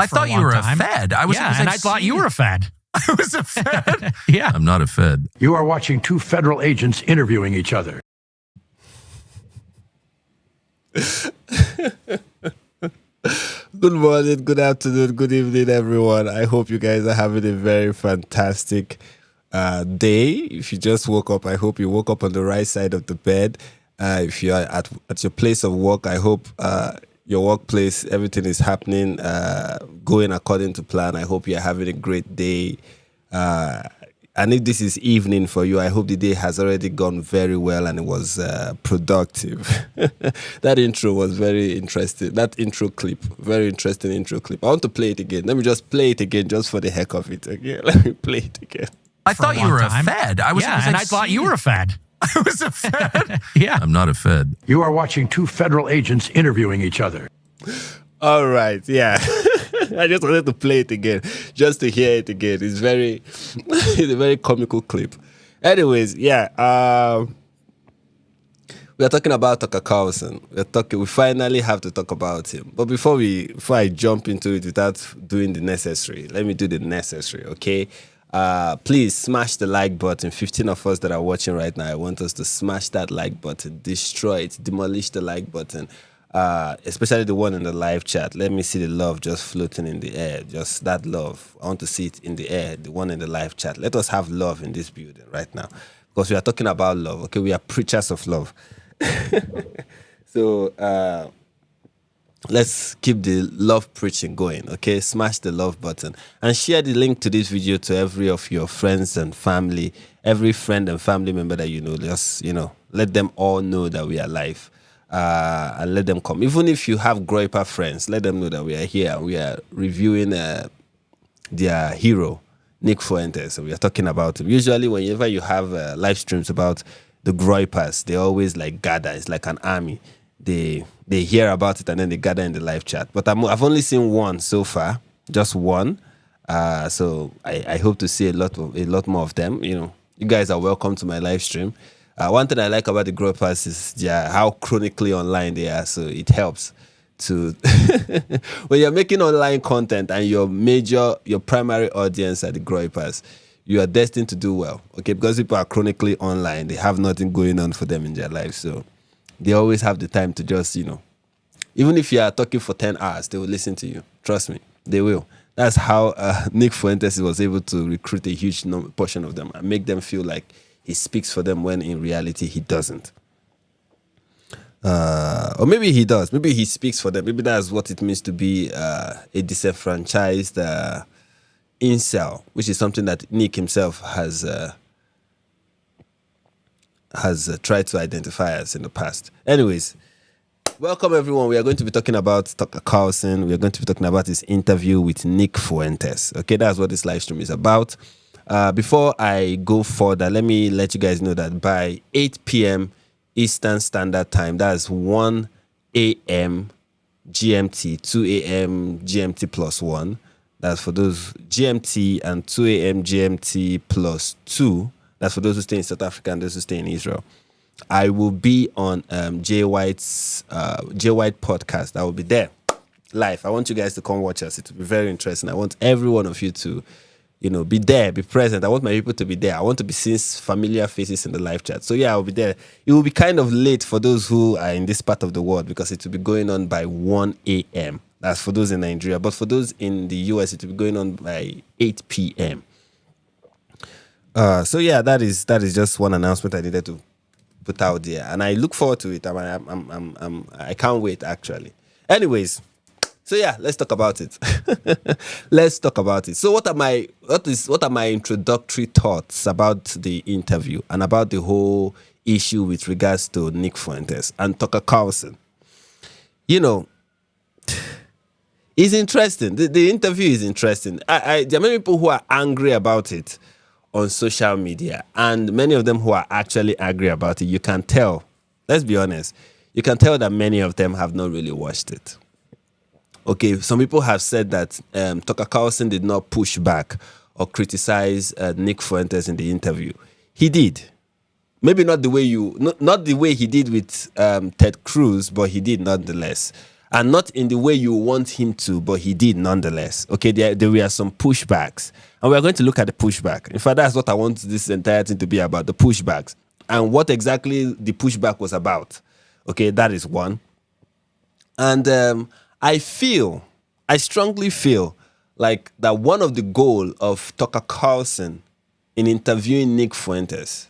I thought you were a Fed. I thought you were a Fed. I was a Fed. Yeah. I'm not a Fed. You are watching two federal agents interviewing each other. Good morning, good afternoon, good evening, everyone. I hope you guys are having a very fantastic day. If you just woke up, I hope you woke up on the right side of the bed. If you are at your place of work, I hope your workplace, everything is happening, going according to plan. I hope you're having a great day. And if this is evening for you, I hope the day has already gone very well and it was productive. That intro was very interesting. That intro clip, very interesting intro clip. I want to play it again. Let me just play it again just for the heck of it. Okay, let me play it again. I thought you were a Fed. I thought you were a Fed. I was a Fed. Yeah. I'm not a Fed. You are watching two federal agents interviewing each other. All right, yeah. I just wanted to play it again, just to hear it again. It's it's a very comical clip. Anyways, yeah. We are talking about Carlson. We finally have to talk about him. But before I jump into it without doing the necessary, let me do the necessary, okay? Please smash the like button. 15 of us that are watching right now, I want us to smash that like button, destroy it, demolish the like button. Especially the one in the live chat. Let me see the love just floating in the air. Just that love. I want to see it in the air. The one in the live chat. Let us have love in this building right now. Because we are talking about love. Okay, we are preachers of love. So let's keep the love preaching going. Okay, smash the love button. And share the link to this video to every of your friends and family. Every friend and family member that you know. Just, let them all know that we are live. And let them come. Even if you have Groiper friends, let them know that we are here and we are reviewing their hero, Nick Fuentes. And we are talking about him. Usually, whenever you have live streams about the Groipers, they always gather. It's like an army. They hear about it and then they gather in the live chat. But I've only seen one so far, just one. So I hope to see a lot more of them. You guys are welcome to my live stream. One thing I like about the Groipers is how chronically online they are, so it helps to when you're making online content and your primary audience are the Groipers, you are destined to do well, okay? Because people are chronically online, they have nothing going on for them in their life, so they always have the time to just, even if you are talking for 10 hours, they will listen to you. Trust me, they will. That's how Nick Fuentes was able to recruit a huge portion of them and make them feel like he speaks for them when in reality he doesn't. Or maybe he does. Maybe he speaks for them. Maybe that's what it means to be a disenfranchised incel, which is something that Nick himself has tried to identify as in the past. Anyways, welcome everyone. We are going to be talking about Carlson. We are going to be talking about his interview with Nick Fuentes. Okay, that's what this live stream is about. Before I go further, let me let you guys know that by 8 p.m. Eastern Standard Time, that's 1 a.m. GMT, 2 a.m. GMT plus 1. That's for those GMT, and 2 a.m. GMT plus 2. That's for those who stay in South Africa and those who stay in Israel. I will be on Jay White's Jay White podcast. I will be there live. I want you guys to come watch us. It will be very interesting. I want every one of you to be there, be present. I want my people to be there. I want to be seeing familiar faces in the live chat. So yeah, I'll be there. It will be kind of late for those who are in this part of the world because it will be going on by 1 a.m. That's for those in Nigeria. But for those in the US, it will be going on by 8 p.m. So yeah, that is just one announcement I needed to put out there, and I look forward to it. I can't wait actually. Anyways. So yeah, let's talk about it. Let's talk about it. So what are my introductory thoughts about the interview and about the whole issue with regards to Nick Fuentes and Tucker Carlson? It's interesting. The interview is interesting. There are many people who are angry about it on social media, and many of them who are actually angry about it. You can tell. Let's be honest. You can tell that many of them have not really watched it. Okay, some people have said that Tucker Carlson did not push back or criticize Nick Fuentes in the interview. He did. Maybe not the way he did with Ted Cruz, but he did nonetheless. and not in the way you want him to, but he did nonetheless. Okay, there were some pushbacks, and we're going to look at the pushback. In fact, that's what I want this entire thing to be about, the pushbacks, and what exactly the pushback was about. Okay, that is one. And I strongly feel like that one of the goal of Tucker Carlson in interviewing Nick Fuentes,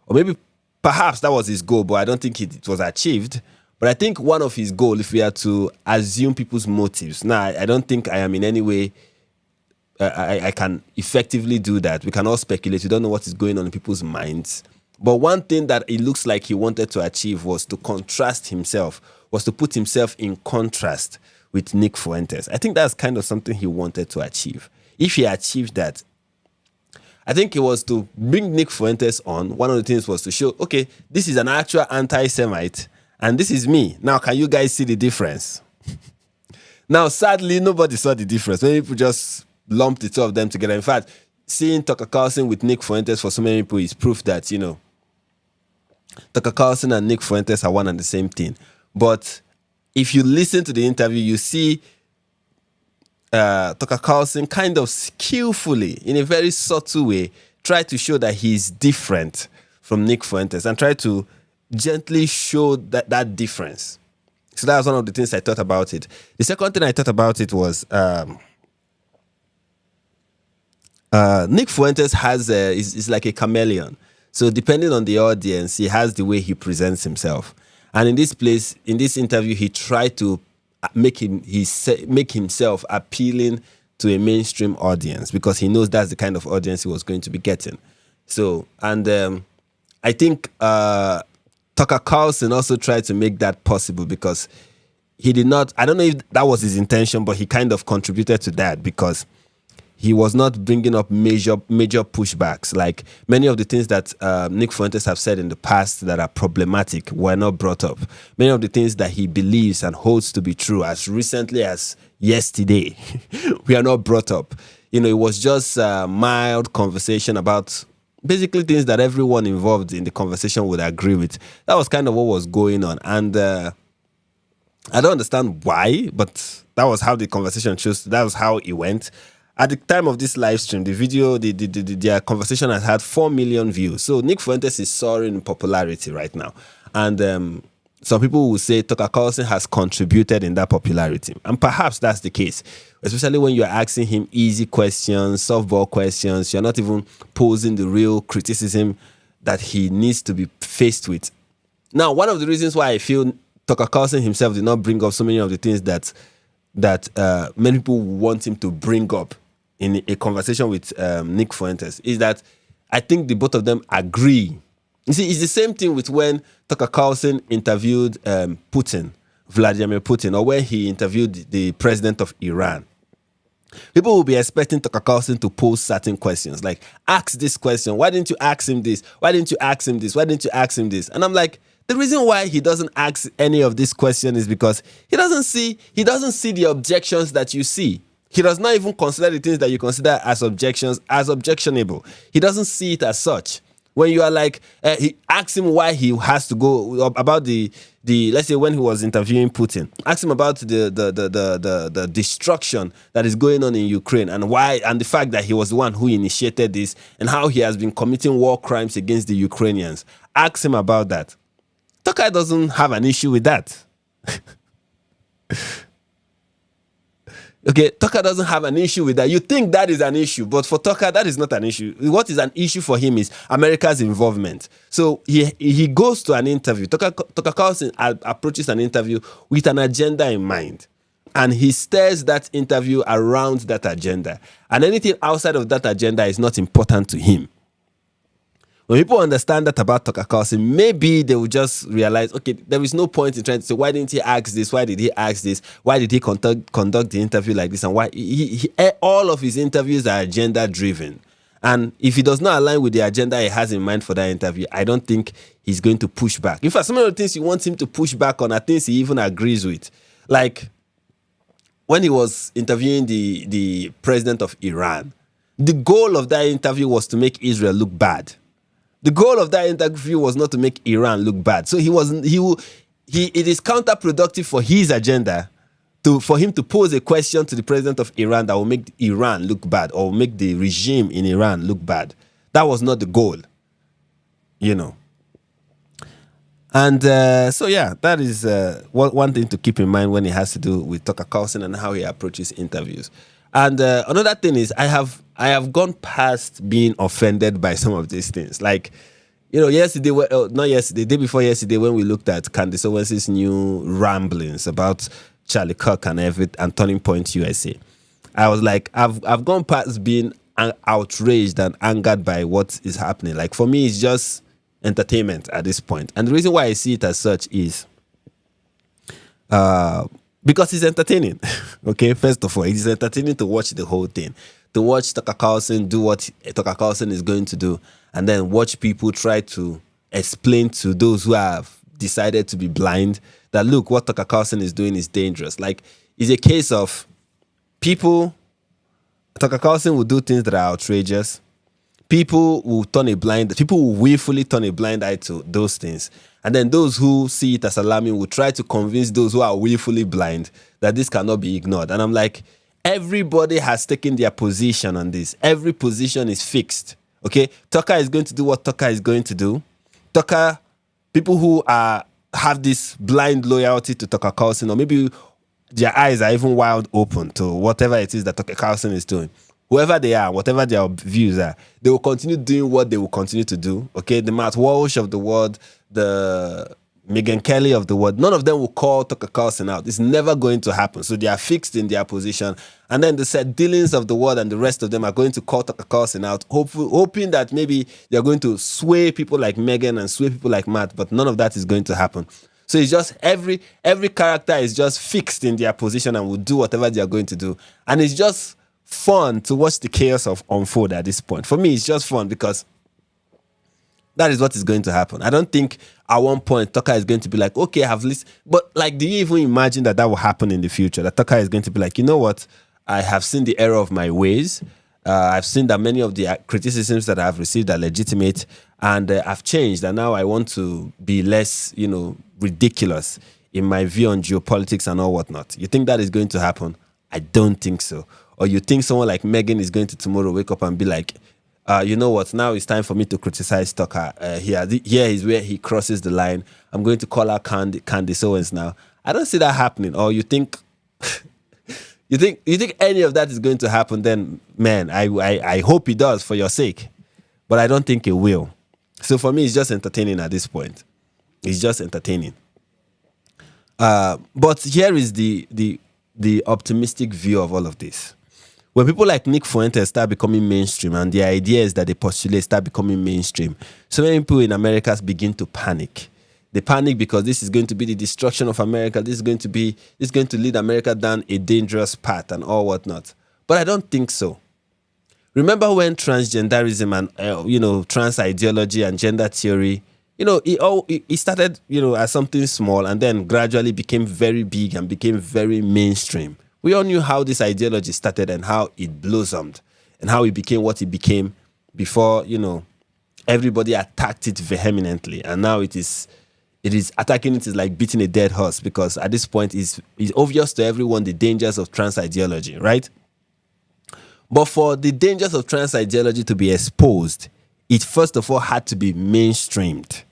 or maybe perhaps that was his goal, but I don't think it was achieved. But I think one of his goals, if we are to assume people's motives, now I don't think I am in any way, I can effectively do that. We can all speculate. We don't know what is going on in people's minds. But one thing that it looks like he wanted to achieve was to contrast himself, was to put himself in contrast with Nick Fuentes. I think that's kind of something he wanted to achieve. If he achieved that, I think it was to bring Nick Fuentes on. One of the things was to show, okay, this is an actual anti-Semite, and this is me. Now, can you guys see the difference? Now, sadly, nobody saw the difference. Many people just lumped the two of them together. In fact, seeing Tucker Carlson with Nick Fuentes for so many people is proof that, you know, Tucker Carlson and Nick Fuentes are one and the same thing. But if you listen to the interview, you see Tucker Carlson kind of skillfully, in a very subtle way, try to show that he's different from Nick Fuentes and try to gently show that difference. So that was one of the things I thought about it. The second thing I thought about it was Nick Fuentes is like a chameleon. So depending on the audience, he has the way he presents himself. And in this interview, he tried to make himself appealing to a mainstream audience because he knows that's the kind of audience he was going to be getting. So, and I think Tucker Carlson also tried to make that possible because he did not, I don't know if that was his intention, but he kind of contributed to that because he was not bringing up major pushbacks. Like many of the things that Nick Fuentes have said in the past that are problematic were not brought up. Many of the things that he believes and holds to be true as recently as yesterday we are not brought up. You know, it was just a mild conversation about basically things that everyone involved in the conversation would agree with. That was kind of what was going on. And I don't understand why, but that was how the conversation chose. That was how it went. At the time of this live stream, the video, their conversation has had 4 million views. So Nick Fuentes is soaring in popularity right now. And some people will say Tucker Carlson has contributed in that popularity. And perhaps that's the case, especially when you're asking him easy questions, softball questions. You're not even posing the real criticism that he needs to be faced with. Now, one of the reasons why I feel Tucker Carlson himself did not bring up so many of the things that many people want him to bring up in a conversation with Nick Fuentes is that I think the both of them agree. You see, it's the same thing with when Tucker Carlson interviewed Vladimir Putin, or when he interviewed the president of Iran. People will be expecting Tucker Carlson to pose certain questions, like, ask this question. Why didn't you ask him this? Why didn't you ask him this? Why didn't you ask him this? And I'm like, the reason why he doesn't ask any of these questions is because he doesn't see the objections that you see. He does not even consider the things that you consider as objections as objectionable. He doesn't see it as such. When you are like, he asks him why he has to go about the let's say when he was interviewing Putin, ask him about the destruction that is going on in Ukraine and why, and the fact that he was the one who initiated this and how he has been committing war crimes against the Ukrainians. Ask him about that. Tucker doesn't have an issue with that. Okay, Tucker doesn't have an issue with that. You think that is an issue, but for Tucker, that is not an issue. What is an issue for him is America's involvement. So he goes to an interview. Tucker Carlson approaches an interview with an agenda in mind. And he steers that interview around that agenda. And anything outside of that agenda is not important to him. When people understand that about Tucker Carlson, maybe they will just realize, okay, there is no point in trying to say, why didn't he ask this? Why did he ask this? Why did he conduct the interview like this? And why all of his interviews are agenda driven. And if he does not align with the agenda he has in mind for that interview, I don't think he's going to push back. In fact, some of the things you want him to push back on are things he even agrees with. Like when he was interviewing the president of Iran, the goal of that interview was to make Israel look bad. The goal of that interview was not to make Iran look bad. So it is counterproductive for his agenda for him to pose a question to the president of Iran that will make Iran look bad or make the regime in Iran look bad. That was not the goal, you know. And so, yeah, that is one thing to keep in mind when it has to do with Tucker Carlson and how he approaches interviews. And another thing is I have gone past being offended by some of these things. Like, you know, yesterday, not yesterday, the day before yesterday, when we looked at Candace Owens' new ramblings about Charlie Kirk and Turning Point USA, I was like, I've gone past being outraged and angered by what is happening. Like, for me, it's just entertainment at this point. And the reason why I see it as such is because it's entertaining. Okay, first of all, it is entertaining to watch the whole thing, to watch Tucker Carlson do what Tucker Carlson is going to do, and then watch people try to explain to those who have decided to be blind that, look, what Tucker Carlson is doing is dangerous. Like, it's a case of people, Tucker Carlson will do things that are outrageous. People will willfully turn a blind eye to those things. And then those who see it as alarming will try to convince those who are willfully blind that this cannot be ignored. And I'm like, everybody has taken their position on this. Every position is fixed. Okay? Tucker is going to do what Tucker is going to do. People who have this blind loyalty to Tucker Carlson, or maybe their eyes are even wide open to whatever it is that Tucker Carlson is doing. Whoever they are, whatever their views are, they will continue doing what they will continue to do. Okay, the Matt Walsh of the world, the Megyn Kelly of the world, none of them will call Tucker Carlson out. It's never going to happen. So they are fixed in their position. And then the Seth Dillons of the world and the rest of them are going to call Tucker Carlson out, hoping that maybe they're going to sway people like Megyn and sway people like Matt, but none of that is going to happen. So it's just every character is just fixed in their position and will do whatever they are going to do. And it's just fun to watch the chaos unfold at this point. For me, it's just fun because that is what is going to happen. I don't think at one point Tucker is going to be like, okay, I have listened. But like, do you even imagine that will happen in the future? That Tucker is going to be like, you know what? I have seen the error of my ways. I've seen that many of the criticisms that I have received are legitimate, and I've changed. And now I want to be less, ridiculous in my view on geopolitics and all whatnot. You think that is going to happen? I don't think so. Or you think someone like Megyn is going to tomorrow wake up and be like, you know what, now it's time for me to criticize Tucker. Here is where he crosses the line. I'm going to call out Candace Owens now. I don't see that happening. Or you think you think any of that is going to happen, then, man, I hope it does for your sake. But I don't think it will. So for me, it's just entertaining at this point. It's just entertaining. But here is the optimistic view of all of this. When people like Nick Fuentes start becoming mainstream and the ideas that they postulate start becoming mainstream, so many people in America begin to panic. They panic because this is going to be the destruction of America. This is going to lead America down a dangerous path and all whatnot. But I don't think so. Remember when transgenderism and trans ideology and gender theory, it started as something small and then gradually became very big and became very mainstream. We all knew how this ideology started and how it blossomed and how it became what it became before, everybody attacked it vehemently. And now it is attacking it is like beating a dead horse, because at this point it's obvious to everyone the dangers of trans ideology, right? But for the dangers of trans ideology to be exposed, it first of all had to be mainstreamed.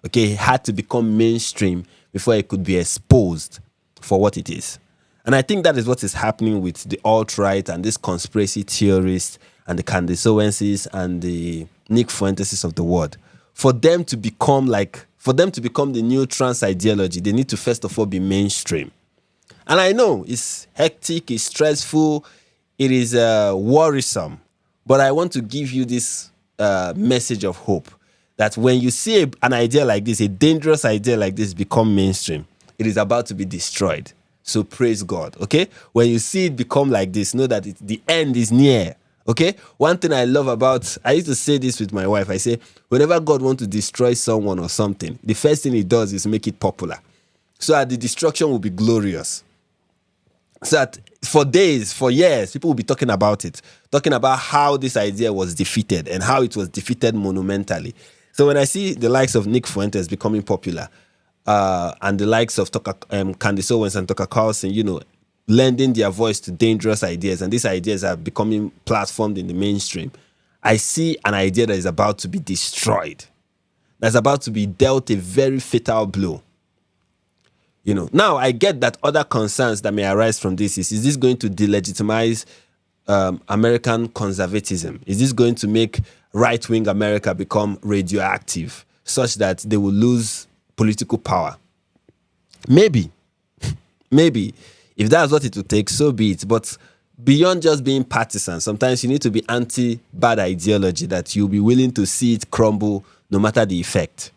Okay, it had to become mainstream before it could be exposed for what it is. And I think that is what is happening with the alt-right and these conspiracy theorists and the Candace Owenses and the Nick Fuentes of the world. For them to become the new trans ideology, they need to first of all be mainstream. And I know it's hectic, it's stressful, it is worrisome, but I want to give you this message of hope that when you see an idea like this, a dangerous idea like this become mainstream, it is about to be destroyed. So praise God, okay? When you see it become like this, know that the end is near, okay? One thing I love I used to say this with my wife. I say, whenever God wants to destroy someone or something, the first thing he does is make it popular, so that the destruction will be glorious. So that for days, for years, people will be talking about it, talking about how this idea was defeated and how it was defeated monumentally. So when I see the likes of Nick Fuentes becoming popular, and the likes of Candace Owens and Tucker Carlson, lending their voice to dangerous ideas, and these ideas are becoming platformed in the mainstream, I see an idea that is about to be destroyed, that's about to be dealt a very fatal blow. Now I get that other concerns that may arise from this is this going to delegitimize American conservatism? Is this going to make right-wing America become radioactive such that they will lose political power? Maybe. If that's what it will take, so be it. But beyond just being partisan, sometimes you need to be anti-bad ideology, that you'll be willing to see it crumble no matter the effect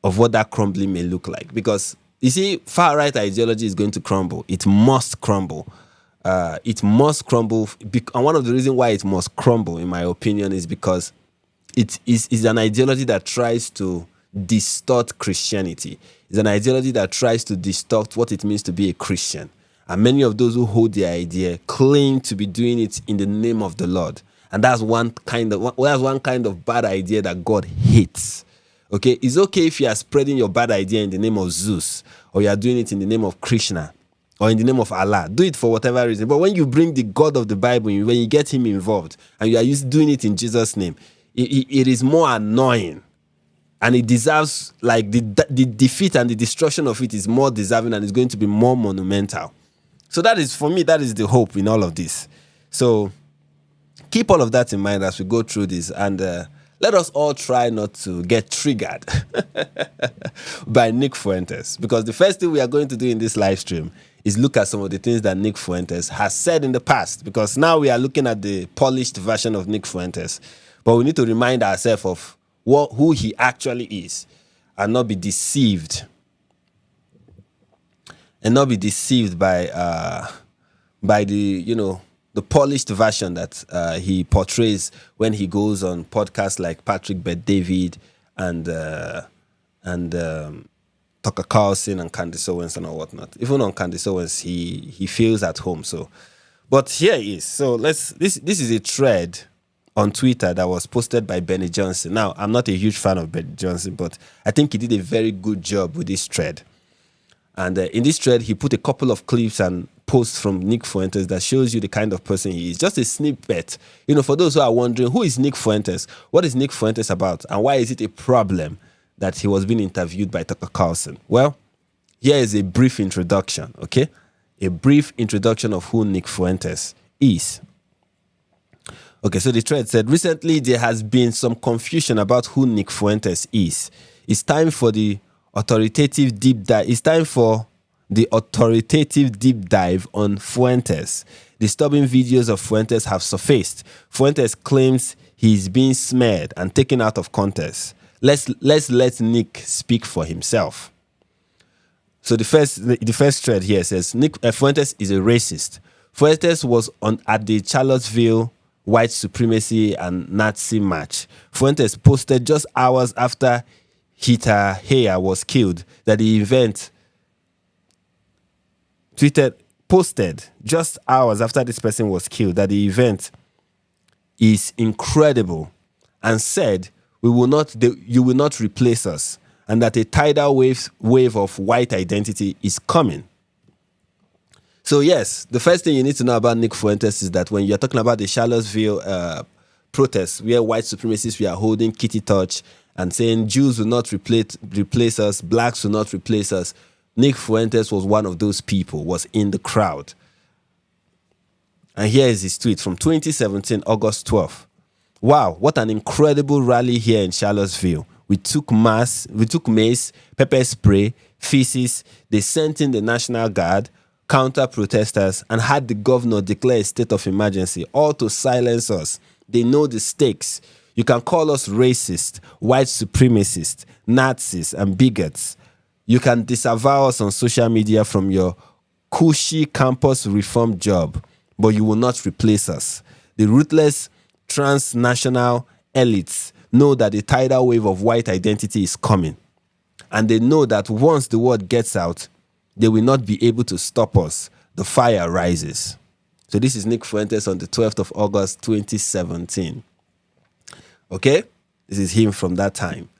of what that crumbling may look like. Because, you see, far-right ideology is going to crumble. It must crumble. It must crumble. And one of the reasons why it must crumble, in my opinion, is because it is an ideology that tries to distort Christianity. It's an ideology that tries to distort what it means to be a Christian. And many of those who hold the idea claim to be doing it in the name of the Lord. And that's one kind of bad idea that God hates. Okay, it's okay if you are spreading your bad idea in the name of Zeus, or you are doing it in the name of Krishna, or in the name of Allah. Do it for whatever reason. But when you bring the God of the Bible, when you get him involved, and you are doing it in Jesus' name, it is more annoying. And it deserves, like, the defeat and the destruction of it is more deserving, and it's going to be more monumental. So that is, for me, that is the hope in all of this. So keep all of that in mind as we go through this, and let us all try not to get triggered by Nick Fuentes. Because the first thing we are going to do in this live stream is look at some of the things that Nick Fuentes has said in the past. Because now we are looking at the polished version of Nick Fuentes. But we need to remind ourselves of who he actually is, and not be deceived. And not be deceived by the polished version that he portrays when he goes on podcasts like Patrick Bet-David and Tucker Carlson and Candace Owens and all whatnot. Even on Candace Owens, he feels at home. So, but here he is. So this is a thread on Twitter that was posted by Benny Johnson. Now, I'm not a huge fan of Benny Johnson, but I think he did a very good job with this thread. And in this thread, he put a couple of clips and posts from Nick Fuentes that shows you the kind of person he is. Just a snippet. For those who are wondering, who is Nick Fuentes? What is Nick Fuentes about? And why is it a problem that he was being interviewed by Tucker Carlson? Well, here is a brief introduction, okay? A brief introduction of who Nick Fuentes is. Okay, so the thread said, recently there has been some confusion about who Nick Fuentes is. It's time for the authoritative deep dive. It's time for the authoritative deep dive on Fuentes. Disturbing videos of Fuentes have surfaced. Fuentes claims he's being smeared and taken out of context. Let's let Nick speak for himself. So the first thread here says Nick Fuentes is a racist. Fuentes was at the Charlottesville white supremacy and Nazi march. Fuentes posted just hours after Heather Heyer was killed that the event posted just hours after this person was killed that the event is incredible, and said you will not replace us, and that a tidal wave of white identity is coming. So yes, the first thing you need to know about Nick Fuentes is that when you're talking about the Charlottesville protests where white supremacists were holding kitty touch and saying Jews will not replace us, blacks will not replace us, Nick Fuentes was one of those people, was in the crowd. And here is his tweet from 2017, August 12th. Wow, what an incredible rally here in Charlottesville. We took mace, pepper spray, feces. They sent in the National Guard, counter-protesters, and had the governor declare a state of emergency, all to silence us. They know the stakes. You can call us racist, white supremacists, Nazis, and bigots. You can disavow us on social media from your cushy campus reform job, but you will not replace us. The ruthless transnational elites know that the tidal wave of white identity is coming. And they know that once the word gets out, they will not be able to stop us. The fire rises. So this is Nick Fuentes on the 12th of August, 2017. Okay? This is him from that time.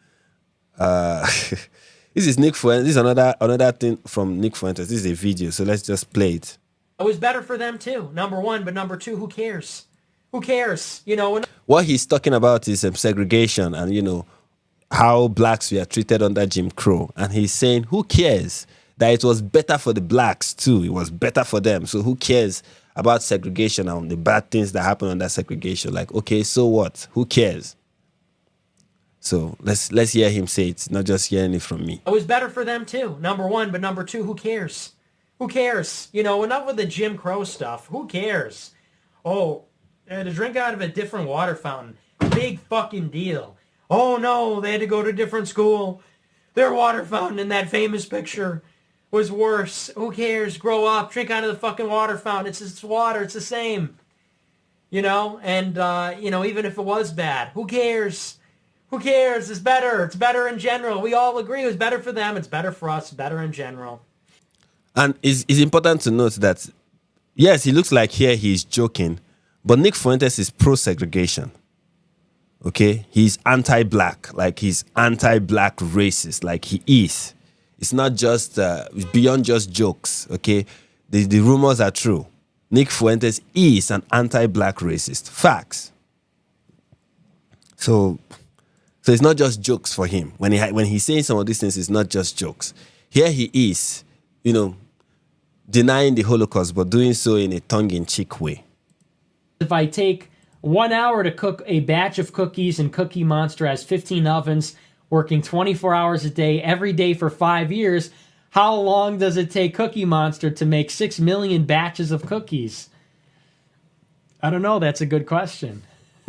This is Nick Fuentes. This is another thing from Nick Fuentes. This is a video, so let's just play it. It was better for them too, number one, but number two, who cares? Who cares? You know, What he's talking about is segregation and, how blacks were treated under Jim Crow. And he's saying, who cares? That it was better for the blacks too. It was better for them. So who cares about segregation and the bad things that happen under segregation? Like, okay, so what? Who cares? So let's hear him say it, not just hearing it from me. It was better for them too, number one, but number two, who cares? Who cares? You know, enough with the Jim Crow stuff. Who cares? Oh, to drink out of a different water fountain. Big fucking deal. Oh no, they had to go to a different school. Their water fountain in that famous picture was worse. Who cares? Grow up. Drink out of the fucking water fountain. It's water. It's the same. You know? And, even if it was bad, who cares? Who cares? It's better. It's better in general. We all agree it was better for them. It's better for us. Better in general. And it's important to note that, yes, he looks like here he's joking, but Nick Fuentes is pro-segregation. Okay? He's anti-black. Like, he's anti-black racist. Like, he is. It's not just, it's beyond just jokes, okay? The rumors are true. Nick Fuentes is an anti-black racist. Facts. So it's not just jokes for him. When he's saying some of these things, it's not just jokes. Here he is, denying the Holocaust, but doing so in a tongue-in-cheek way. If I take 1 hour to cook a batch of cookies and Cookie Monster has 15 ovens, working 24 hours a day, every day for 5 years, how long does it take Cookie Monster to make 6 million batches of cookies? I don't know. That's a good question.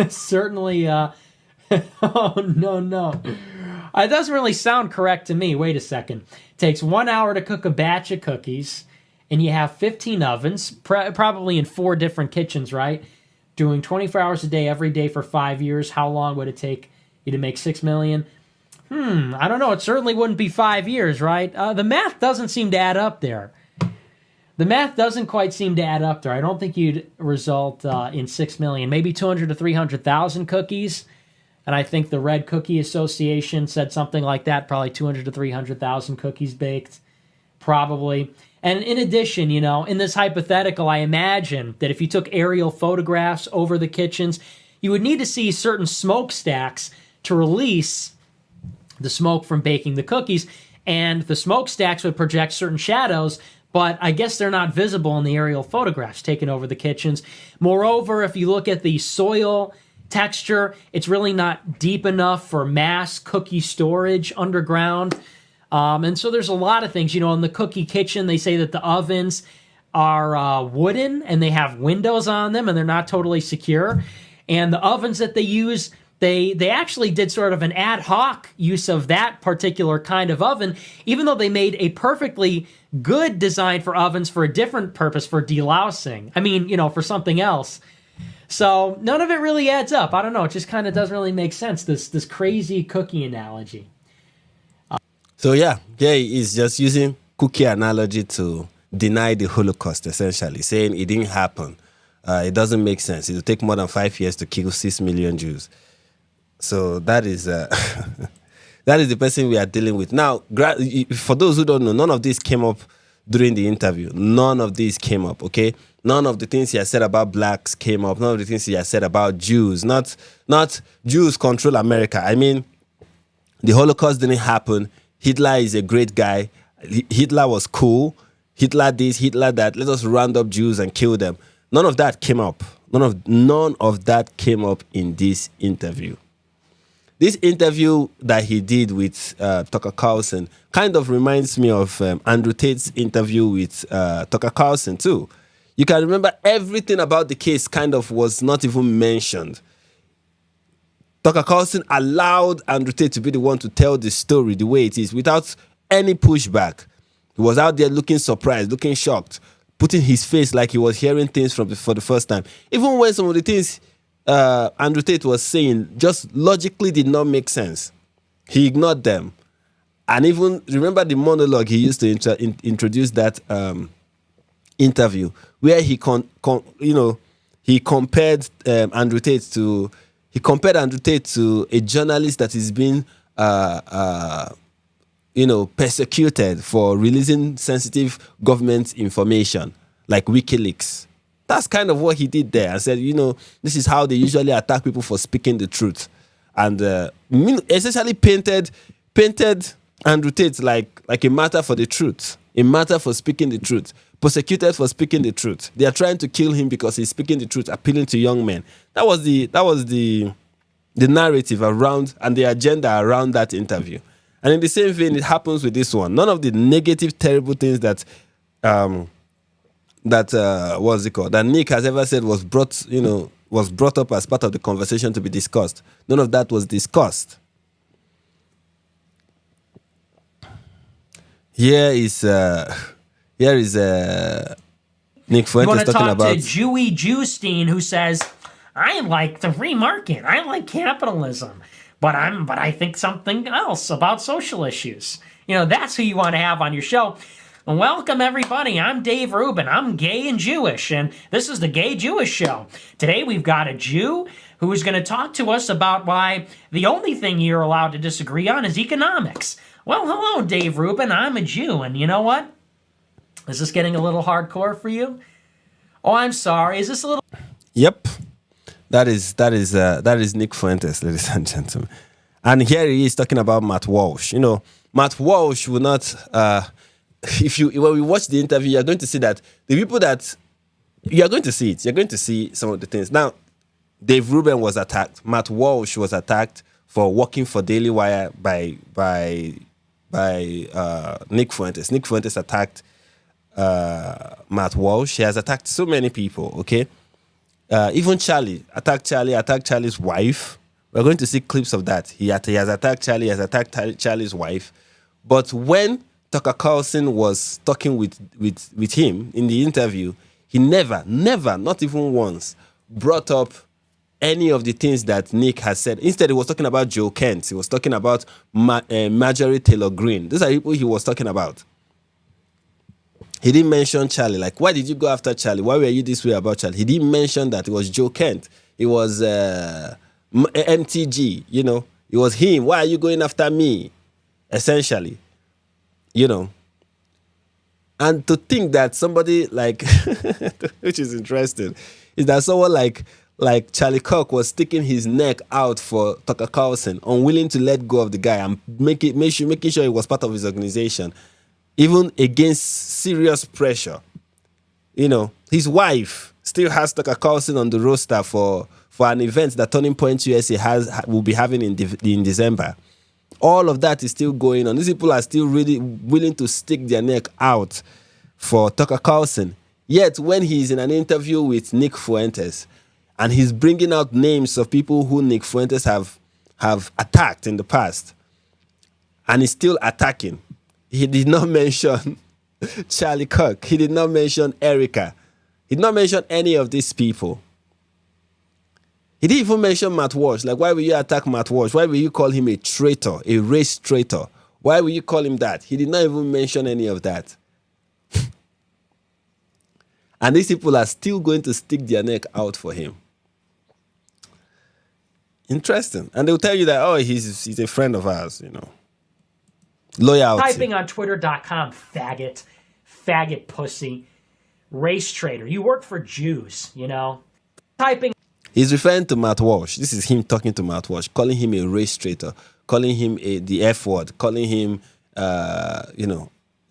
Certainly, oh, no. It doesn't really sound correct to me. Wait a second. It takes 1 hour to cook a batch of cookies, and you have 15 ovens, probably in 4 different kitchens, right? Doing 24 hours a day, every day for 5 years. How long would it take you to make 6 million? I don't know. It certainly wouldn't be 5 years, right? The math doesn't seem to add up there. The math doesn't quite seem to add up there. I don't think you'd result in 6 million. Maybe 200 to 300,000 cookies. And I think the Red Cookie Association said something like that, probably 200 to 300,000 cookies baked, probably. And in addition, in this hypothetical, I imagine that if you took aerial photographs over the kitchens, you would need to see certain smokestacks to release the smoke from baking the cookies, and the smokestacks would project certain shadows, but I guess they're not visible in the aerial photographs taken over the kitchens. Moreover, if you look at the soil texture, it's really not deep enough for mass cookie storage underground. And so there's a lot of things. In the cookie kitchen, they say that the ovens are wooden and they have windows on them and they're not totally secure. And the ovens that they use, they actually did sort of an ad hoc use of that particular kind of oven, even though they made a perfectly good design for ovens for a different purpose, for delousing. I mean, for something else. So none of it really adds up. I don't know. It just kind of doesn't really make sense, this crazy cookie analogy. So yeah, he's just using cookie analogy to deny the Holocaust, essentially, saying it didn't happen. It doesn't make sense. It will take more than 5 years to kill 6 million Jews. So that is that is the person we are dealing with. Now, for those who don't know, none of this came up during the interview. None of this came up, okay? None of the things he has said about blacks came up. None of the things he has said about Jews. Not Jews control America. I mean, the Holocaust didn't happen. Hitler is a great guy. Hitler was cool. Hitler this, Hitler that. Let us round up Jews and kill them. None of that came up. None of that came up in this interview. This interview that he did with Tucker Carlson kind of reminds me of Andrew Tate's interview with Tucker Carlson too. You can remember everything about the case kind of was not even mentioned. Tucker Carlson allowed Andrew Tate to be the one to tell the story the way it is without any pushback. He was out there looking surprised, looking shocked, putting his face like he was hearing things for the first time. Even when some of the things Andrew Tate was saying just logically did not make sense, he ignored them. And even remember the monologue he used to introduce that interview, where he compared Andrew Tate to a journalist that is being persecuted for releasing sensitive government information. like WikiLeaks. That's kind of what he did there, and said, this is how they usually attack people for speaking the truth, and essentially painted Andrew Tate like a matter for the truth, a matter for speaking the truth, persecuted for speaking the truth. They are trying to kill him because he's speaking the truth, appealing to young men. That was the narrative around and the agenda around that interview. And in the same vein, it happens with this one. None of the negative, terrible things that that Nick has ever said was brought up as part of the conversation to be discussed. None of that was discussed. Here is Nick Fuentes talking about. To Jewy Jewstein, who says, "I like the free market. I like capitalism, but I think something else about social issues." That's who you want to have on your show. Welcome, everybody. I'm Dave Rubin. I'm gay and Jewish, and this is the Gay Jewish Show. Today, we've got a Jew who is going to talk to us about why the only thing you're allowed to disagree on is economics. Well, hello, Dave Rubin. I'm a Jew, and you know what? Is this getting a little hardcore for you? Oh, I'm sorry. Is this a little... Yep. That is Nick Fuentes, ladies and gentlemen. And here he is talking about Matt Walsh. Matt Walsh will not... when we watch the interview, you're going to see that the people that... You're going to see it. You're going to see some of the things. Now, Dave Rubin was attacked. Matt Walsh was attacked for working for Daily Wire by Nick Fuentes. Nick Fuentes attacked Matt Walsh. He has attacked so many people, okay? Even Charlie attacked Charlie's wife. We're going to see clips of that. He has attacked Charlie, he has attacked Charlie's wife. But when Tucker Carlson was talking with him in the interview, he never, not even once, brought up any of the things that Nick has said. Instead, he was talking about Joe Kent. He was talking about Marjorie Taylor Greene. These are people he was talking about. He didn't mention Charlie. Like, why did you go after Charlie? Why were you this way about Charlie? He didn't mention that it was Joe Kent. It was MTG, It was him. Why are you going after me? Essentially, And to think that somebody like, which is interesting, is that someone like Charlie Kirk was sticking his neck out for Tucker Carlson, unwilling to let go of the guy and making sure he was part of his organization, even against serious pressure. His wife still has Tucker Carlson on the roster for an event that Turning Point USA will be having in December. All of that is still going on. These people are still really willing to stick their neck out for Tucker Carlson. Yet, when he's in an interview with Nick Fuentes, and he's bringing out names of people who Nick Fuentes have attacked in the past, and he's still attacking, he did not mention Charlie Kirk. He did not mention Erica. He did not mention any of these people. He didn't even mention Matt Walsh. Like, why will you attack Matt Walsh? Why will you call him a traitor, a race traitor? Why will you call him that? He did not even mention any of that. And these people are still going to stick their neck out for him. Interesting. And they'll tell you that, he's a friend of ours, Loyalty. Typing on twitter.com, faggot pussy, race traitor. You work for Jews, Typing. He's referring to Matt Walsh. This is him talking to Matt Walsh, calling him a race traitor, calling him the F word, calling him,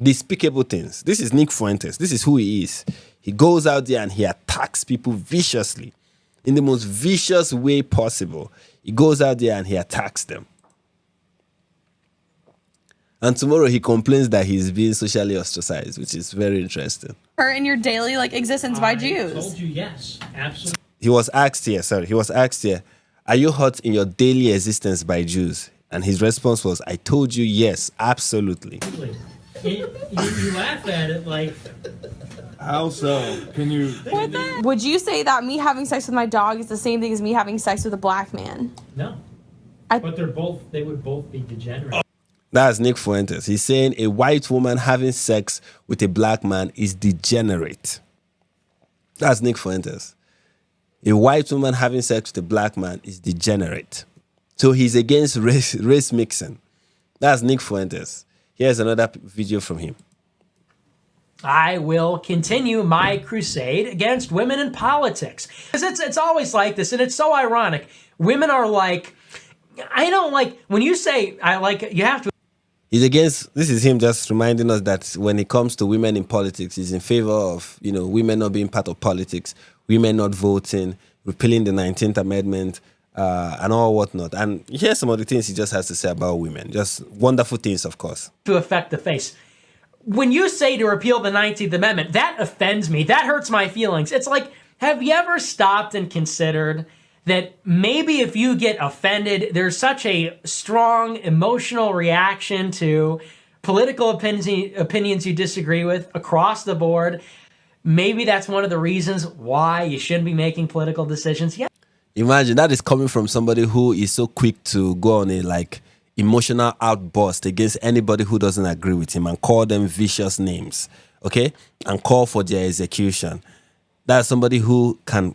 despicable things. This is Nick Fuentes. This is who he is. He goes out there and he attacks people viciously, in the most vicious way possible. He goes out there and he attacks them. And tomorrow he complains that he's being socially ostracized, which is very interesting. Her in your daily existence by Jews. I told you yes, absolutely. He was asked here, are you hurt in your daily existence by Jews? And his response was, I told you yes, absolutely. You laugh at it like... How so? Can you... Would you say that me having sex with my dog is the same thing as me having sex with a black man? No. But they would both be degenerate. That's Nick Fuentes. He's saying a white woman having sex with a black man is degenerate. That's Nick Fuentes. A white woman having sex with a black man is degenerate. So he's against race mixing. That's Nick Fuentes. Here's another video from him. I will continue my crusade against women in politics. Because it's always like this, and it's so ironic. Women are like, I don't like, when you say, you have to. He's against, this is him just reminding us that when it comes to women in politics, he's in favor of, women not being part of politics, women not voting, repealing the 19th Amendment, and all whatnot. And here's some of the things he just has to say about women. Just wonderful things, of course. To affect the face. When you say to repeal the 19th Amendment, that offends me. That hurts my feelings. It's like, have you ever stopped and considered that maybe if you get offended, there's such a strong emotional reaction to political opinions you disagree with across the board? Maybe that's one of the reasons why you shouldn't be making political decisions. Yeah. Imagine that is coming from somebody who is so quick to go on a emotional outburst against anybody who doesn't agree with him and call them vicious names, okay, and call for their execution. That's somebody who can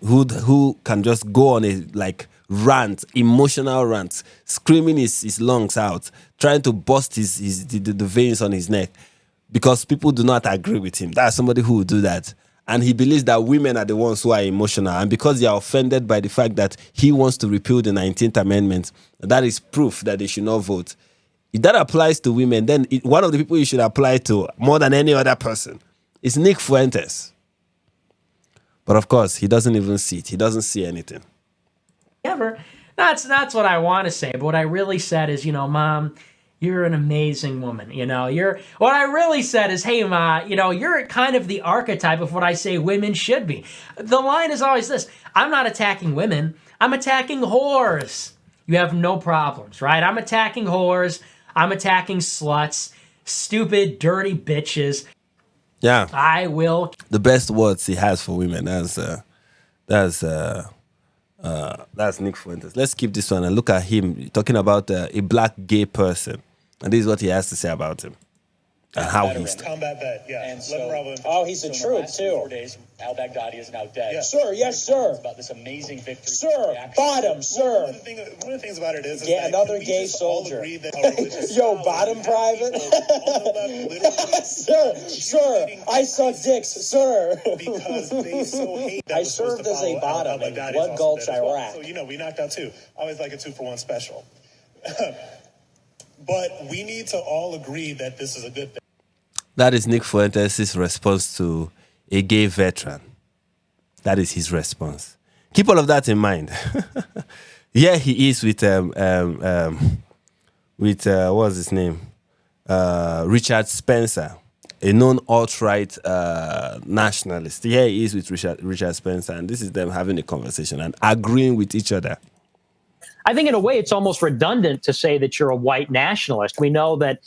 just go on a rant, emotional rant, screaming his lungs out, trying to bust the veins on his neck because people do not agree with him. That's somebody who will do that. And he believes that women are the ones who are emotional. And because they are offended by the fact that he wants to repeal the 19th Amendment, that is proof that they should not vote. If that applies to women, then one of the people you should apply to more than any other person is Nick Fuentes. But of course, he doesn't even see it. He doesn't see anything. Ever. That's what I want to say. But what I really said is, Mom, you're an amazing woman. What I really said is, hey, Ma, you're kind of the archetype of what I say women should be. The line is always this: I'm not attacking women. I'm attacking whores. You have no problems, right? I'm attacking whores. I'm attacking sluts, stupid, dirty bitches. Yeah. I will. The best words he has for women. That's Nick Fuentes. Let's keep this one and look at him talking about a black gay person. And this is what he has to say about him. And how he's... Combat vet, yeah. And so, he's a truth, too. 4 days, al-Baghdadi is now dead. Yeah. Sir, yes, sir. About this amazing victory. Sir, bottom, sir. One of the things about it is yeah, that another gay soldier. Yo, bottom private. Sir, I suck dicks, sir. Because they so hate that I served as a bottom in Blood Gulch, Iraq. So, we knocked out two. I always like a 2-for-1 special. But we need to all agree that this is a good thing. That is Nick Fuentes' response to a gay veteran. That is his response. Keep all of that in mind. Here he is with what's his name? Richard Spencer, a known alt-right nationalist. Here he is with Richard Spencer, and this is them having a conversation and agreeing with each other. I think in a way it's almost redundant to say that you're a white nationalist. We know that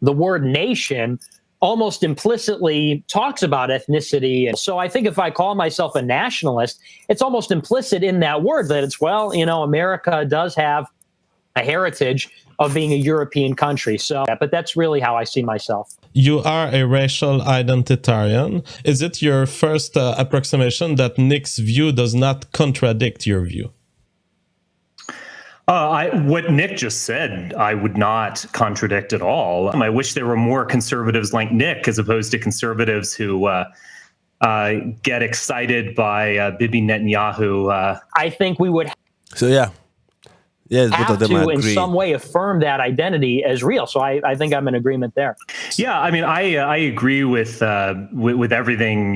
the word nation almost implicitly talks about ethnicity. And so I think if I call myself a nationalist, it's almost implicit in that word that it's, America does have a heritage of being a European country. So, but that's really how I see myself. You are a racial identitarian. Is it your first approximation that Nick's view does not contradict your view? What Nick just said, I would not contradict at all. I wish there were more conservatives like Nick as opposed to conservatives who get excited by Bibi Netanyahu. I think we would yes, both of them to agree. In some way affirm that identity as real. So I think I'm in agreement there. Yeah, I mean, I agree with everything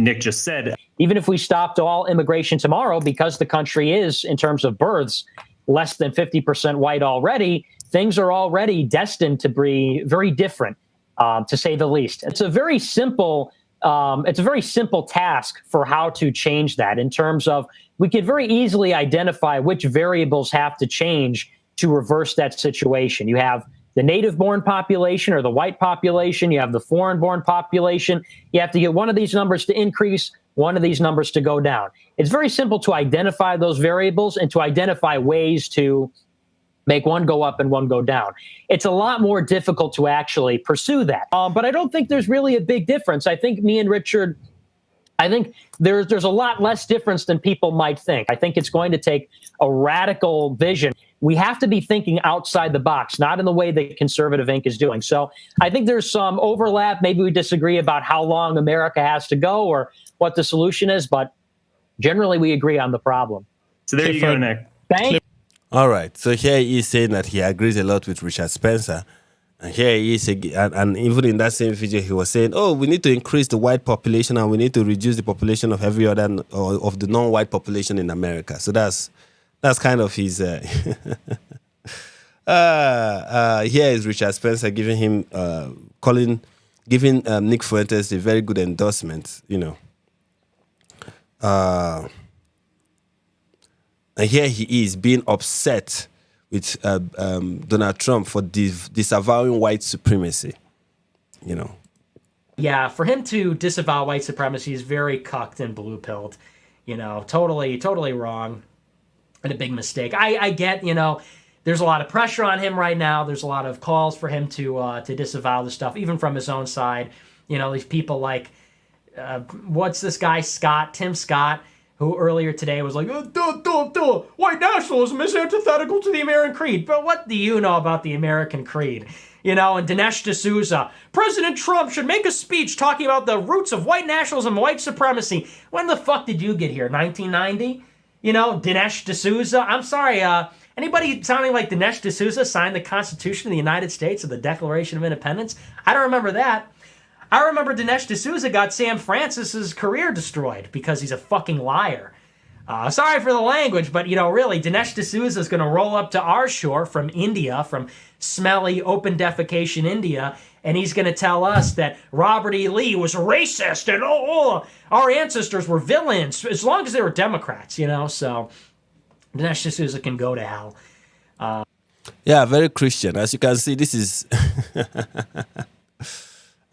Nick just said. Even if we stopped all immigration tomorrow, because the country is, in terms of births, less than 50% white already, things are already destined to be very different, to say the least. It's a very simple task for how to change that, in terms of we could very easily identify which variables have to change to reverse that situation. You have the native-born population or the white population. You have the foreign-born population. You have to get one of these numbers to increase, one of these numbers to go down. It's very simple to identify those variables and to identify ways to make one go up and one go down. It's a lot more difficult to actually pursue that. But I don't think there's really a big difference. I think me and Richard I think there's a lot less difference than people might think. I think it's going to take a radical vision. We have to be thinking outside the box, not in the way that Conservative Inc. is doing. So I think there's some overlap. Maybe we disagree about how long America has to go or what the solution is, but generally we agree on the problem. So there you go, Nick. Thank you. All right. So here he is saying that he agrees a lot with Richard Spencer. And here he is, and even in that same video, he was saying, oh, we need to increase the white population and we need to reduce the population of every other, or of the non-white population in America. So that's kind of his... here is Richard Spencer giving him, giving Nick Fuentes a very good endorsement, you know. And here he is being upset with Donald Trump for disavowing white supremacy, you know. Yeah, for him to disavow white supremacy is very cucked and blue-pilled. You know, totally wrong and a big mistake. I get, you know, there's a lot of pressure on him right now. There's a lot of calls for him to disavow the stuff, even from his own side. You know, these people like, what's this guy, Tim Scott, who earlier today was like, white nationalism is antithetical to the American creed. But what do you know about the American creed? You know, and Dinesh D'Souza, President Trump should make a speech talking about the roots of white nationalism and white supremacy. When the fuck did you get here, 1990? You know, Dinesh D'Souza? I'm sorry, anybody sounding like Dinesh D'Souza signed the Constitution of the United States or the Declaration of Independence? I don't remember that. I remember Dinesh D'Souza got Sam Francis's career destroyed because he's a fucking liar. Sorry for the language, but, you know, really, Dinesh D'Souza is going to roll up to our shore from India, from smelly, open defecation India, and he's going to tell us that Robert E. Lee was racist and, our ancestors were villains, as long as they were Democrats, you know, so Dinesh D'Souza can go to hell. Yeah, very Christian. As you can see, this is...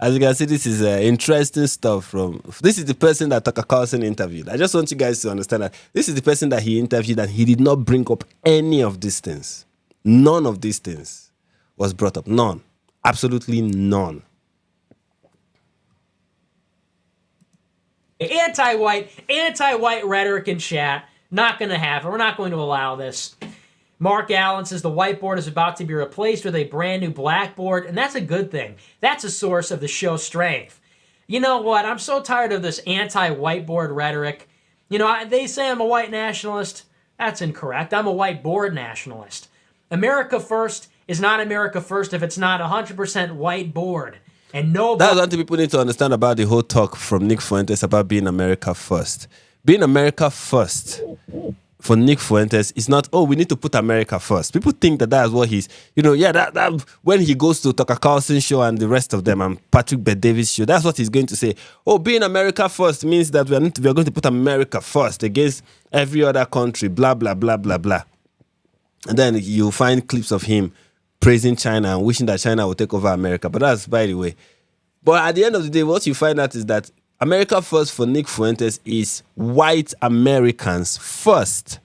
As you can see, this is interesting stuff from... This is the person that Tucker Carlson interviewed. I just want you guys to understand that this is the person that he interviewed and he did not bring up any of these things. None of these things was brought up. None. Absolutely none. Anti-white rhetoric in chat. Not going to happen. We're not going to allow this. Mark Allen says the whiteboard is about to be replaced with a brand new blackboard, and that's a good thing. That's a source of the show's strength. You know what? I'm so tired of this anti-whiteboard rhetoric. You know, they say I'm a white nationalist. That's incorrect. I'm a whiteboard nationalist. America first is not America first if it's not 100% whiteboard. And no. That's what people need to understand about the whole talk from Nick Fuentes about being America first. Being America first for Nick Fuentes is not, oh, we need to put America first. People think that that's what he's, you know, yeah, that when he goes to Tucker Carlson show and the rest of them and Patrick Bet-David's show, that's what he's going to say. Oh, being America first means that we are going to put America first against every other country, blah, blah, blah, blah, blah. And then you find clips of him praising China and wishing that China will take over America. But that's by the way. But at the end of the day, what you find out is that America first for Nick Fuentes is white Americans first.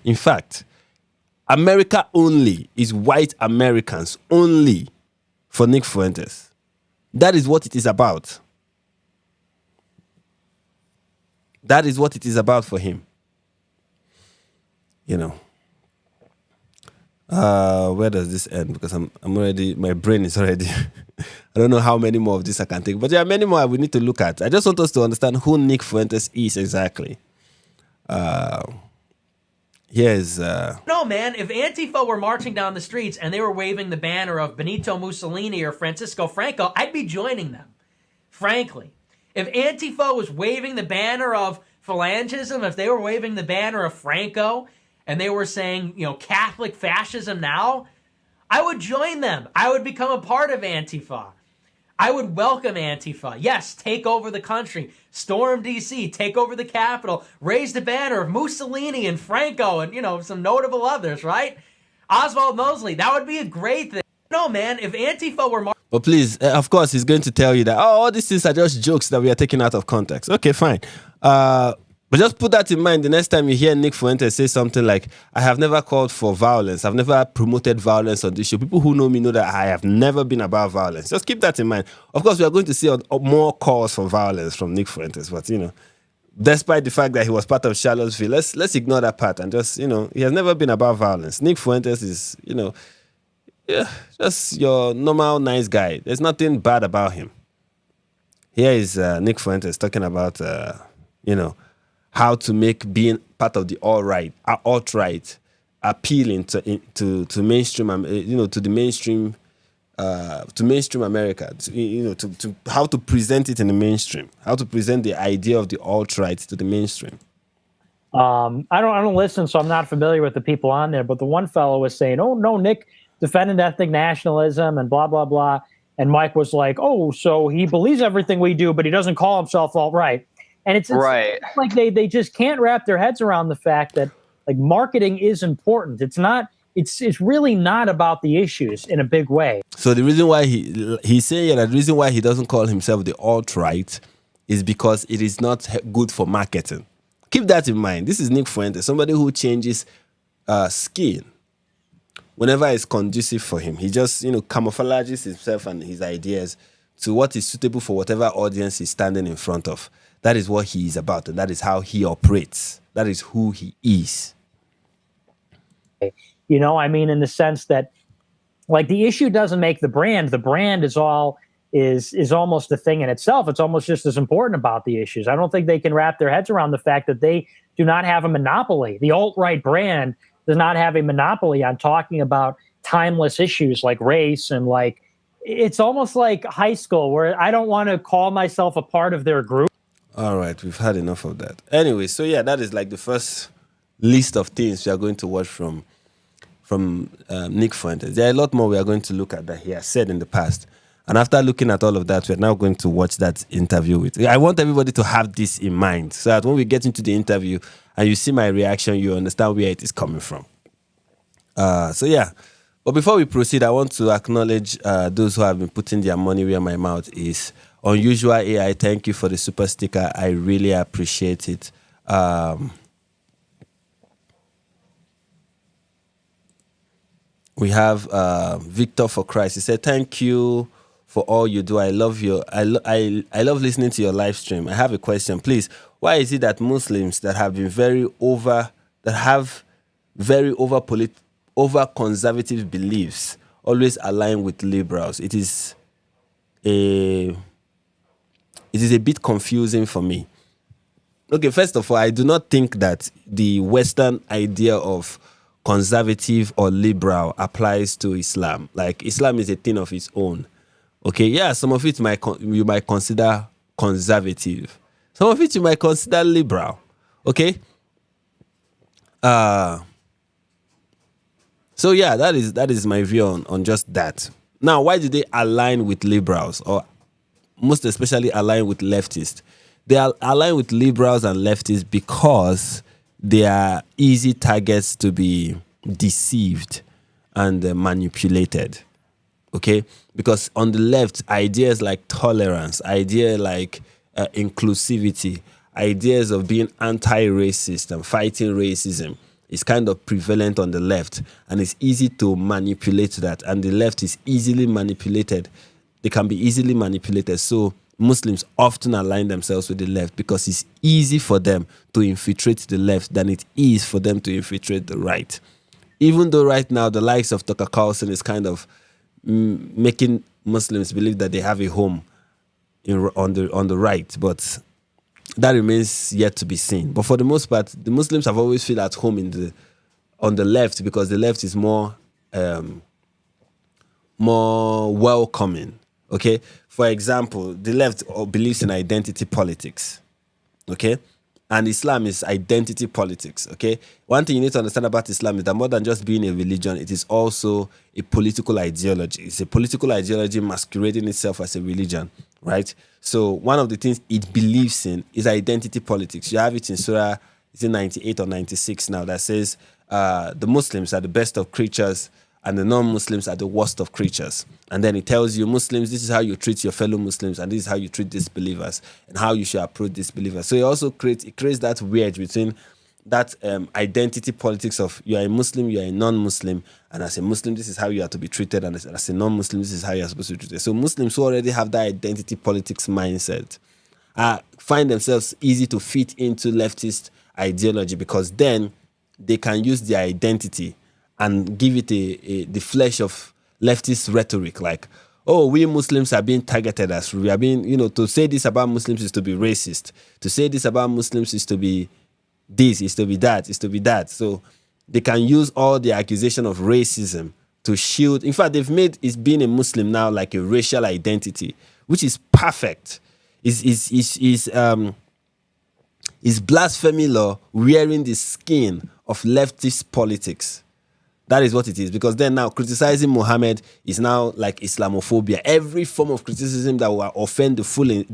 In fact, America only is white Americans only for Nick Fuentes. That is what it is about. That is what it is about for him. You know. Where does this end? Because I'm already, my brain is already, I don't know how many more of this I can take, but there are many more we need to look at. I just want us to understand who Nick Fuentes is exactly. Here's... No, man, if Antifa were marching down the streets and they were waving the banner of Benito Mussolini or Francisco Franco, I'd be joining them, frankly. If Antifa was waving the banner of phalangism, if they were waving the banner of Franco, and they were saying, you know, Catholic fascism now, I would join them. I would become a part of Antifa. I would welcome Antifa. Yes, take over the country. Storm D.C., take over the Capitol. Raise the banner of Mussolini and Franco and, you know, some notable others, right? Oswald Mosley, that would be a great thing. No, man, if Antifa were... But please, of course, he's going to tell you that, oh, all these things are just jokes that we are taking out of context. Okay, fine. But just put that in mind the next time you hear Nick Fuentes say something like, I have never called for violence. I've never promoted violence on this show. People who know me know that I have never been about violence. Just keep that in mind. Of course, we are going to see more calls for violence from Nick Fuentes. But, despite the fact that he was part of Charlottesville, let's ignore that part and just, he has never been about violence. Nick Fuentes is, just your normal nice guy. There's nothing bad about him. Here is Nick Fuentes talking about, how to make being part of the alt-right appealing to mainstream, to the mainstream, to mainstream America, to how to present it in the mainstream, how to present the idea of the alt-right to the mainstream. I don't listen, so I'm not familiar with the people on there. But the one fellow was saying, "Oh no, Nick defended ethnic nationalism and blah blah blah," and Mike was like, "Oh, so he believes everything we do, but he doesn't call himself alt-right." And it's right. like they just can't wrap their heads around the fact that like marketing is important. It's not. It's really not about the issues in a big way. So the reason why he's saying that the reason why he doesn't call himself the alt-right is because it is not good for marketing. Keep that in mind. This is Nick Fuentes, somebody who changes skin whenever it's conducive for him. He just camouflages himself and his ideas to what is suitable for whatever audience he's standing in front of. That is what he is about, and that is how he operates. That is who he is. In the sense that, like, the issue doesn't make the brand. The brand is almost a thing in itself. It's almost just as important about the issues. I don't think they can wrap their heads around the fact that they do not have a monopoly. The alt-right brand does not have a monopoly on talking about timeless issues like race and like. It's almost like high school where I don't want to call myself a part of their group. All right, we've had enough of that. Anyway, so yeah, that is like the first list of things we are going to watch from Nick Fuentes. There are a lot more we are going to look at that he has said in the past. And after looking at all of that, we're now going to watch that interview with. I want everybody to have this in mind so that when we get into the interview and you see my reaction, you understand where it is coming from. So yeah. But before we proceed, I want to acknowledge those who have been putting their money where my mouth is. Unusual AI, thank you for the super sticker. I really appreciate it. We have Victor for Christ. He said, "Thank you for all you do. I love you. I love listening to your live stream. I have a question, please. Why is it that Muslims that have been very over conservative beliefs always align with liberals? It is a bit confusing for me." Okay, first of all, I do not think that the Western idea of conservative or liberal applies to Islam. Like, Islam is a thing of its own. Okay, yeah, some of it you might consider conservative. Some of it you might consider liberal. Okay? So yeah, that is my view on just that. Now, why do they align with liberals, or most especially align with leftists? They are align with liberals and leftists because they are easy targets to be deceived and manipulated. Okay? Because on the left, ideas like tolerance, ideas like inclusivity, ideas of being anti-racist and fighting racism is kind of prevalent on the left, and it's easy to manipulate that. And the left is easily manipulated. They can be easily manipulated. So Muslims often align themselves with the left because it's easy for them to infiltrate the left than it is for them to infiltrate the right. Even though right now the likes of Dr. Carlson is kind of making Muslims believe that they have a home on the right, but that remains yet to be seen. But for the most part, the Muslims have always feel at home on the left because the left is more welcoming. Okay, for example, the left believes in identity politics. Okay, and Islam is identity politics. Okay, one thing you need to understand about Islam is that more than just being a religion, it is also a political ideology. It's a political ideology masquerading itself as a religion, right? So one of the things it believes in is identity politics. You have it in Surah, is it 98 or 96 now, that says the Muslims are the best of creatures and the non-Muslims are the worst of creatures. And then it tells you, Muslims, this is how you treat your fellow Muslims, and this is how you treat disbelievers, and how you should approach disbelievers. So it also creates that wedge between that identity politics of you are a Muslim, you are a non-Muslim, and as a Muslim, this is how you are to be treated, and as a non-Muslim, this is how you are supposed to be treated. So Muslims who already have that identity politics mindset find themselves easy to fit into leftist ideology, because then they can use their identity and give it the flesh of leftist rhetoric, like, oh, we Muslims are being targeted as we are being, to say this about Muslims is to be racist. To say this about Muslims is to be this, is to be that, is to be that. So they can use all the accusation of racism to shield. In fact, they've made being a Muslim now like a racial identity, which is perfect. Is blasphemy law wearing the skin of leftist politics. That is what it is. Because then now criticizing Muhammad is now like Islamophobia. Every form of criticism that will offend the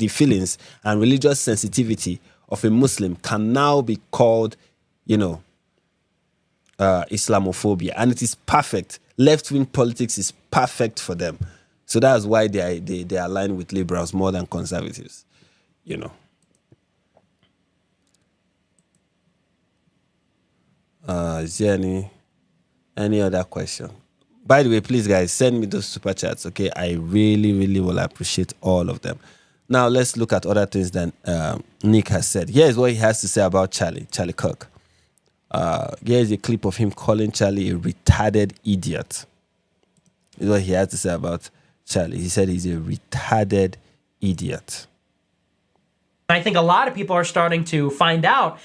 feelings and religious sensitivity of a Muslim can now be called, Islamophobia. And it is perfect. Left-wing politics is perfect for them. So that's why they align with liberals more than conservatives, Is there any other question? By the way, please, guys, send me those super chats, okay? I really, really will appreciate all of them. Now, let's look at other things that Nick has said. Here's what he has to say about Charlie Kirk. Here's a clip of him calling Charlie a retarded idiot. This is what he has to say about Charlie. He said he's a retarded idiot. I think a lot of people are starting to find out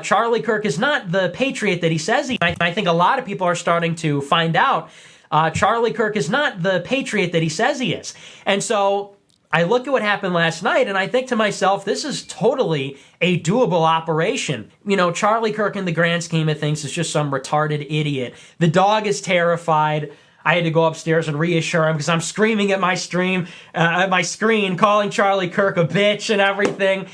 Charlie Kirk is not the patriot that he says he is. I think a lot of people are starting to find out Charlie Kirk is not the patriot that he says he is. And so I look at what happened last night and I think to myself, this is totally a doable operation. Charlie Kirk in the grand scheme of things is just some retarded idiot. The dog is terrified. I had to go upstairs and reassure him because I'm screaming at my screen, calling Charlie Kirk a bitch and everything.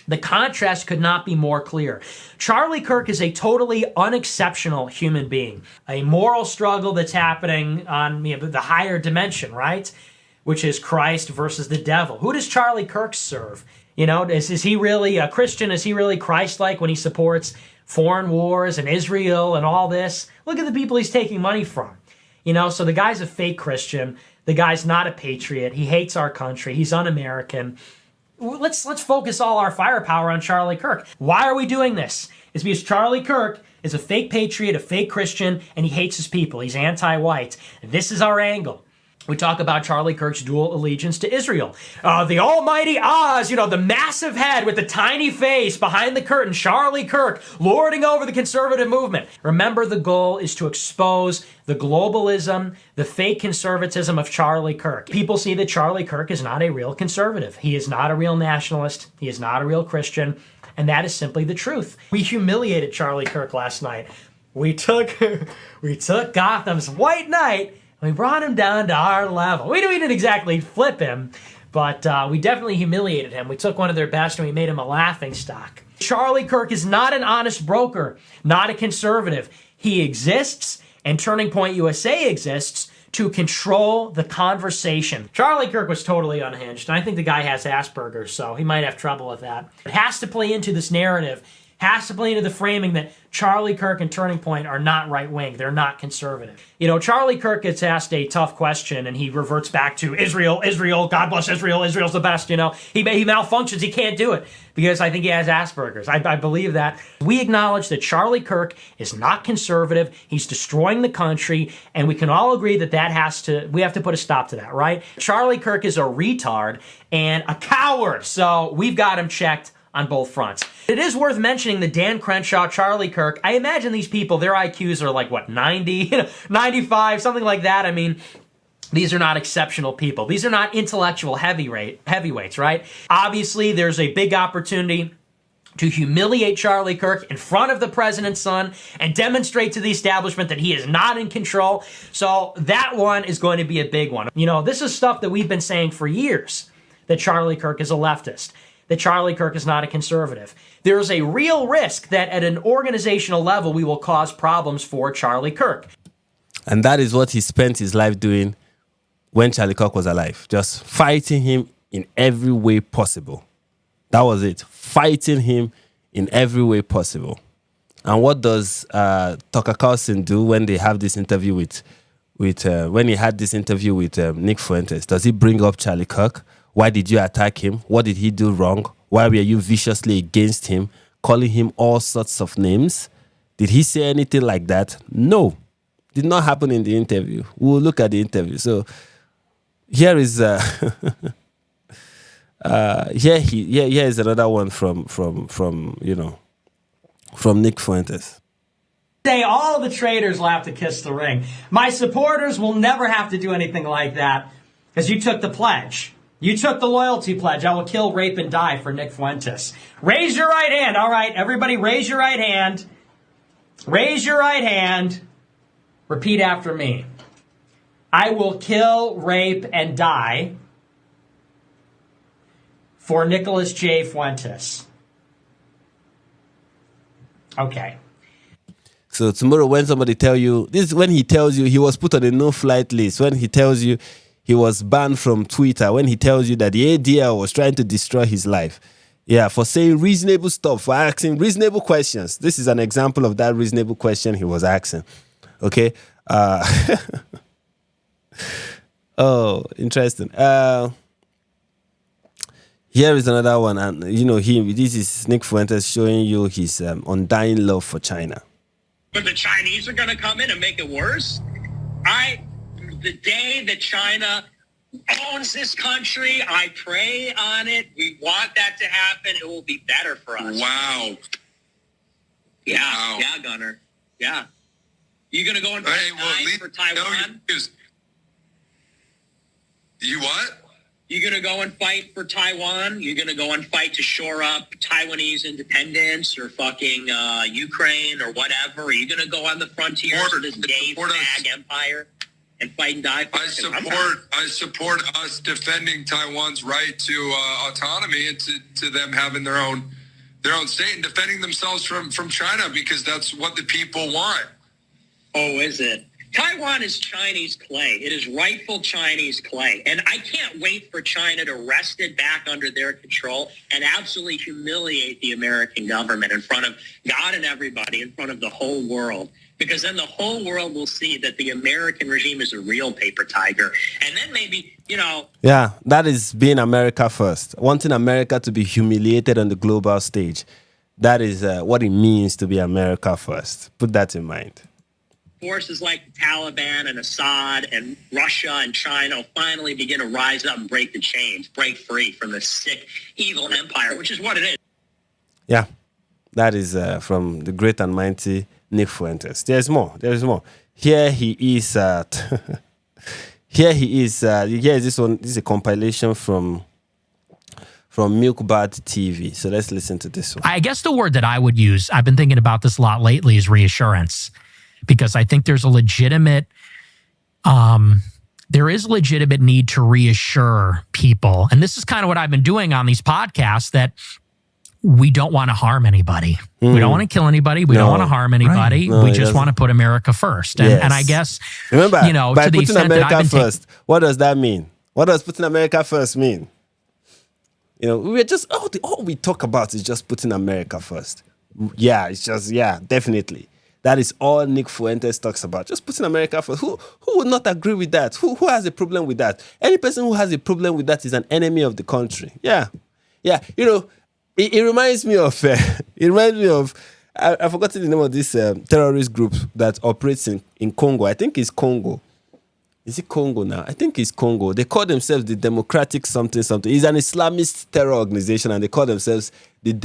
The contrast could not be more clear. Charlie Kirk is a totally unexceptional human being. A moral struggle that's happening on the higher dimension, right? Which is Christ versus the devil. Who does Charlie Kirk serve? Is he really a Christian? Is he really Christ-like when he supports foreign wars and Israel and all this? Look at the people he's taking money from. So the guy's a fake Christian. The guy's not a patriot. He hates our country. He's un-American. Let's focus all our firepower on Charlie Kirk. Why are we doing this? It's because Charlie Kirk is a fake patriot, a fake Christian, and he hates his people. He's anti-white. This is our angle. We talk about Charlie Kirk's dual allegiance to Israel. The almighty Oz, the massive head with the tiny face behind the curtain, Charlie Kirk, lording over the conservative movement. Remember, the goal is to expose the globalism, the fake conservatism of Charlie Kirk. People see that Charlie Kirk is not a real conservative. He is not a real nationalist. He is not a real Christian. And that is simply the truth. We humiliated Charlie Kirk last night. We took Gotham's White Knight. We brought him down to our level. We didn't exactly flip him, but we definitely humiliated him. We took one of their best and we made him a laughingstock. Charlie Kirk is not an honest broker, not a conservative. He exists, and Turning Point USA exists to control the conversation. Charlie Kirk was totally unhinged, and I think the guy has Asperger's, so he might have trouble with that. It has to play into this narrative, has to play into the framing that Charlie Kirk and Turning Point are not right-wing. They're not conservative. Charlie Kirk gets asked a tough question, and he reverts back to Israel, God bless Israel, Israel's the best, He malfunctions, he can't do it, because I think he has Asperger's. I believe that. We acknowledge that Charlie Kirk is not conservative. He's destroying the country, and we can all agree that we have to put a stop to that, right? Charlie Kirk is a retard and a coward, so we've got him checked on both fronts. It is worth mentioning that Dan Crenshaw, Charlie Kirk, I imagine these people, their IQs are like, 90, 95, something like that. These are not exceptional people. These are not intellectual heavyweights, right? Obviously, there's a big opportunity to humiliate Charlie Kirk in front of the president's son and demonstrate to the establishment that he is not in control. So that one is going to be a big one. This is stuff that we've been saying for years, that Charlie Kirk is a leftist, that Charlie Kirk is not a conservative. There is a real risk that at an organizational level we will cause problems for Charlie Kirk. And that is what he spent his life doing when Charlie Kirk was alive. Just fighting him in every way possible. That was it. Fighting him in every way possible. And what does Tucker Carlson do when they have this interview when he had this interview with Nick Fuentes? Does he bring up Charlie Kirk? Why did you attack him? What did he do wrong? Why were you viciously against him, calling him all sorts of names? Did he say anything like that? No. Did not happen in the interview. We'll look at the interview. So here is here is another one from Nick Fuentes. Say all the traitors will have to kiss the ring. My supporters will never have to do anything like that because you took the pledge. You took the loyalty pledge. I will kill, rape, and die for Nick Fuentes. Raise your right hand. All right, everybody raise your right hand. Raise your right hand. Repeat after me. I will kill, rape, and die for Nicholas J. Fuentes. Okay. So tomorrow when somebody tell you, this is when he tells you he was put on a no-flight list, when he tells you he was banned from Twitter, when he tells you that the ADL was trying to destroy his life. Yeah, for saying reasonable stuff, for asking reasonable questions. This is an example of that reasonable question he was asking. Okay? Oh, interesting. Here is another one. And, this is Nick Fuentes showing you his undying love for China. But the Chinese are going to come in and make it worse? The day that China owns this country, I pray on it. We want that to happen. It will be better for us. Wow. Yeah, wow. Yeah, Gunner. Yeah. You going to go and fight for Taiwan? You what? You going to go and fight for Taiwan? You going to go and fight to shore up Taiwanese independence or fucking Ukraine or whatever? Are you going to go on the frontiers of this gay fag empire and fight and die for it? I support us defending Taiwan's right to autonomy and to them having their own state and defending themselves from China because that's what the people want. Oh, is it? Taiwan is Chinese clay. It is rightful Chinese clay. And I can't wait for China to wrest it back under their control and absolutely humiliate the American government in front of God and everybody, in front of the whole world. Because then the whole world will see that the American regime is a real paper tiger. And then maybe, Yeah, that is being America first. Wanting America to be humiliated on the global stage. That is what it means to be America first. Put that in mind. Forces like the Taliban and Assad and Russia and China will finally begin to rise up and break the chains, break free from the sick, evil empire, which is what it is. Yeah, that is from the great and mighty Nick Fuentes. There's more. Here he is. Here is this one. This is a compilation from Milkbad TV. So let's listen to this one. I guess the word that I would use, I've been thinking about this a lot lately, is reassurance. Because I think there's a legitimate, need to reassure people. And this is kind of what I've been doing on these podcasts, that we don't want to harm anybody. We don't want to kill anybody. We don't want to harm anybody. Right. We just want to put America first. And, and I guess, remember, by to the putting extent America that I've been first, what does that mean? What does putting America first mean? We're just, all we talk about is just putting America first. Yeah, it's just, definitely. That is all Nick Fuentes talks about. Just putting America first. Who would not agree with that? Who has a problem with that? Any person who has a problem with that is an enemy of the country. Yeah. It reminds me of. I've forgotten the name of this terrorist group that operates in Congo. I think it's Congo. Is it Congo now? I think it's Congo. They call themselves the Democratic something. It's an Islamist terror organization, and they call themselves the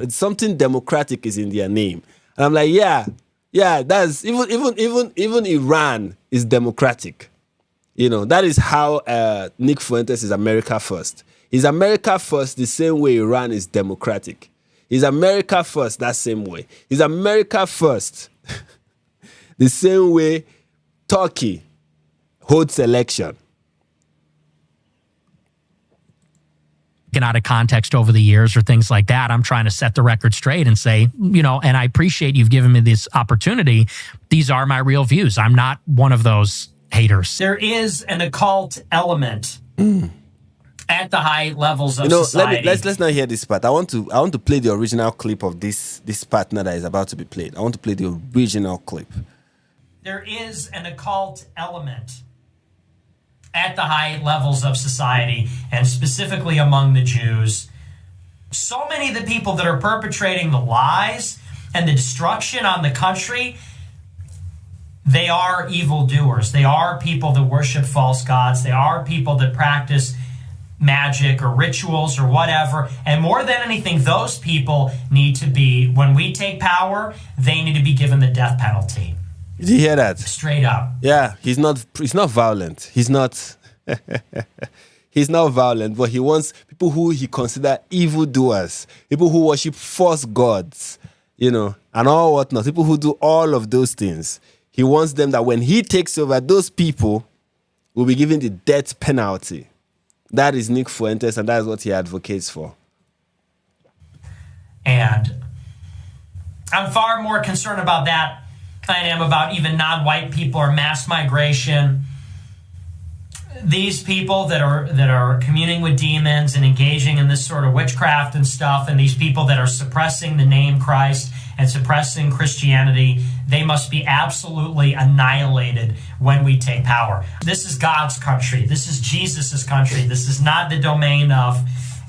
something democratic is in their name. And I'm like, yeah, that's even Iran is democratic. That is how Nick Fuentes is America first. He's America first the same way Iran is democratic. He's America first that same way. He's America first the same way Turkey holds election. taken out of context over the years or things like that. I'm trying to set the record straight and say, you know, and I appreciate you've given me this opportunity. These are my real views. I'm not one of those haters. There is an occult element at the high levels of society. Let's not hear this part. I want to play the original clip of this partner that is about to be played. I want to play the original clip. There is an occult element at the high levels of society, and specifically among the Jews. So many of the people that are perpetrating the lies and the destruction on the country, they are evildoers. They are people that worship false gods. They are people that practice magic or rituals or whatever. And more than anything, those people need to be, when we take power, they need to be given the death penalty. Did you hear that? Straight up. Yeah, he's not violent. He's not he's not violent, but he wants people who he consider evildoers, people who worship false gods, you know, and all whatnot, people who do all of those things. He wants them that when he takes over, those people will be given the death penalty. That is Nick Fuentes, and that is what he advocates for. And I'm far more concerned about that than I am about even non-white people or mass migration. These people that are communing with demons and engaging in this sort of witchcraft and stuff, and these people that are suppressing the name Christ and suppressing Christianity, they must be absolutely annihilated when we take power. This is God's country. This is Jesus's country. This is not the domain of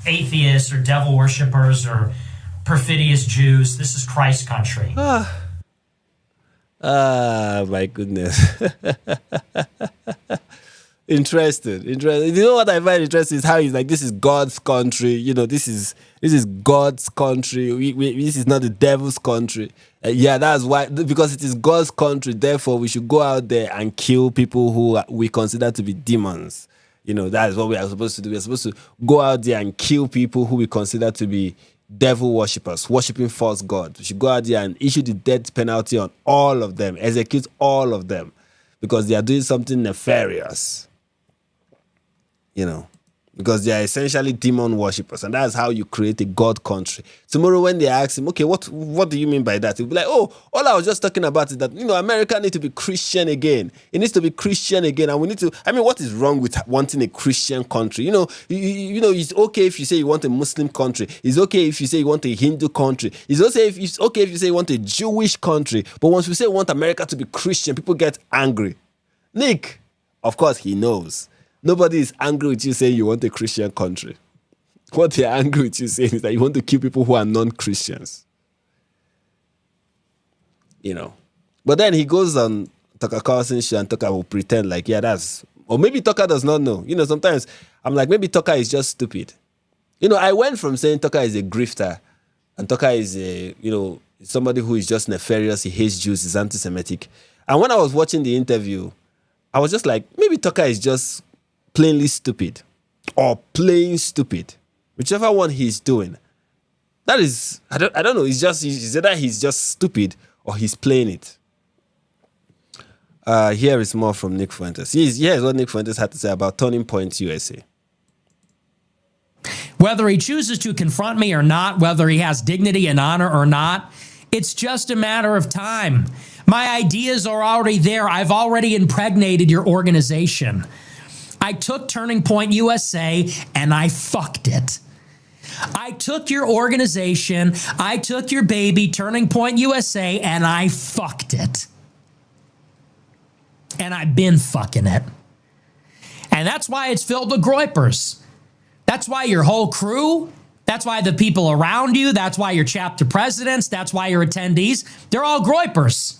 atheists or devil worshippers or perfidious Jews. This is Christ's country. My goodness. Interested. You know what I find interesting is how he's like, this is God's country. You know, this is God's country. This is not the devil's country. Yeah, that's why, because it is God's country. Therefore, we should go out there and kill people who we consider to be demons. You know, that is what we are supposed to do. We are supposed to go out there and kill people who we consider to be devil worshippers, worshipping false gods. We should go out there and issue the death penalty on all of them, execute all of them, because they are doing something nefarious. You know, because they are essentially demon worshippers, and that's how you create a God country. Tomorrow, when they ask him, okay, what do you mean by that? He'll be like, oh, all I was just talking about is that, you know, America needs to be Christian again. It needs to be Christian again, and we need to. I mean, what is wrong with wanting a Christian country? You know, you know, it's okay if you say you want a Muslim country. It's okay if you say you want a Hindu country. It's okay if you say you want a Jewish country. But once we say we want America to be Christian, people get angry. Nick, of course, he knows. Nobody is angry with you saying you want a Christian country. What they're angry with you saying is that you want to kill people who are non-Christians. You know. But then he goes on Tucker Carlson's show and Tucker will pretend like, yeah, that's... Or maybe Tucker does not know. You know, sometimes I'm like, maybe Tucker is just stupid. You know, I went from saying Tucker is a grifter and Tucker is a, you know, somebody who is just nefarious, he hates Jews, he's anti-Semitic. And when I was watching the interview, I was just like, maybe Tucker is just plainly stupid or playing stupid, whichever one he's doing. That is, I don't know, it's either he's just stupid or he's playing it. Here is more from Nick Fuentes. Here's what Nick Fuentes had to say about Turning Point USA. Whether he chooses to confront me or not, whether he has dignity and honor or not, it's just a matter of time. My ideas are already there. I've already impregnated your organization. I took Turning Point USA and I fucked it. I took your organization, I took your baby, Turning Point USA, and I fucked it. And I've been fucking it. And that's why it's filled with groypers. That's why your whole crew, that's why the people around you, that's why your chapter presidents, that's why your attendees, they're all groypers.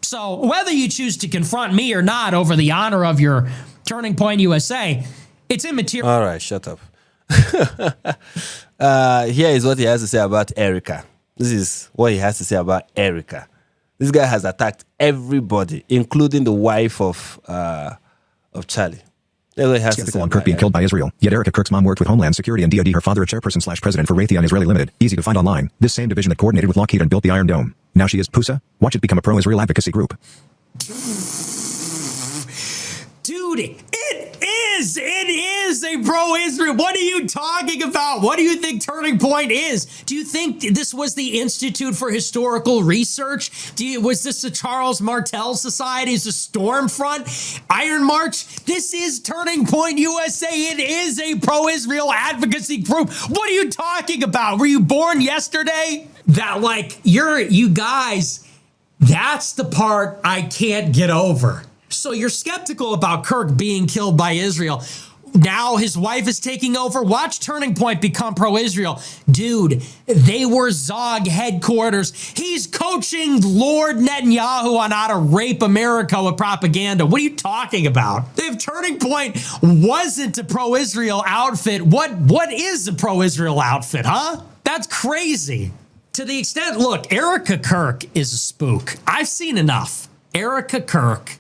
So whether you choose to confront me or not over the honor of your Turning Point USA, it's immaterial. All right, shut up. Here is what he has to say about Erica. This is what he has to say about Erica. This guy has attacked everybody, including the wife of Charlie. Skeptical on Kirk being killed by Israel. Yet Erica Kirk's mom worked with Homeland Security and DoD. Her father a chairperson/president for Raytheon Israeli Limited. Easy to find online. This same division that coordinated with Lockheed and built the Iron Dome. Now she is PUSA. Watch it become a pro-Israel advocacy group. Dude, it is. It is a pro-Israel. What are you talking about? What do you think Turning Point is? Do you think this was the Institute for Historical Research? Was this the Charles Martel Society? Is a Stormfront? Iron March? This is Turning Point USA. It is a pro-Israel advocacy group. What are you talking about? Were you born yesterday? That, like, you guys, that's the part I can't get over. So you're skeptical about Kirk being killed by Israel. Now his wife is taking over. Watch Turning Point become pro-Israel. Dude, they were Zog headquarters. He's coaching Lord Netanyahu on how to rape America with propaganda. What are you talking about? If Turning Point wasn't a pro-Israel outfit, what is a pro-Israel outfit, huh? That's crazy. To the extent, look, Erica Kirk is a spook. I've seen enough. Erica Kirk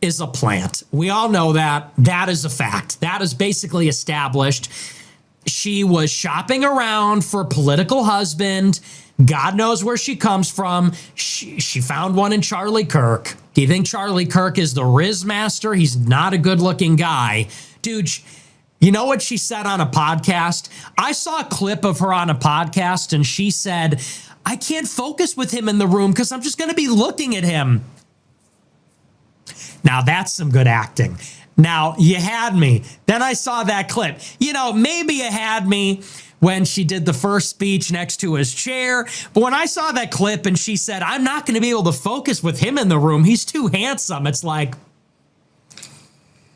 is a plant. We all know that. That is a fact. That is basically established. She was shopping around for a political husband. God knows where she comes from. She found one in Charlie Kirk. Do you think Charlie Kirk is the Riz master? He's not a good-looking guy. Dude, you know what she said on a podcast? I saw a clip of her on a podcast, and she said, I can't focus with him in the room because I'm just going to be looking at him. Now, that's some good acting. Now, you had me. Then I saw that clip. You know, maybe you had me when she did the first speech next to his chair. But when I saw that clip and she said, I'm not going to be able to focus with him in the room. He's too handsome. It's like,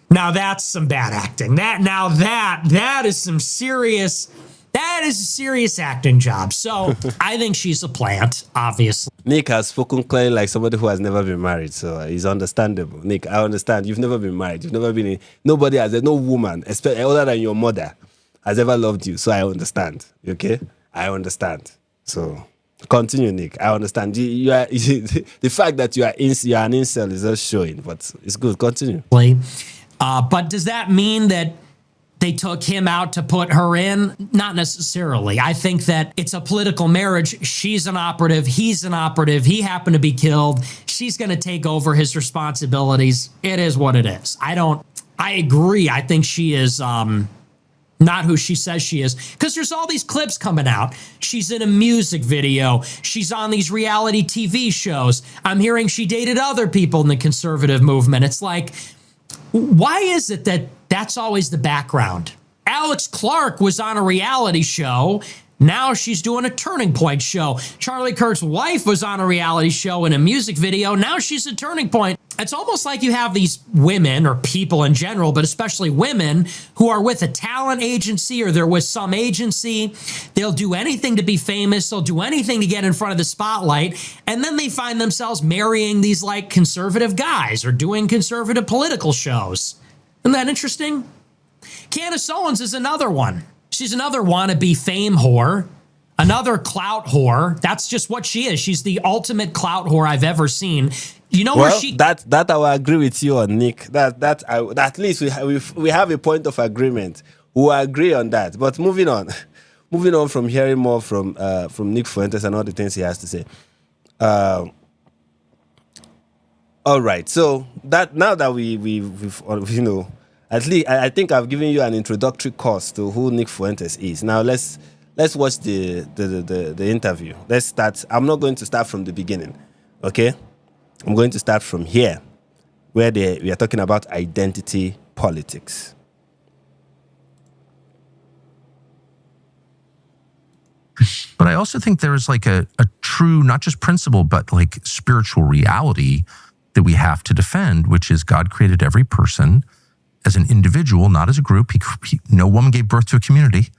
now that's some bad acting. That is some serious... That is a serious acting job. So I think she's a plant, obviously. Nick has spoken clearly like somebody who has never been married, so it's understandable. Nick, I understand. You've never been married. You've never been in... Nobody has... No woman, especially other than your mother, has ever loved you. So I understand. Okay? I understand. So continue, Nick. I understand. You are, the fact that you are an incel is just showing, but it's good. Continue. But does that mean that they took him out to put her in? Not necessarily. I think that it's a political marriage. She's an operative. He's an operative. He happened to be killed. She's going to take over his responsibilities. It is what it is. I agree. I think she is not who she says she is, because there's all these clips coming out. She's in a music video. She's on these reality TV shows. I'm hearing she dated other people in the conservative movement. It's like, why is it that that's always the background? Alex Clark was on a reality show. Now she's doing a Turning Point show. Charlie Kirk's wife was on a reality show in a music video. Now she's a Turning Point. It's almost like you have these women, or people in general, but especially women, who are with a talent agency or they're with some agency. They'll do anything to be famous. They'll do anything to get in front of the spotlight. And then they find themselves marrying these like conservative guys or doing conservative political shows. Isn't that interesting? Candace Owens is another one. She's another wannabe fame whore, another clout whore. That's just what she is. She's the ultimate clout whore I've ever seen. You know where she... That I will agree with you on, Nick. At least we have a point of agreement. We agree on that. But moving on from hearing more from Nick Fuentes and all the things he has to say. All right. So that now that we've you know, at least I think I've given you an introductory course to who Nick Fuentes is. Now let's watch the interview. Let's start. I'm not going to start from the beginning, okay? I'm going to start from here, where we are talking about identity politics. But I also think there is like a true, not just principle, but like spiritual reality that we have to defend, which is God created every person as an individual, not as a group. No woman gave birth to a community.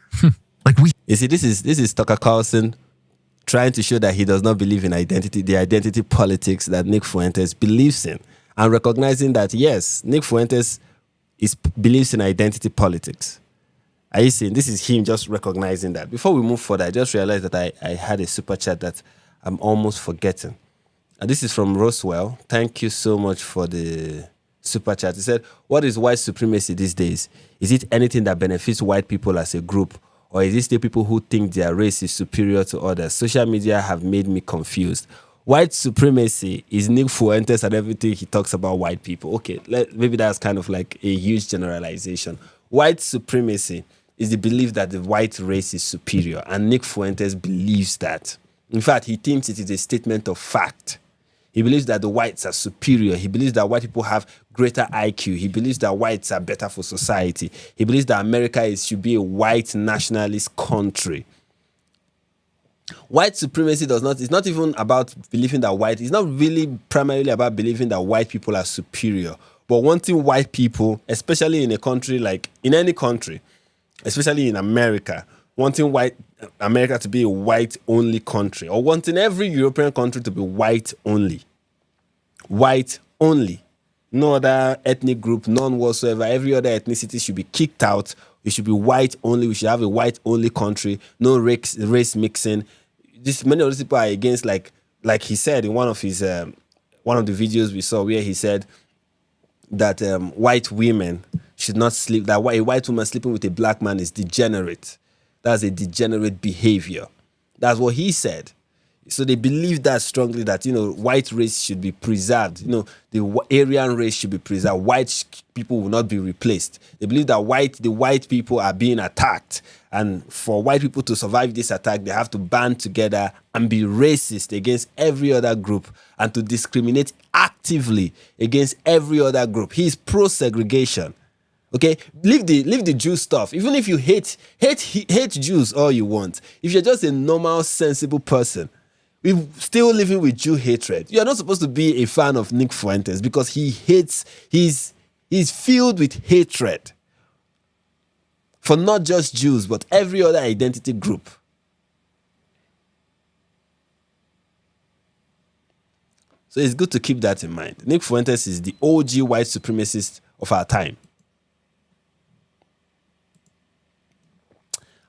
You see, this is Tucker Carlson trying to show that he does not believe in the identity politics that Nick Fuentes believes in, and recognizing that, yes, Nick Fuentes believes in identity politics. Are you seeing? This is him just recognizing that. Before we move further, I just realized that I had a super chat that I'm almost forgetting. And this is from Roswell. Thank you so much for the super chat. He said, what is white supremacy these days? Is it anything that benefits white people as a group? Or is it still people who think their race is superior to others? Social media have made me confused. White supremacy is Nick Fuentes and everything he talks about white people. Okay, maybe that's kind of like a huge generalization. White supremacy is the belief that the white race is superior, and Nick Fuentes believes that. In fact, he thinks it is a statement of fact. He believes that the whites are superior. He believes that white people have greater IQ. He believes that whites are better for society. He believes that America should be a white nationalist country. White supremacy it's not even about believing that it's not really primarily about believing that white people are superior, but wanting white people, especially in a country in any country, especially in America, wanting white America to be a white-only country, or wanting every European country to be white-only. White-only. No other ethnic group, none whatsoever. Every other ethnicity should be kicked out. It should be white-only. We should have a white-only country. No race mixing. Many of these people are against, like he said in one of the videos we saw, where he said that white women should not sleep, that a white woman sleeping with a black man is degenerate. That's a degenerate behavior. That's what he said. So they believe that strongly, that, white race should be preserved. The Aryan race should be preserved. White people will not be replaced. They believe that the white people are being attacked. And for white people to survive this attack, they have to band together and be racist against every other group and to discriminate actively against every other group. He's pro-segregation. Okay, leave the Jew stuff. Even if you hate Jews all you want, if you're just a normal, sensible person, we're still living with Jew hatred. You're not supposed to be a fan of Nick Fuentes because he's filled with hatred for not just Jews, but every other identity group. So it's good to keep that in mind. Nick Fuentes is the OG white supremacist of our time.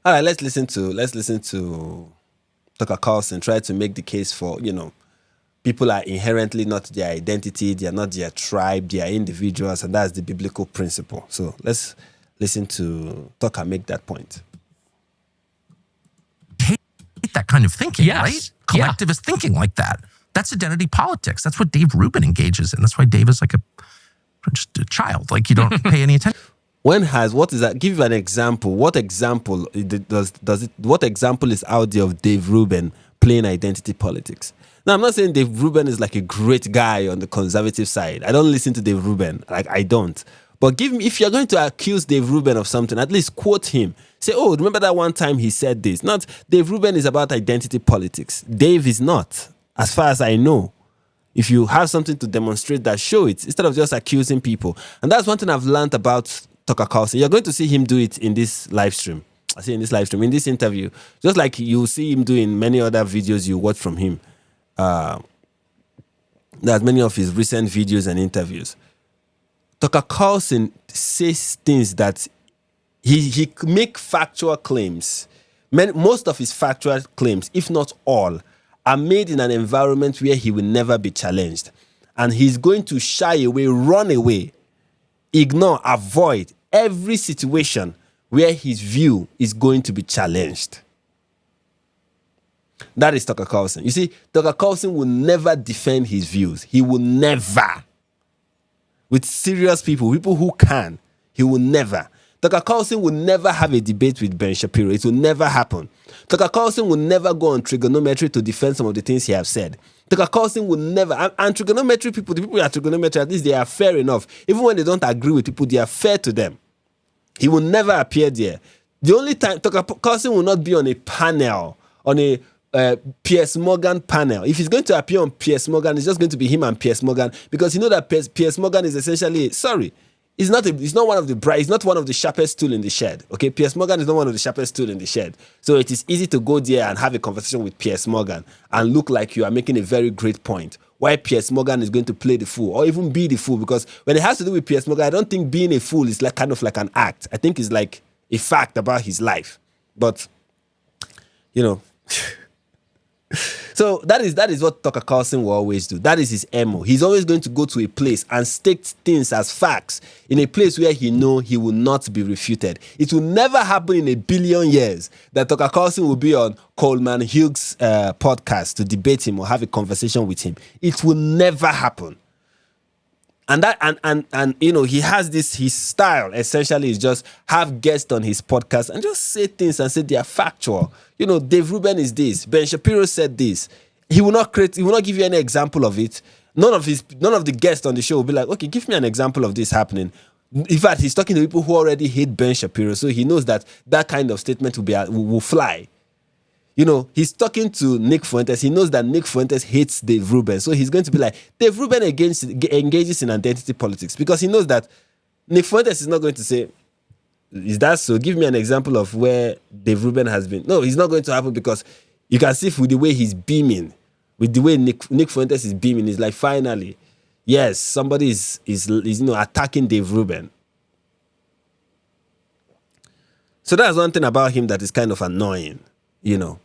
All right, let's listen to Tucker Carlson try to make the case for, people are inherently not their identity, they are not their tribe, they are individuals, and that's the biblical principle. So let's listen to Tucker make that point. Hate that kind of thinking, Yes. right? Collectivist thinking like that. That's identity politics. That's what Dave Rubin engages in. That's why Dave is like just a child. Like, you don't pay any attention. What is that? Give you an example. What example what example is out there of Dave Rubin playing identity politics? Now, I'm not saying Dave Rubin is like a great guy on the conservative side. I don't listen to Dave Rubin. I don't. But if you're going to accuse Dave Rubin of something, at least quote him. Say, oh, remember that one time he said this. Not Dave Rubin is about identity politics. Dave is not, as far as I know. If you have something to demonstrate that, show it, instead of just accusing people. And that's one thing I've learned about Tucker Carlson. You're going to see him do it in this live stream. In this interview. Just like you see him do in many other videos you watch from him. There's many of his recent videos and interviews. Tucker Carlson says things that he make factual claims. Most of his factual claims, if not all, are made in an environment where he will never be challenged. And he's going to shy away, run away, ignore, avoid every situation where his view is going to be challenged. That is Tucker Carlson. You see, Tucker Carlson will never defend his views. He will never. With serious people who can, he will never. Tucker Carlson will never have a debate with Ben Shapiro. It will never happen. Tucker Carlson will never go on trigonometry to defend some of the things he has said. Tucker Carlson will never, and trigonometry people, the people who are trigonometry, at least they are fair enough. Even when they don't agree with people, they are fair to them. He will never appear there. The only time Tucker Carlson will not be on a panel, on a Piers Morgan panel. If he's going to appear on Piers Morgan, it's just going to be him and Piers Morgan, because you know that Piers Morgan is essentially, he's not one of the sharpest tool in the shed. Okay, Piers Morgan is not one of the sharpest tool in the shed. So it is easy to go there and have a conversation with Piers Morgan and look like you are making a very great point. Why Piers Morgan is going to play the fool or even be the fool, because when it has to do with Piers Morgan, I don't think being a fool is like kind of like an act. I think it's like a fact about his life. But so So that is what Tucker Carlson will always do. That is his MO. He's always going to go to a place and state things as facts in a place where he knows he will not be refuted. It will never happen in a billion years that Tucker Carlson will be on Coleman Hughes' podcast to debate him or have a conversation with him. It will never happen. And that and you know, he has this, his style essentially is just have guests on his podcast and just say things and say they are factual. You know, Dave Rubin is this, Ben Shapiro said this. He will not give you any example of it. None of the guests on the show will be like, okay, give me an example of this happening. In fact, he's talking to people who already hate Ben Shapiro, so he knows that kind of statement will fly. You know, he's talking to Nick Fuentes. He knows that Nick Fuentes hates Dave Rubin. So he's going to be like, Dave Rubin engages in identity politics, because he knows that Nick Fuentes is not going to say, is that so? Give me an example of where Dave Rubin has been. No, it's not going to happen, because you can see with the way he's beaming, with the way Nick Fuentes is beaming, it's like, finally, yes, somebody is you know, attacking Dave Rubin. So that's one thing about him that is kind of annoying. You know,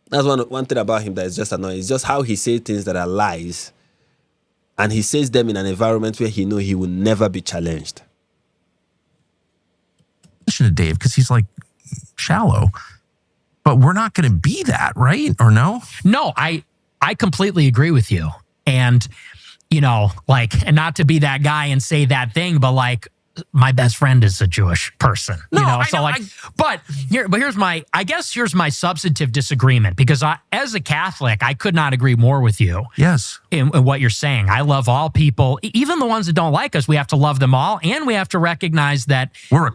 that's one thing about him that is just annoying. It's just how he says things that are lies, and he says them in an environment where he knows he will never be challenged. To Dave, because he's like shallow, but we're not going to be that, right? Or no? No, I completely agree with you. And, you know, like, and not to be that guy and say that thing, but like, my best friend is a Jewish person, you know? So like, but here's my substantive disagreement, because as a Catholic, I could not agree more with you. Yes. In what you're saying. I love all people, even the ones that don't like us. We have to love them all. And we have to recognize that we're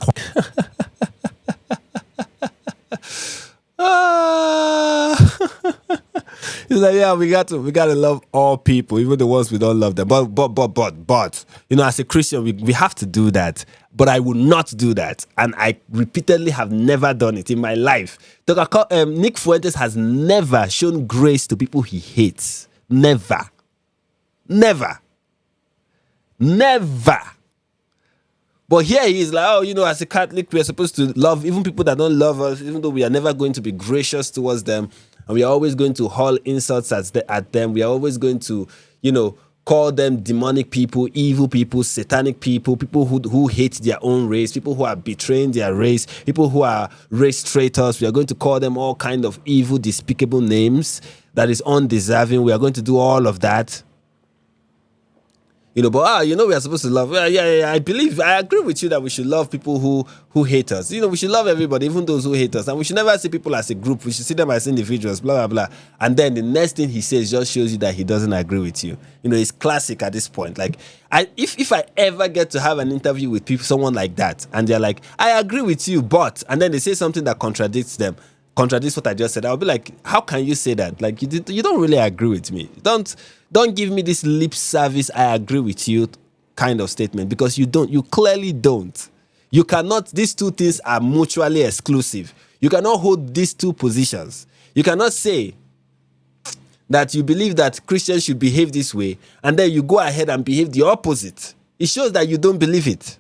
He's like, yeah, we got to love all people, even the ones we don't love them. But you know, as a Christian, we have to do that. But I will not do that, and I repeatedly have never done it in my life. Nick Fuentes has never shown grace to people he hates. Never. But here he is like, oh, you know, as a Catholic, we are supposed to love even people that don't love us, even though we are never going to be gracious towards them. And we are always going to hurl insults at them. We are always going to, you know, call them demonic people, evil people, satanic people, people who hate their own race, people who are betraying their race, people who are race traitors. We are going to call them all kind of evil, despicable names that is undeserving. We are going to do all of that. You know, but you know, we are supposed to love. Yeah. I agree with you that we should love people who hate us. You know, we should love everybody, even those who hate us, and we should never see people as a group. We should see them as individuals. Blah blah blah. And then the next thing he says just shows you that he doesn't agree with you. You know, it's classic at this point. Like, if I ever get to have an interview with someone like that, and they're like, I agree with you, but, and then they say something that contradicts what I just said, I'll be like, how can you say that? Like, you don't really agree with me. Don't give me this lip service, I agree with you kind of statement, because you clearly don't. You cannot, these two things are mutually exclusive. You cannot hold these two positions. You cannot say that you believe that Christians should behave this way, and then you go ahead and behave the opposite. It shows that you don't believe it.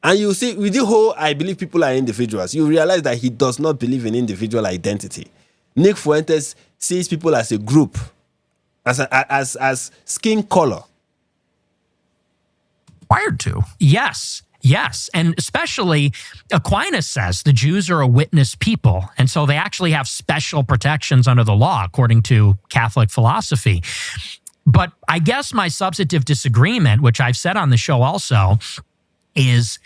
And you see, with the whole I believe people are individuals, you realize that he does not believe in individual identity. Nick Fuentes sees people as a group, as skin color. Wired to. Yes. And especially Aquinas says the Jews are a witness people. And so they actually have special protections under the law, according to Catholic philosophy. But I guess my substantive disagreement, which I've said on the show also, is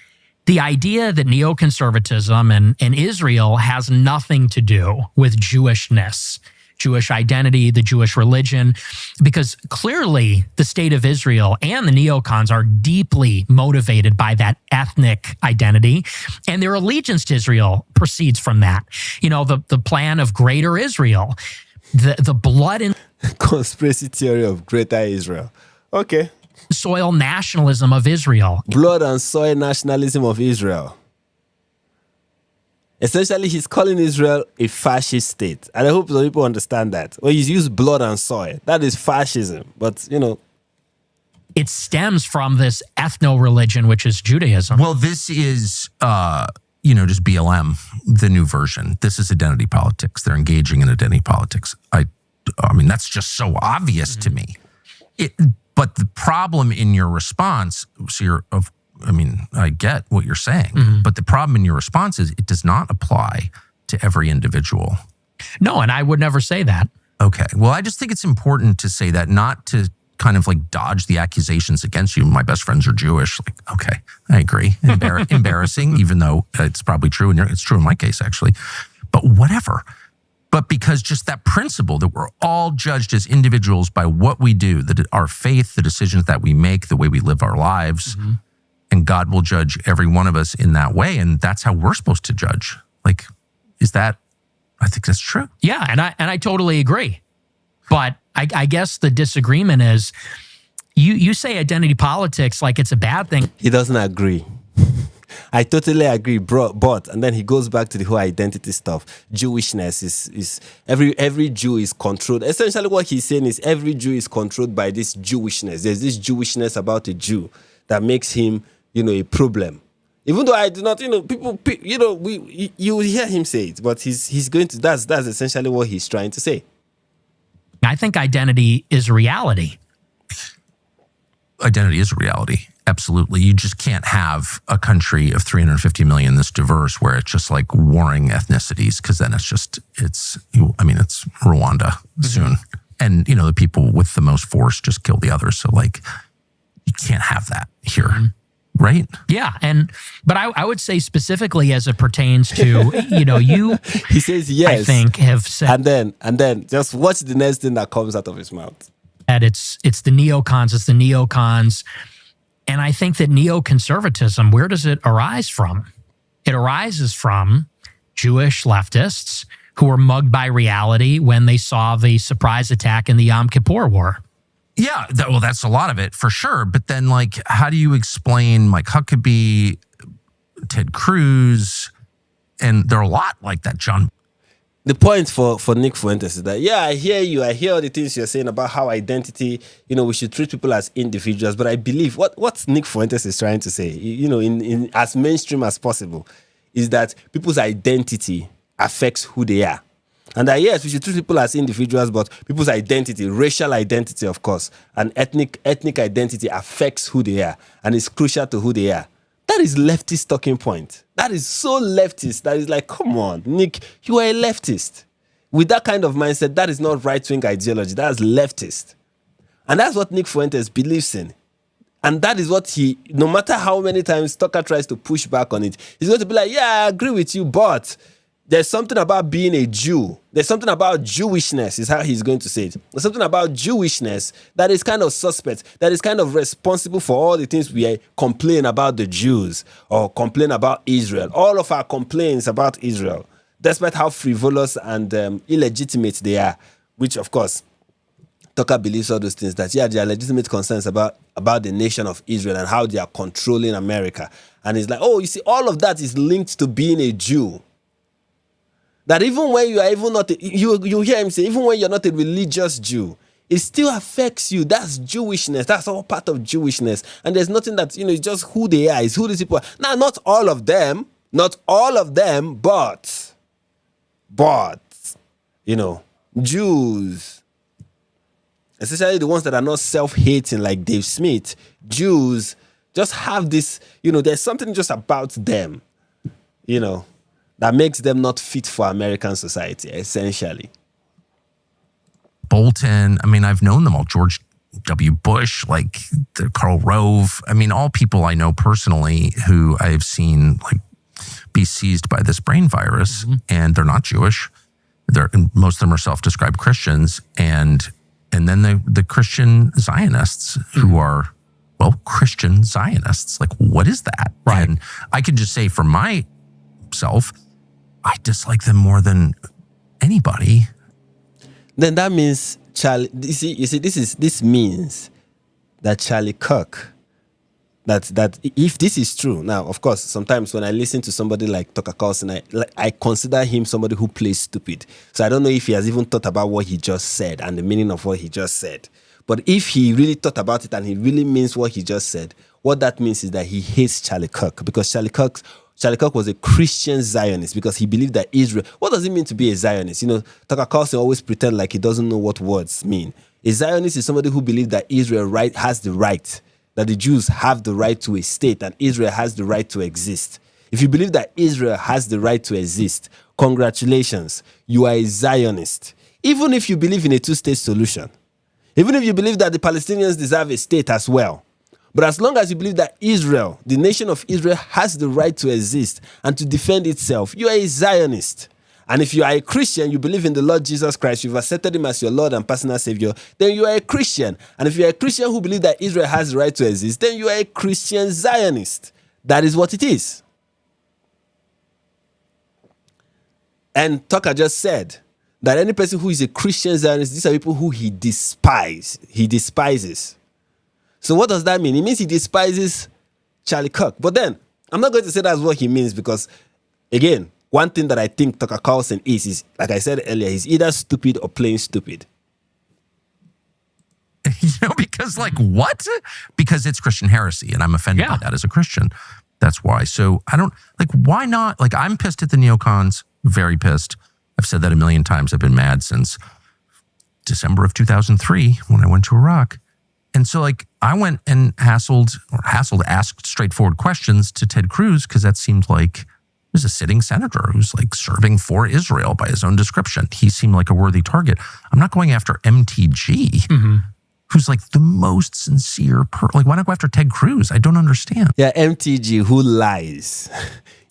the idea that neoconservatism and Israel has nothing to do with Jewishness, Jewish identity, the Jewish religion, because clearly the state of Israel and the neocons are deeply motivated by that ethnic identity, and their allegiance to Israel proceeds from that. You know, the plan of greater Israel, the blood and conspiracy theory of greater Israel. Okay. Soil nationalism of Israel. Blood and soil nationalism of Israel. Essentially, he's calling Israel a fascist state. And I hope some people understand that. Well, he's used blood and soil. That is fascism. But, you know. It stems from this ethno-religion, which is Judaism. Well, this is, just BLM, the new version. This is identity politics. They're engaging in identity politics. I mean, that's just so obvious to me. But the problem in your response, I get what you're saying, but the problem in your response is it does not apply to every individual. No, and I would never say that. Okay. Well, I just think it's important to say that, not to kind of like dodge the accusations against you. My best friends are Jewish. Like, okay, I agree. Embarrassing, even though it's probably true. And it's true in my case, actually. But whatever. But because just that principle that we're all judged as individuals by what we do, that our faith, the decisions that we make, the way we live our lives, and God will judge every one of us in that way. And that's how we're supposed to judge. Like, I think that's true. Yeah, and I totally agree. But I guess the disagreement is you say identity politics like it's a bad thing. He doesn't agree. I totally agree, bro. But and then he goes back to the whole identity stuff. Jewishness is every Jew is controlled. Essentially, what he's saying is every Jew is controlled by this Jewishness. There's this Jewishness about a Jew that makes him, a problem. Even though I do not, people, you hear him say it, but he's going to. That's essentially what he's trying to say. I think identity is reality. Identity is a reality. Absolutely. You just can't have a country of 350 million this diverse where it's just like warring ethnicities, because then it's Rwanda soon. And, the people with the most force just kill the others. So like, you can't have that here. Right? Yeah. But I would say specifically as it pertains to, you. He says yes. I think have said. And then just watch the next thing that comes out of his mouth. That it's the neocons. And I think that neoconservatism, where does it arise from? It arises from Jewish leftists who were mugged by reality when they saw the surprise attack in the Yom Kippur War. Yeah, that's a lot of it for sure. But then, like, how do you explain Mike Huckabee, Ted Cruz, and there are a lot like that, John? The point for Nick Fuentes is that, I hear you. I hear all the things you're saying about how identity, we should treat people as individuals. But I believe what Nick Fuentes is trying to say, in as mainstream as possible, is that people's identity affects who they are. And that, yes, we should treat people as individuals, but people's identity, racial identity, of course, and ethnic identity affects who they are and is crucial to who they are. That is leftist talking point. That is so leftist. That is like, come on, Nick, you are a leftist. With that kind of mindset, that is not right-wing ideology. That's leftist. And that's what Nick Fuentes believes in. And that is what no matter how many times Tucker tries to push back on it, he's going to be like, I agree with you, but there's something about being a Jew. There's something about Jewishness, is how he's going to say it. There's something about Jewishness that is kind of suspect, that is kind of responsible for all the things we complain about the Jews or complain about Israel. All of our complaints about Israel, despite how frivolous and illegitimate they are, which, of course, Tucker believes all those things, that, there are legitimate concerns about the nation of Israel and how they are controlling America. And he's like, you see, all of that is linked to being a Jew. That even when you are even not, you hear him say, even when you're not a religious Jew, it still affects you. That's Jewishness. That's all part of Jewishness. And there's nothing that, it's just who they are. It's who these people are. Now, not all of them, but, Jews, especially the ones that are not self-hating like Dave Smith, Jews just have this, there's something just about them, that makes them not fit for American society, essentially. Bolton, I've known them all. George W. Bush, like Karl Rove. All people I know personally who I've seen be seized by this brain virus, and they're not Jewish. Most of them are self-described Christians, and then the Christian Zionists who are, Christian Zionists. Like, what is that? Right. And I can just say for myself, I dislike them more than anybody. Then that means Charlie. You see, this means that Charlie Kirk. That if this is true, now of course, sometimes when I listen to somebody like Tucker Carlson, I consider him somebody who plays stupid. So I don't know if he has even thought about what he just said and the meaning of what he just said. But if he really thought about it and he really means what he just said, what that means is that he hates Charlie Kirk, because Charlie Kirk Charlie Kirk was a Christian Zionist because he believed that Israel... What does it mean to be a Zionist? You know, Tucker Carlson always pretend like he doesn't know what words mean. A Zionist is somebody who believes that Israel has the right, that the Jews have the right to a state and Israel has the right to exist. If you believe that Israel has the right to exist, congratulations, you are a Zionist. Even if you believe in a two-state solution, even if you believe that the Palestinians deserve a state as well, but as long as you believe that Israel, the nation of Israel, has the right to exist and to defend itself, you are a Zionist. And if you are a Christian, you believe in the Lord Jesus Christ, you've accepted him as your Lord and personal Savior, then you are a Christian. And if you are a Christian who believes that Israel has the right to exist, then you are a Christian Zionist. That is what it is. And Tucker just said that any person who is a Christian Zionist, these are people who he despises. So what does that mean? It means he despises Charlie Kirk. But then, I'm not going to say that's what he means because, again, one thing that I think Tucker Carlson is, like I said earlier, he's either stupid or plain stupid. You know, because like, what? Because it's Christian heresy, and I'm offended by that as a Christian. That's why. So I don't, like, why not? Like, I'm pissed at the neocons, very pissed. I've said that a million times. I've been mad since December of 2003 when I went to Iraq. And so, like, I went and asked straightforward questions to Ted Cruz because that seemed like he was a sitting senator who's, like, serving for Israel by his own description. He seemed like a worthy target. I'm not going after MTG, who's, like, the most sincere like, why not go after Ted Cruz? I don't understand. Yeah, MTG, who lies,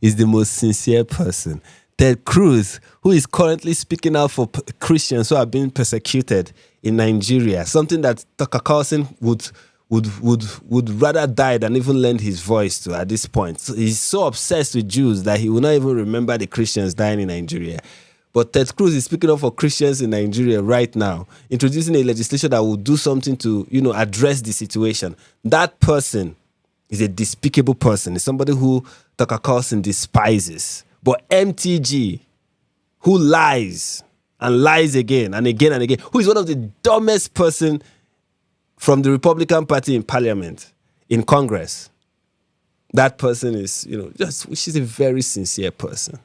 is the most sincere person. Ted Cruz, who is currently speaking out for Christians who are being persecuted in Nigeria, something that Tucker Carlson would rather die than even lend his voice to at this point. So he's so obsessed with Jews that he will not even remember the Christians dying in Nigeria. But Ted Cruz is speaking up for Christians in Nigeria right now, introducing a legislation that will do something to, you know, address the situation. That person is a despicable person. It's somebody who Tucker Carlson despises. But MTG, who lies and lies again and again and again, who is one of the dumbest person from the Republican Party in Parliament, in Congress, that person is, you know, she's a very sincere person.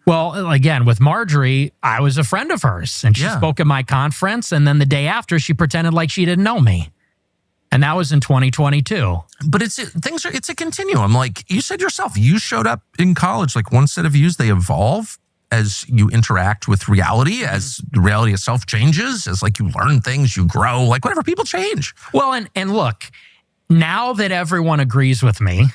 Well, again, with Marjorie, I was a friend of hers, and she spoke at my conference, and then the day after, she pretended like she didn't know me. And that was in 2022. But it's a continuum. Like you said yourself, you showed up in college, like one set of views, they evolve as you interact with reality, as the reality itself changes, as like you learn things, you grow, like whatever, people change. Well, and look, now that everyone agrees with me,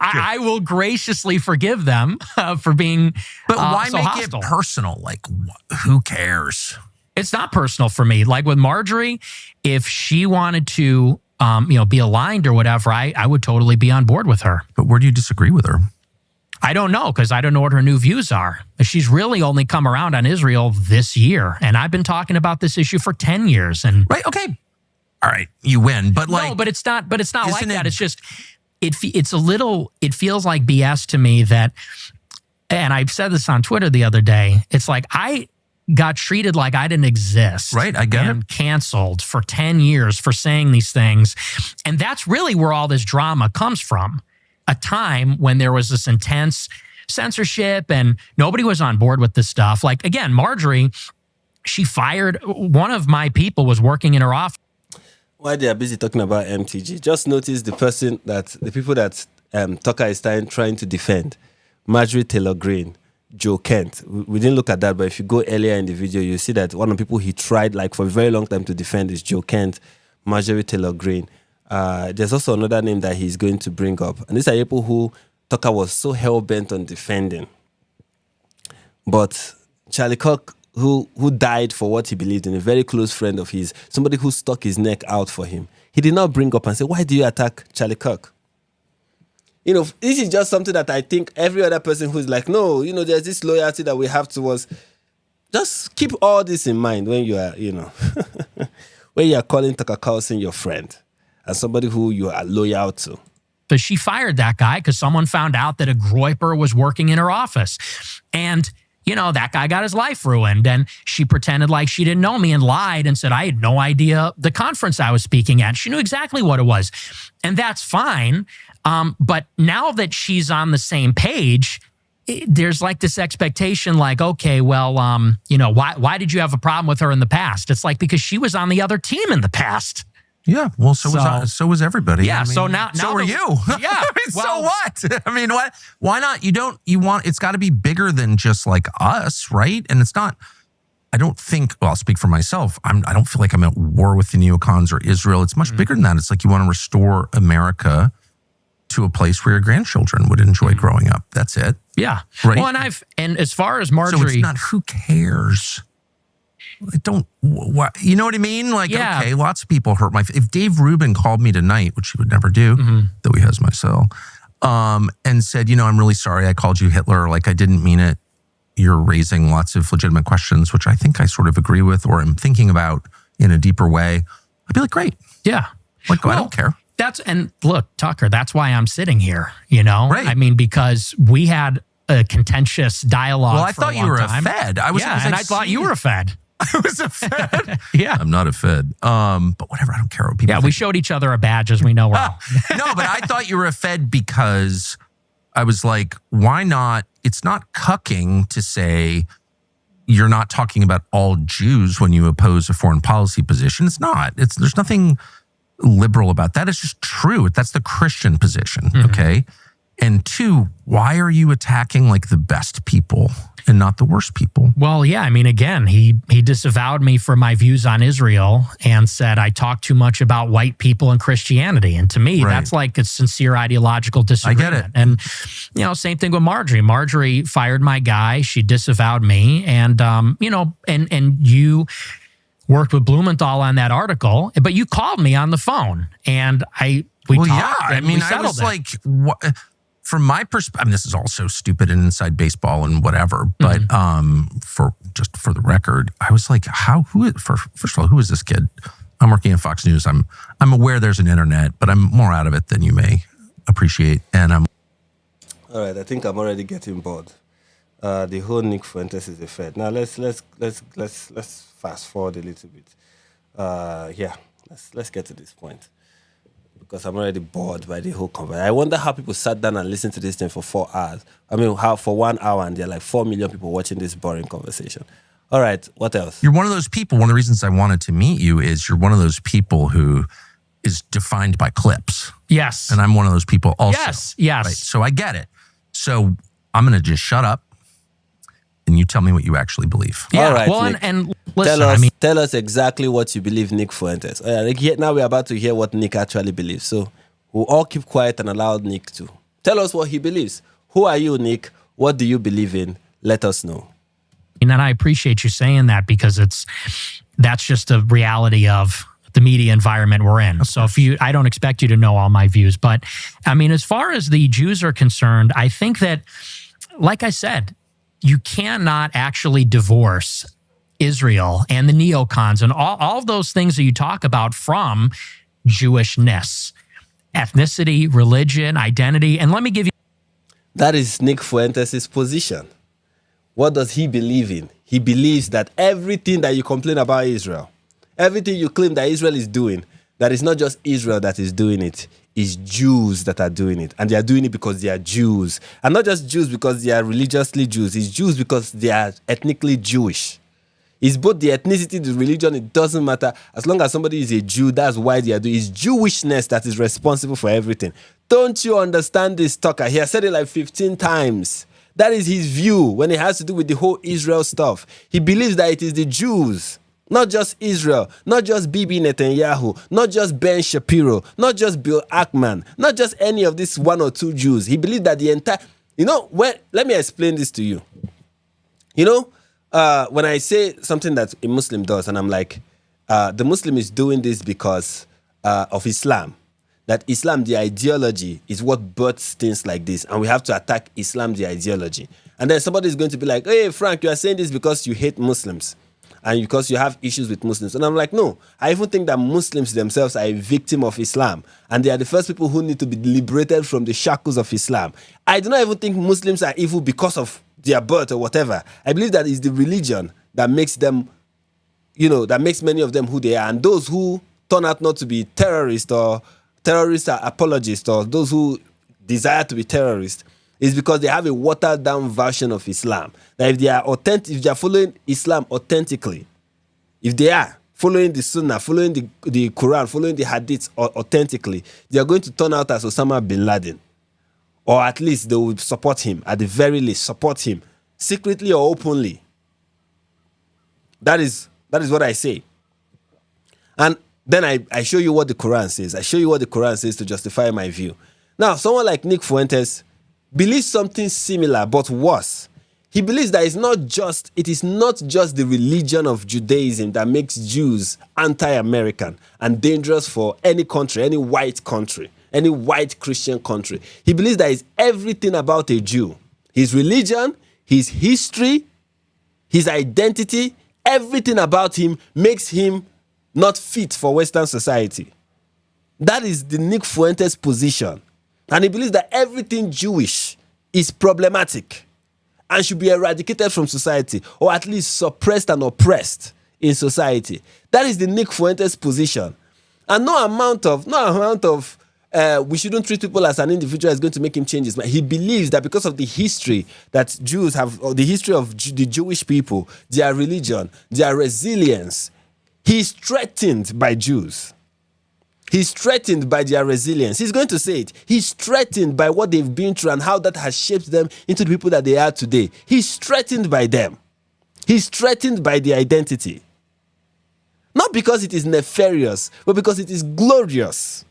I will graciously forgive them for being But why so make hostile. it personal? Like, who cares? It's not personal for me. Like with Marjorie, if she wanted to, be aligned or whatever, I would totally be on board with her. But where do you disagree with her? I don't know, because I don't know what her new views are. She's really only come around on Israel this year, and I've been talking about this issue for 10 years. And right, okay, all right, you win. But like, no, but it's not. But it's not like that. It's just it's a little. It feels like BS to me that, and I said this on Twitter the other day. It's like I got treated like I didn't exist. Right, I get and it. Canceled for 10 years for saying these things. And that's really where all this drama comes from. A time when there was this intense censorship and nobody was on board with this stuff. Like, again, Marjorie, she fired, one of my people was working in her office. While they are busy talking about MTG, just notice the people that Tucker is trying to defend. Marjorie Taylor Greene, Joe Kent. We didn't look at that, but if you go earlier in the video, you see that one of the people he tried like for a very long time to defend is Joe Kent, Marjorie Taylor Greene. There's also another name that he's going to bring up. And these are people who Tucker was so hell-bent on defending. But Charlie Kirk, who died for what he believed in, a very close friend of his, somebody who stuck his neck out for him, he did not bring up and say, why do you attack Charlie Kirk? You know, this is just something that I think every other person who's like, no, you know, there's this loyalty that we have towards. Just keep all this in mind when you are, you know, when you are calling Tucker Carlson your friend and somebody who you are loyal to. So she fired that guy because someone found out that a Groyper was working in her office. And that guy got his life ruined. And she pretended like she didn't know me and lied and said, I had no idea the conference I was speaking at. She knew exactly what it was. And that's fine. But now that she's on the same page, there's like this expectation like, okay, well, why did you have a problem with her in the past? It's like, because she was on the other team in the past. Yeah, well, so was everybody. Yeah, so now so are you. Yeah, so what? I mean, what? Why not? You want? It's got to be bigger than just like us, right? And it's not. I don't think. Well, I'll speak for myself. I don't feel like I'm at war with the neocons or Israel. It's much bigger than that. It's like you want to restore America to a place where your grandchildren would enjoy growing up. That's it. Yeah. Right. Well, and as far as Marjorie, so it's not who cares. I don't, you know what I mean? Like, okay, lots of people hurt if Dave Rubin called me tonight, which he would never do, though he has my cell, and said, I'm really sorry I called you Hitler. Like, I didn't mean it. You're raising lots of legitimate questions, which I think I sort of agree with or am thinking about in a deeper way. I'd be like, great. Yeah. Like, I don't care. And look, Tucker, that's why I'm sitting here, Right. I mean, because we had a contentious dialogue. Well, I thought you were a Fed. I thought you were a Fed. I was a Fed. Yeah. I'm not a Fed. But whatever, I don't care what people think. We showed each other a badge as we know we're all. No, but I thought you were a Fed because I was like, why not? It's not cucking to say you're not talking about all Jews when you oppose a foreign policy position. It's not. There's nothing liberal about that. It's just true. That's the Christian position, okay? And two, why are you attacking like the best people and not the worst people? Well, yeah, I mean, again, he disavowed me for my views on Israel and said I talk too much about white people and Christianity. And to me, that's like a sincere ideological disagreement. I get it. And, same thing with Marjorie. Marjorie fired my guy. She disavowed me. And, and you worked with Blumenthal on that article, but you called me on the phone and we talked. Yeah, I mean, I was like, what? From my perspective, this is all so stupid and inside baseball and whatever, but for the record, I was like, first of all, who is this kid? I'm working at Fox News. I'm aware there's an internet, but I'm more out of it than you may appreciate. And I'm all right. I think I'm already getting bored. The whole Nick Fuentes is a Fed. Now let's fast forward a little bit. Let's get to this point. Because I'm already bored by the whole conversation. I wonder how people sat down and listened to this thing for 4 hours. I mean, how for 1 hour and there are like 4 million people watching this boring conversation. All right, what else? You're one of those people. One of the reasons I wanted to meet you is you're one of those people who is defined by clips. Yes. And I'm one of those people also. Yes. Right? So I get it. So I'm going to just shut up and you tell me what you actually believe. Yeah. All right, well, Nick. and listen, tell us exactly what you believe, Nick Fuentes. Now we're about to hear what Nick actually believes. So we'll all keep quiet and allow Nick to tell us what he believes. Who are you, Nick? What do you believe in? Let us know. And I appreciate you saying that because that's just the reality of the media environment we're in. So I don't expect you to know all my views, but I mean, as far as the Jews are concerned, I think that, like I said, you cannot actually divorce Israel and the neocons and all of those things that you talk about from Jewishness, ethnicity, religion, identity. And let me give you. That is Nick Fuentes' position. What does he believe in? He believes that everything that you complain about Israel, everything you claim that Israel is doing, that it's not just Israel that is doing it, it's Jews that are doing it. And they are doing it because they are Jews. And not just Jews because they are religiously Jews. It's Jews because they are ethnically Jewish. It's both the ethnicity, the religion, it doesn't matter. As long as somebody is a Jew, that's why they are doing it. It's Jewishness that is responsible for everything. Don't you understand this, Tucker? He has said it like 15 times. That is his view when it has to do with the whole Israel stuff. He believes that it is the Jews, not just Israel, not just Bibi Netanyahu, not just Ben Shapiro, not just Bill Ackman, not just any of these 1 or 2 Jews. He believes that the entire... let me explain this to you. When I say something that a Muslim does, and I'm like, the Muslim is doing this because of Islam, that Islam, the ideology, is what births things like this, and we have to attack Islam, the ideology. And then somebody is going to be like, hey, Frank, you are saying this because you hate Muslims and because you have issues with Muslims. And I'm like, no, I even think that Muslims themselves are a victim of Islam, and they are the first people who need to be liberated from the shackles of Islam. I do not even think Muslims are evil because of their birth or whatever. I believe that it's the religion that makes them, that makes many of them who they are. And those who turn out not to be terrorists or terrorist apologists or those who desire to be terrorists is because they have a watered down version of Islam. That if they are following Islam authentically, if they are following the Sunnah, following the Quran, following the Hadith authentically, they are going to turn out as Osama bin Laden. Or at least they will support him, at the very least, support him, secretly or openly. That is what I say. And then I show you what the Quran says. I show you what the Quran says to justify my view. Now, someone like Nick Fuentes believes something similar, but worse. He believes that it is not just the religion of Judaism that makes Jews anti-American and dangerous for any country, any white Christian country. He believes that it's everything about a Jew. His religion, his history, his identity, everything about him makes him not fit for Western society. That is the Nick Fuentes position. And he believes that everything Jewish is problematic and should be eradicated from society, or at least suppressed and oppressed in society. That is the Nick Fuentes position. And no amount of we shouldn't treat people as an individual is going to make him change his mind. He believes that because of the history that Jews have, or the history of the Jewish people, their religion, their resilience, he's threatened by Jews. He's threatened by their resilience. He's going to say it. He's threatened by what they've been through and how that has shaped them into the people that they are today. He's threatened by them. He's threatened by their identity. Not because it is nefarious, but because it is glorious.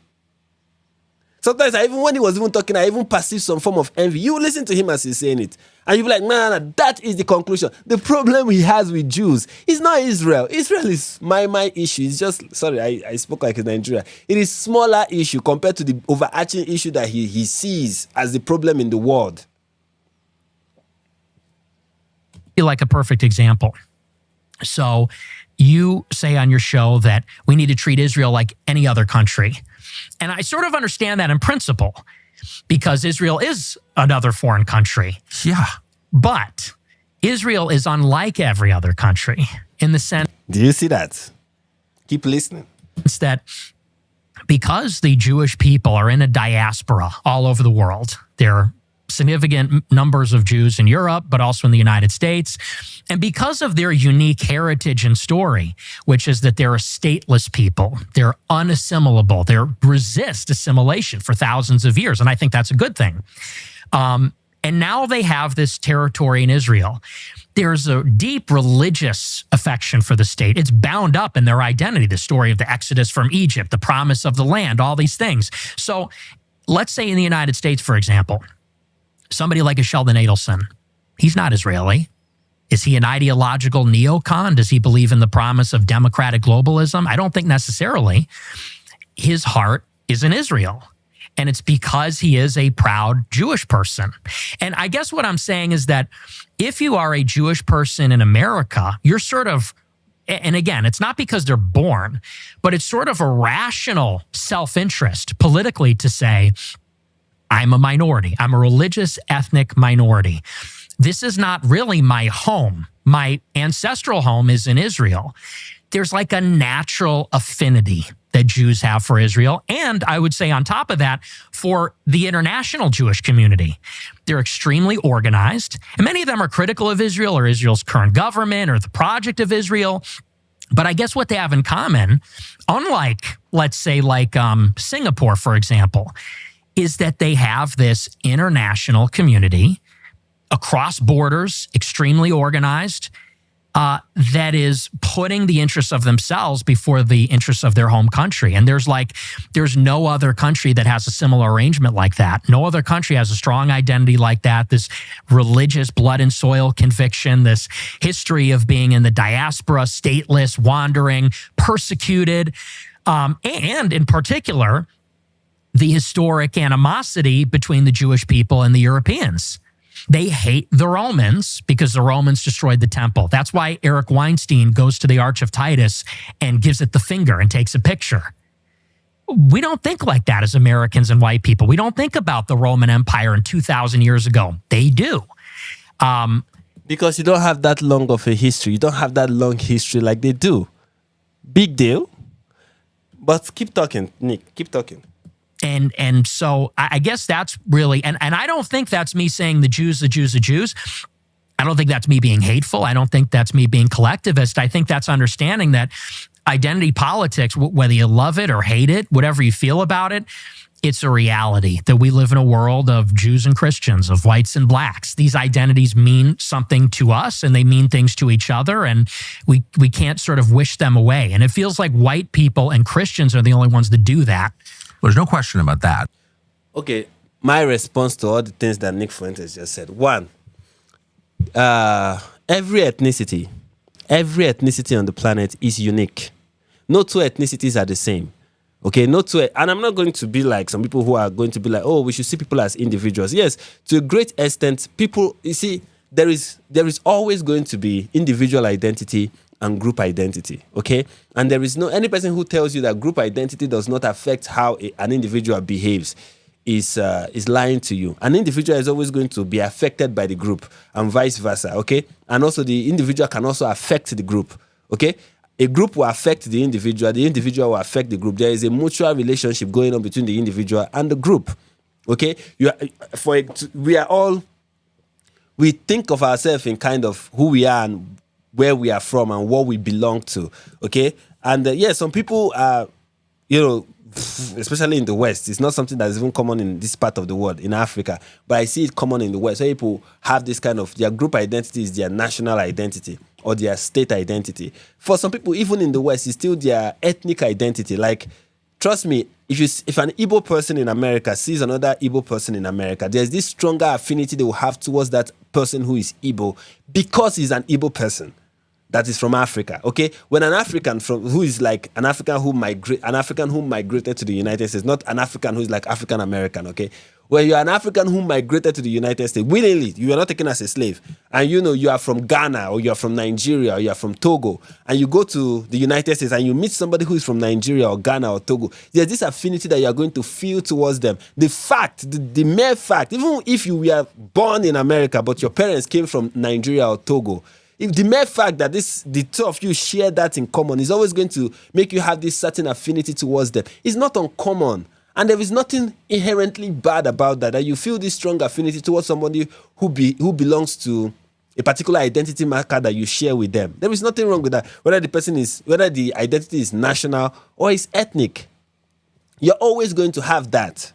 Sometimes when he was even talking, I even perceived some form of envy. You listen to him as he's saying it. And you'll be like, nah, that is the conclusion. The problem he has with Jews is not Israel. Israel is my issue. It's just, sorry, I spoke like a Nigerian. It is smaller issue compared to the overarching issue that he sees as the problem in the world. Like a perfect example. So you say on your show that we need to treat Israel like any other country. And I sort of understand that in principle because Israel is another foreign country. Yeah. But Israel is unlike every other country in the sense... Do you see that? Keep listening. ...that because the Jewish people are in a diaspora all over the world, they're significant numbers of Jews in Europe, but also in the United States. And because of their unique heritage and story, which is that they're a stateless people, they're unassimilable, they resist assimilation for thousands of years. And I think that's a good thing. And now they have this territory in Israel. There's a deep religious affection for the state. It's bound up in their identity, the story of the Exodus from Egypt, the promise of the land, all these things. So let's say in the United States, for example, somebody like a Sheldon Adelson, he's not Israeli. Is he an ideological neocon? Does he believe in the promise of democratic globalism? I don't think necessarily. His heart is in Israel. And it's because he is a proud Jewish person. And I guess what I'm saying is that if you are a Jewish person in America, you're sort of, and again, it's not because they're born, but it's sort of a rational self-interest politically to say, I'm a minority. I'm a religious ethnic minority. This is not really my home. My ancestral home is in Israel. There's like a natural affinity that Jews have for Israel. And I would say on top of that, for the international Jewish community. They're extremely organized. And many of them are critical of Israel or Israel's current government or the project of Israel. But I guess what they have in common, unlike, let's say, like Singapore, for example, is that they have this international community across borders, extremely organized, that is putting the interests of themselves before the interests of their home country. And there's no other country that has a similar arrangement like that. No other country has a strong identity like that, this religious blood and soil conviction, this history of being in the diaspora, stateless, wandering, persecuted, and in particular, the historic animosity between the Jewish people and the Europeans. They hate the Romans because the Romans destroyed the temple. That's why Eric Weinstein goes to the Arch of Titus and gives it the finger and takes a picture. We don't think like that as Americans and white people. We don't think about the Roman Empire in 2,000 years ago. They do. Because you don't have that long of a history. You don't have that long history like they do. Big deal. But keep talking, Nick. Keep talking. And so I guess that's really, and I don't think that's me saying the Jews. I don't think that's me being hateful. I don't think that's me being collectivist. I think that's understanding that identity politics, whether you love it or hate it, whatever you feel about it, it's a reality that we live in a world of Jews and Christians, of whites and blacks. These identities mean something to us and they mean things to each other, and we can't sort of wish them away. And it feels like white people and Christians are the only ones that do that. There's no question about that. Okay, my response to all the things that Nick Fuentes just said. One, every ethnicity on the planet is unique. No two ethnicities are the same. Okay, and I'm not going to be like some people who are going to be like, oh, we should see people as individuals. Yes, to a great extent, people, you see, there is always going to be individual identity and group identity, okay? And there is any person who tells you that group identity does not affect how an individual behaves is lying to you. An individual is always going to be affected by the group and vice versa, okay? And also the individual can also affect the group, okay? A group will affect the individual will affect the group. There is a mutual relationship going on between the individual and the group, okay? We think of ourselves in kind of who we are and where we are from and what we belong to, okay? And some people are, especially in the West, it's not something that is even common in this part of the world, in Africa, but I see it common in the West. So people have this kind of, their group identity is their national identity or their state identity. For some people, even in the West, it's still their ethnic identity. Like, trust me, if an Igbo person in America sees another Igbo person in America, there's this stronger affinity they will have towards that person who is Igbo because he's an Igbo person that is from Africa, okay? When an African who is like an African who migrated to the United States, not an African who is like African American, okay? When you're an African who migrated to the United States willingly, you are not taken as a slave, and you are from Ghana or you are from Nigeria or you are from Togo, and you go to the United States and you meet somebody who is from Nigeria or Ghana or Togo, there's this affinity that you are going to feel towards them. The mere fact, even if you were born in America but your parents came from Nigeria or Togo, if the mere fact that the two of you share that in common is always going to make you have this certain affinity towards them. It's not uncommon. And there is nothing inherently bad about that you feel this strong affinity towards somebody who belongs to a particular identity marker that you share with them. There is nothing wrong with that, whether the identity is national or is ethnic. You're always going to have that.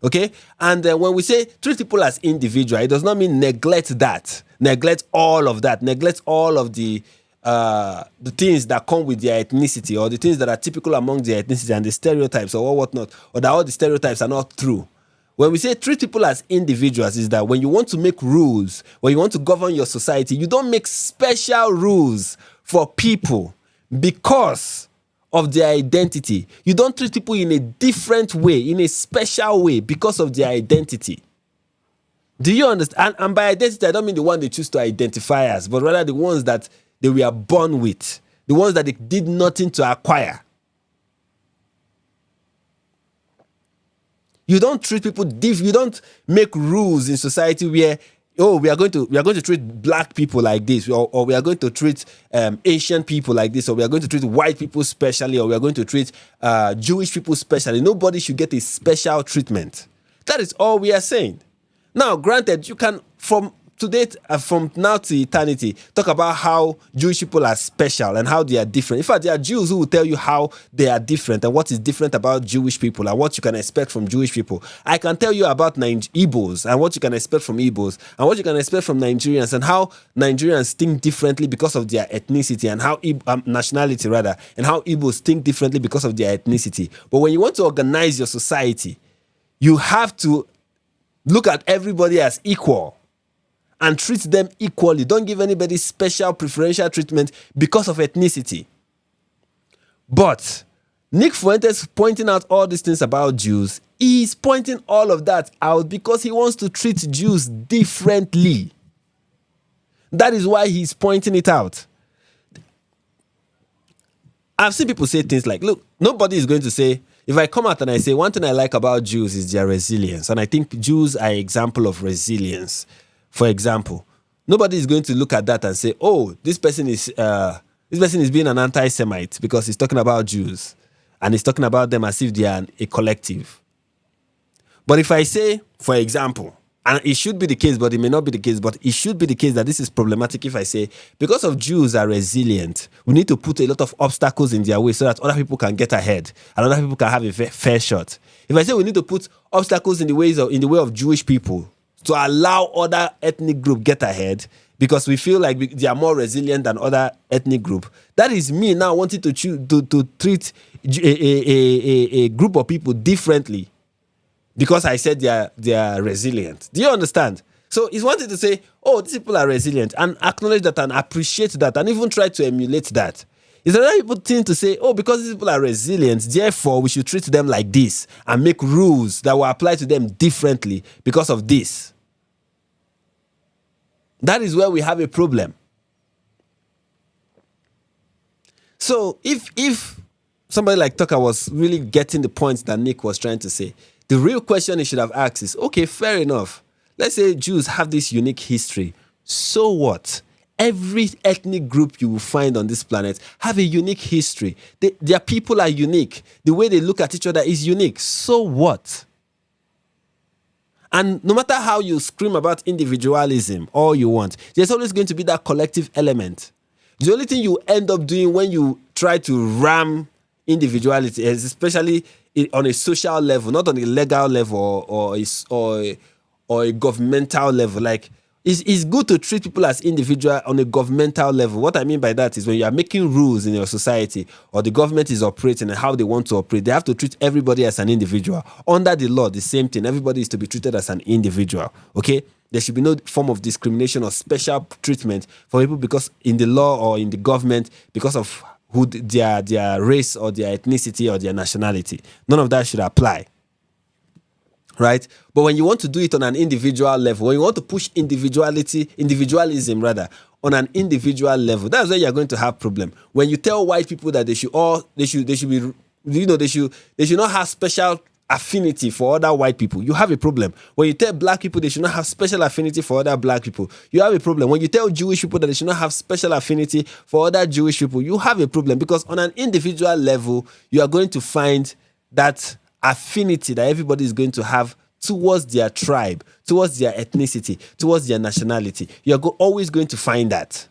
Okay? And when we say treat people as individual, it does not mean neglect that. Neglect all of that. Neglect all of the things that come with their ethnicity or the things that are typical among their ethnicity and the stereotypes or whatnot, or that all the stereotypes are not true. When we say treat people as individuals, is that when you want to make rules, when you want to govern your society, you don't make special rules for people because of their identity. You don't treat people in a different way, in a special way because of their identity. Do you understand? And by identity, I don't mean the one they choose to identify as, but rather the ones that they were born with, the ones that they did nothing to acquire. You don't treat people you don't make rules in society where, we are going to treat black people like this, or we are going to treat Asian people like this, or we are going to treat white people specially, or we are going to treat Jewish people specially. Nobody should get a special treatment. That is all we are saying. Now, granted, you can, from now to eternity, talk about how Jewish people are special and how they are different. In fact, there are Jews who will tell you how they are different and what is different about Jewish people and what you can expect from Jewish people. I can tell you about Igbos and what you can expect from Igbos and what you can expect from Nigerians and how Nigerians think differently because of their ethnicity and how nationality rather, and how Igbos think differently because of their ethnicity. But when you want to organize your society, you have to look at everybody as equal and treat them equally. Don't give anybody special preferential treatment because of ethnicity. But Nick Fuentes pointing out all these things about Jews, he's pointing all of that out because he wants to treat Jews differently. That is why he's pointing it out. I've seen people say things like, look, nobody is going to say, if I come out and I say one thing I like about Jews is their resilience, and I think Jews are an example of resilience. For example, Nobody is going to look at that and say, oh, this person is being an anti-Semite because he's talking about Jews and he's talking about them as if they are a collective. But if I say, for example, and it should be the case, but it may not be the case, but it should be the case that this is problematic if I say, because of Jews are resilient, we need to put a lot of obstacles in their way so that other people can get ahead and other people can have a fair shot. If I say we need to put obstacles in the way of Jewish people to allow other ethnic group get ahead because we feel like they are more resilient than other ethnic group, that is me now wanting to treat a group of people differently because I said they are resilient. Do you understand? So it's wanting to say, oh, these people are resilient and acknowledge that and appreciate that and even try to emulate that. It's another people thing to say, oh, because these people are resilient, therefore we should treat them like this and make rules that will apply to them differently because of this. That is where we have a problem. So if somebody like Tucker was really getting the points that Nick was trying to say, the real question he should have asked is, okay, fair enough. Let's say Jews have this unique history. So what? Every ethnic group you will find on this planet have a unique history. Their people are unique. The way they look at each other is unique. So what? And no matter how you scream about individualism, all you want, there's always going to be that collective element. The only thing you end up doing when you try to ram individuality is especially on a social level, not on a legal level or a governmental level. Like, it's good to treat people as individual on a governmental level. What I mean by that is when you are making rules in your society or the government is operating and how they want to operate, they have to treat everybody as an individual. Under the law, the same thing. Everybody is to be treated as an individual. Okay? There should be no form of discrimination or special treatment for people because in the law or in the government because of who their race or their ethnicity or their nationality. None of that should apply. Right? But when you want to do it on an individual level, when you want to push individualism on an individual level, that's where you're going to have problem. When you tell white people that they should not have special affinity for other white people, you have a problem. When you tell black people they should not have special affinity for other black people, you have a problem. When you tell Jewish people that they should not have special affinity for other Jewish people, you have a problem because on an individual level, you are going to find that affinity that everybody is going to have towards their tribe, towards their ethnicity, towards their nationality. You're always going to find that.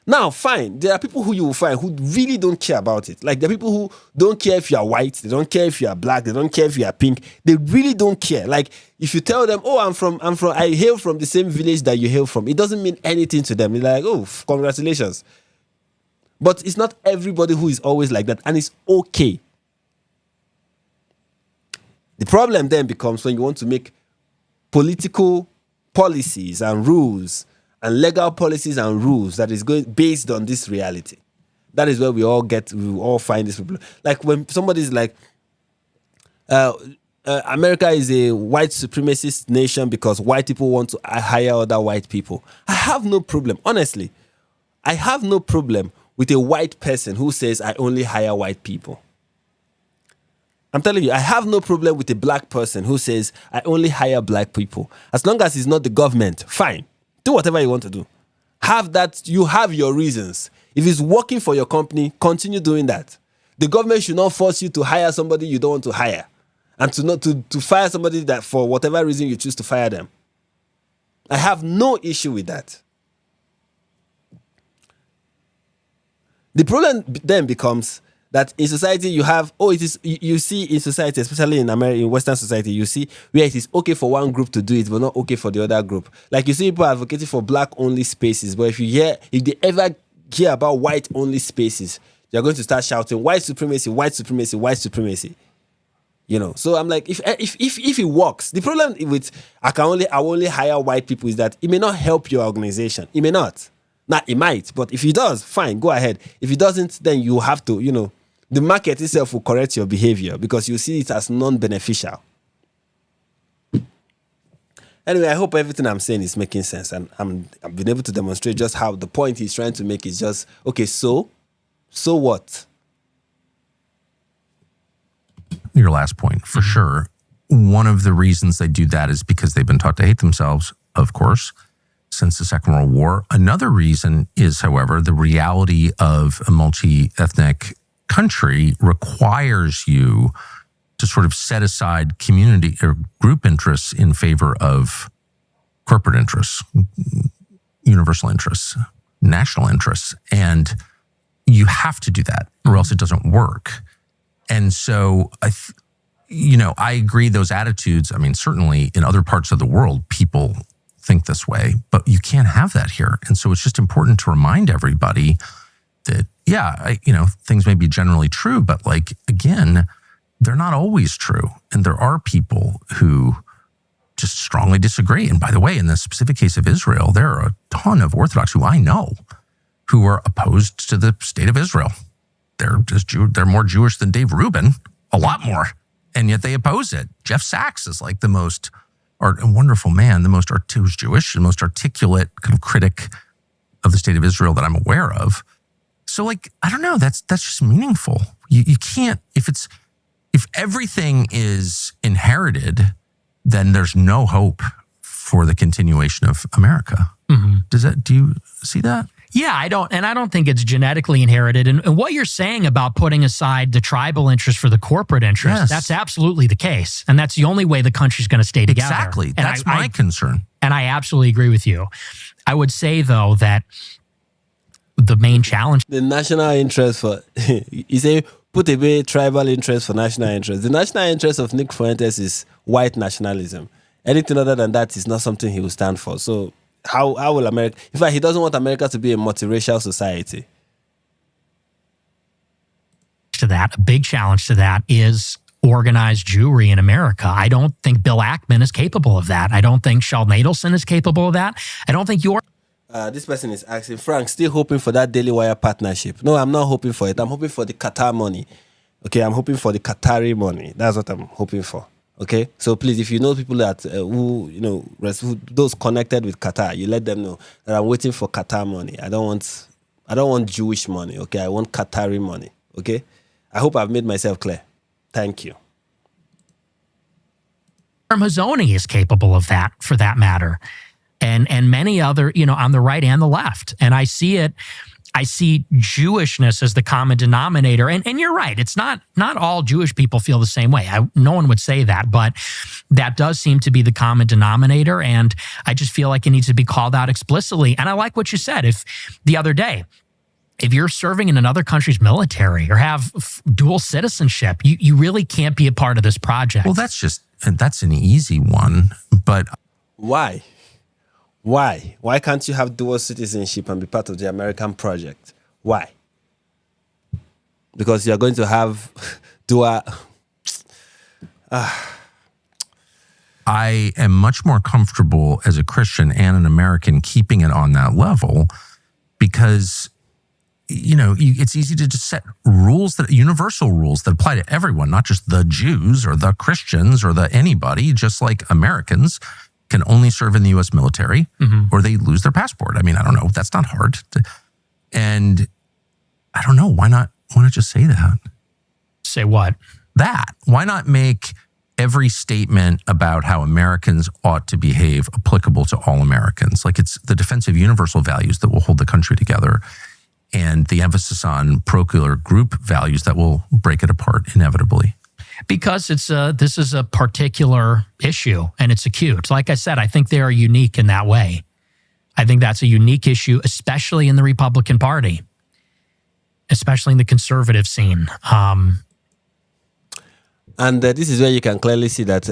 Now, fine, there are people who you will find who really don't care about it. Like, there are people who don't care if you are white, they don't care if you are black, they don't care if you are pink. They really don't care. Like, if you tell them, oh, I hail from the same village that you hail from, it doesn't mean anything to them. They're like, oh, congratulations. But it's not everybody who is always like that, and it's okay. The problem then becomes when you want to make political policies and rules and legal policies and rules that is based on this reality. That is where we all find this problem. Like when somebody's like, America is a white supremacist nation because white people want to hire other white people. I have no problem, honestly. I have no problem with a white person who says I only hire white people. I'm telling you, I have no problem with a black person who says I only hire black people. As long as it's not the government, fine. Do whatever you want to do. You have your reasons. If it's working for your company, continue doing that. The government should not force you to hire somebody you don't want to hire. And to fire somebody that for whatever reason you choose to fire them. I have no issue with that. The problem then becomes that in society you have, you see in society, especially in Western society, you see where it is okay for one group to do it, but not okay for the other group. Like you see people advocating for black-only spaces, but if they ever hear about white-only spaces, they're going to start shouting, white supremacy, white supremacy, white supremacy. You know, so I'm like, if it works, the problem with I only hire white people is that it may not help your organization. It may not. Now, it might, but if it does, fine, go ahead. If it doesn't, then you have to, the market itself will correct your behavior because you see it as non-beneficial. Anyway, I hope everything I'm saying is making sense, and I've been able to demonstrate just how the point he's trying to make is just, okay, so what? Your last point, for sure. One of the reasons they do that is because they've been taught to hate themselves. of course, since the Second World War. Another reason is, however, the reality of a multi-ethnic country requires you to sort of set aside community or group interests in favor of corporate interests, universal interests, national interests. And you have to do that or else it doesn't work. And so, I agree those attitudes. I mean, certainly in other parts of the world, people think this way, but you can't have that here. And so it's just important to remind everybody that, things may be generally true, but like, again, they're not always true. And there are people who just strongly disagree. And by the way, in the specific case of Israel, there are a ton of Orthodox who I know who are opposed to the state of Israel. They're more Jewish than Dave Rubin, a lot more. And yet they oppose it. Jeff Sachs is like the most a wonderful man, who's Jewish, the most articulate kind of critic of the state of Israel that I'm aware of. So like, I don't know, that's just meaningful. You can't, if everything is inherited, then there's no hope for the continuation of America. Mm-hmm. Do you see that? Yeah, I don't think it's genetically inherited. And what you're saying about putting aside the tribal interest for the corporate interest, that's absolutely the case. And that's the only way the country's going to stay together. Exactly. That's my concern. And I absolutely agree with you. I would say, though, that the main challenge... The national interest for... you say, put away tribal interest for national interest. The national interest of Nick Fuentes is white nationalism. Anything other than that is not something he will stand for. So... How will America... In fact, he doesn't want America to be a multiracial society. A big challenge to that is organized Jewry in America. I don't think Bill Ackman is capable of that. I don't think Sheldon Adelson is capable of that. I don't think you're... This person is asking, Frank, still hoping for that Daily Wire partnership? No, I'm not hoping for it. I'm hoping for the Qatar money. Okay, I'm hoping for the Qatari money. That's what I'm hoping for. Okay, so please, if you know people that those connected with Qatar, you let them know that I'm waiting for Qatar money. I don't want Jewish money. Okay, I want Qatari money. Okay, I hope I've made myself clear. Thank you. Mazzoni is capable of that, for that matter, and many other, on the right and the left. And I see it. I see Jewishness as the common denominator. And you're right. It's not all Jewish people feel the same way. No one would say that, but that does seem to be the common denominator. And I just feel like it needs to be called out explicitly. And I like what you said. If the other day, if you're serving in another country's military or have dual citizenship, you really can't be a part of this project. Well, that's an easy one, but... Why? Why can't you have dual citizenship and be part of the American project? Why? Because you're going to have dual... I am much more comfortable as a Christian and an American keeping it on that level because, it's easy to just set universal rules that apply to everyone, not just the Jews or the Christians or the anybody, just like Americans can only serve in the U.S. military or they lose their passport. I mean, I don't know. That's not hard. And I don't know. Why not just say that? Say what? That. Why not make every statement about how Americans ought to behave applicable to all Americans? Like it's the defense of universal values that will hold the country together and the emphasis on parochial group values that will break it apart inevitably. Because this is a particular issue and it's acute. Like I said, I think they are unique in that way. I think that's a unique issue, especially in the Republican Party, especially in the conservative scene. And this is where you can clearly see that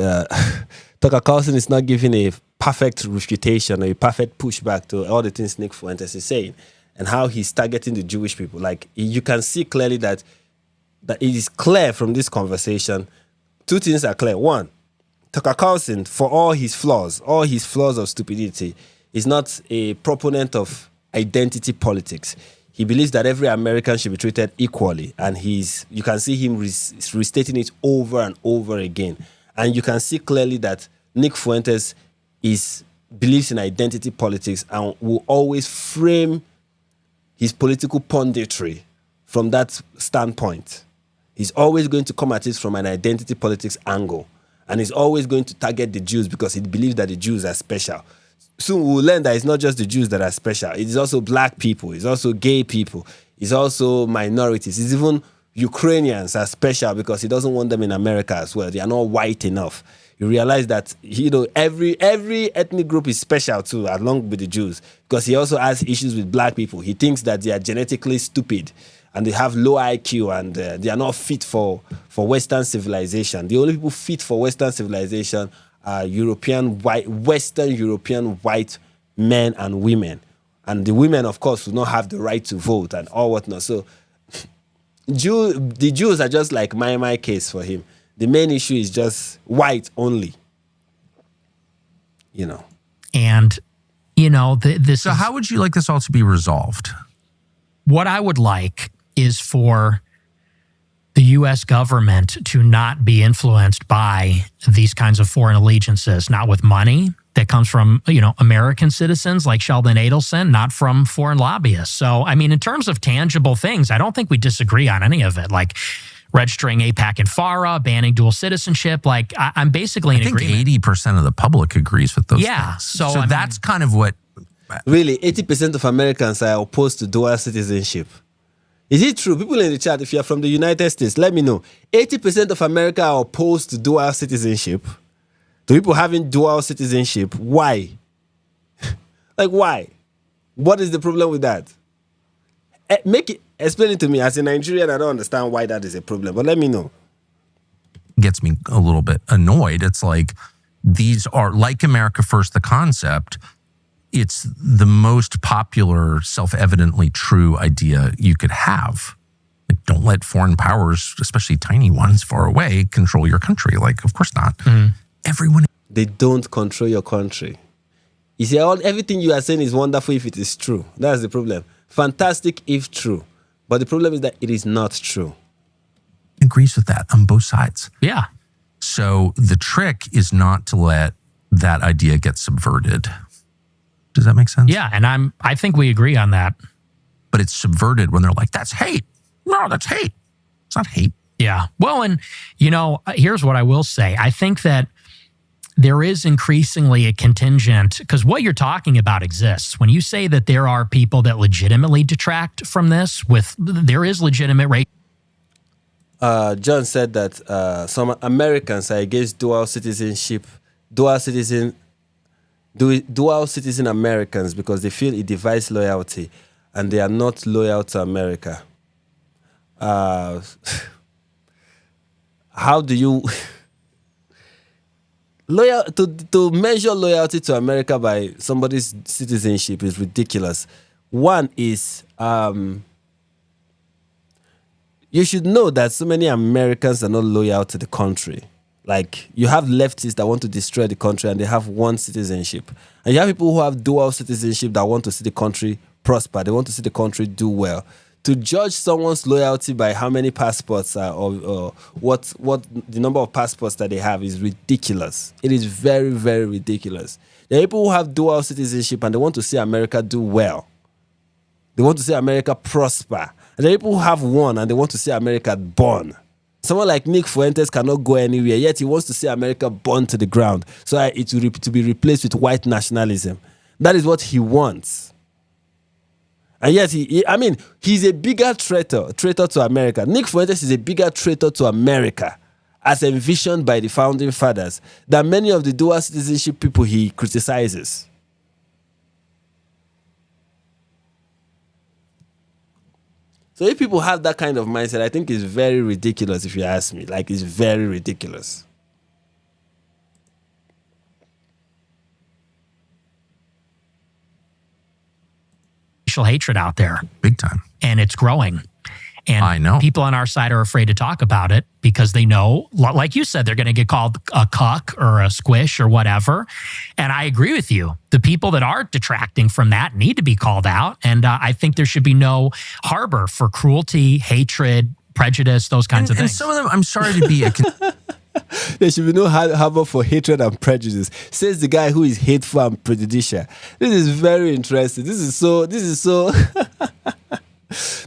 Tucker Carlson is not giving a perfect refutation or a perfect pushback to all the things Nick Fuentes is saying and how he's targeting the Jewish people. Like you can see clearly that it is clear from this conversation. Two things are clear. One, Tucker Carlson, for all his flaws of stupidity, is not a proponent of identity politics. He believes that every American should be treated equally, and you can see him restating it over and over again. And you can see clearly that Nick Fuentes believes in identity politics and will always frame his political punditry from that standpoint. He's always going to come at it from an identity politics angle. And he's always going to target the Jews because he believes that the Jews are special. soon we'll learn that it's not just the Jews that are special. It is also black people. It's also gay people. It's also minorities. It's even Ukrainians are special because he doesn't want them in America as well. They are not white enough. You realize that, every ethnic group is special too, along with the Jews, because he also has issues with black people. He thinks that they are genetically stupid and they have low IQ and they are not fit for Western civilization. The only people fit for Western civilization are Western European white men and women. And the women, of course, do not have the right to vote and all whatnot. So the Jews are just like my case for him. The main issue is just white only. And, this. So how would you like this all to be resolved? What I would like is for the U.S. government to not be influenced by these kinds of foreign allegiances, not with money that comes from, American citizens like Sheldon Adelson, not from foreign lobbyists. So, in terms of tangible things, I don't think we disagree on any of it. Like registering AIPAC and FARA, banning dual citizenship. Like I'm basically in agreement. I think 80% of the public agrees with those things. So that's kind of what... Really, 80% of Americans are opposed to dual citizenship. Is it true? People in the chat, if you're from the United States, let me know. 80% of America are opposed to dual citizenship. To people having dual citizenship. Why? Like, why? What is the problem with that? Explain it to me. As a Nigerian, I don't understand why that is a problem, but let me know. Gets me a little bit annoyed. It's like, these are, like America First, the concept, it's the most popular, self-evidently true idea you could have. Like, don't let foreign powers, especially tiny ones far away, control your country. Like, of course not. Everyone... They don't control your country. You see, everything you are saying is wonderful if it is true. That's the problem. Fantastic if true. But the problem is that it is not true. Agrees with that on both sides. Yeah. So the trick is not to let that idea get subverted. Does that make sense? Yeah, and I think we agree on that. But it's subverted when they're like, that's hate. No, that's hate. It's not hate. Yeah. Well, and, here's what I will say. I think that there is increasingly a contingent, because what you're talking about exists. When you say that there are people that legitimately detract from this, there is legitimate rate. John said that some Americans are against dual citizen Americans because they feel it divides loyalty and they are not loyal to America. How do you to measure loyalty to America by somebody's citizenship is ridiculous. One is you should know that so many Americans are not loyal to the country. Like, you have leftists that want to destroy the country and they have one citizenship. And you have people who have dual citizenship that want to see the country prosper. They want to see the country do well. To judge someone's loyalty by how many passports or what the number of passports that they have is ridiculous. It is very, very ridiculous. There are people who have dual citizenship and they want to see America do well. They want to see America prosper. And there are people who have one and they want to see America burn. Someone like Nick Fuentes cannot go anywhere, yet he wants to see America burn to the ground so it to be replaced with white nationalism. That is what he wants. And yet, he's a bigger traitor to America. Nick Fuentes is a bigger traitor to America, as envisioned by the founding fathers, than many of the dual citizenship people he criticizes. So if people have that kind of mindset, I think it's very ridiculous, if you ask me. Like, it's very ridiculous. Racial hatred out there. Big time. And it's growing. And I know. People on our side are afraid to talk about it because they know, like you said, they're going to get called a cuck or a squish or whatever. And I agree with you. The people that are detracting from that need to be called out. And I think there should be no harbor for cruelty, hatred, prejudice, those kinds of things. And some of them, I'm sorry to be a... There should be no harbor for hatred and prejudice, says the guy who is hateful and prejudicial. This is very interesting. This is so...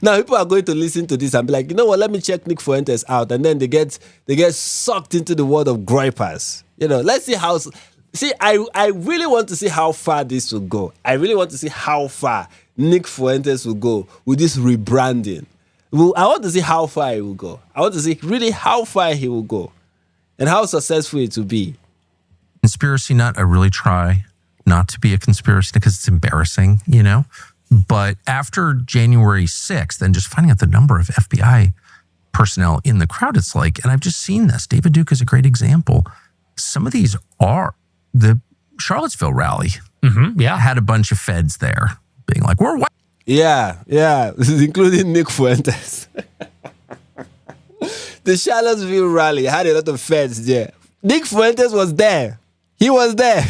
Now people are going to listen to this and be like, you know what, let me check Nick Fuentes out. And then they get sucked into the world of gripers. Let's see how... See, I really want to see how far this will go. I really want to see how far Nick Fuentes will go with this rebranding. I want to see how far he will go. I want to see really how far he will go and how successful it will be. Conspiracy nut, I really try not to be a conspiracy because it's embarrassing, you know? But after January 6th and just finding out the number of FBI personnel in the crowd, it's like, and I've just seen this. David Duke is a great example. Some of these are the Charlottesville rally. Yeah. Had a bunch of feds there being like, we're white. Yeah. This is including Nick Fuentes. The Charlottesville rally had a lot of feds there. Nick Fuentes was there. He was there.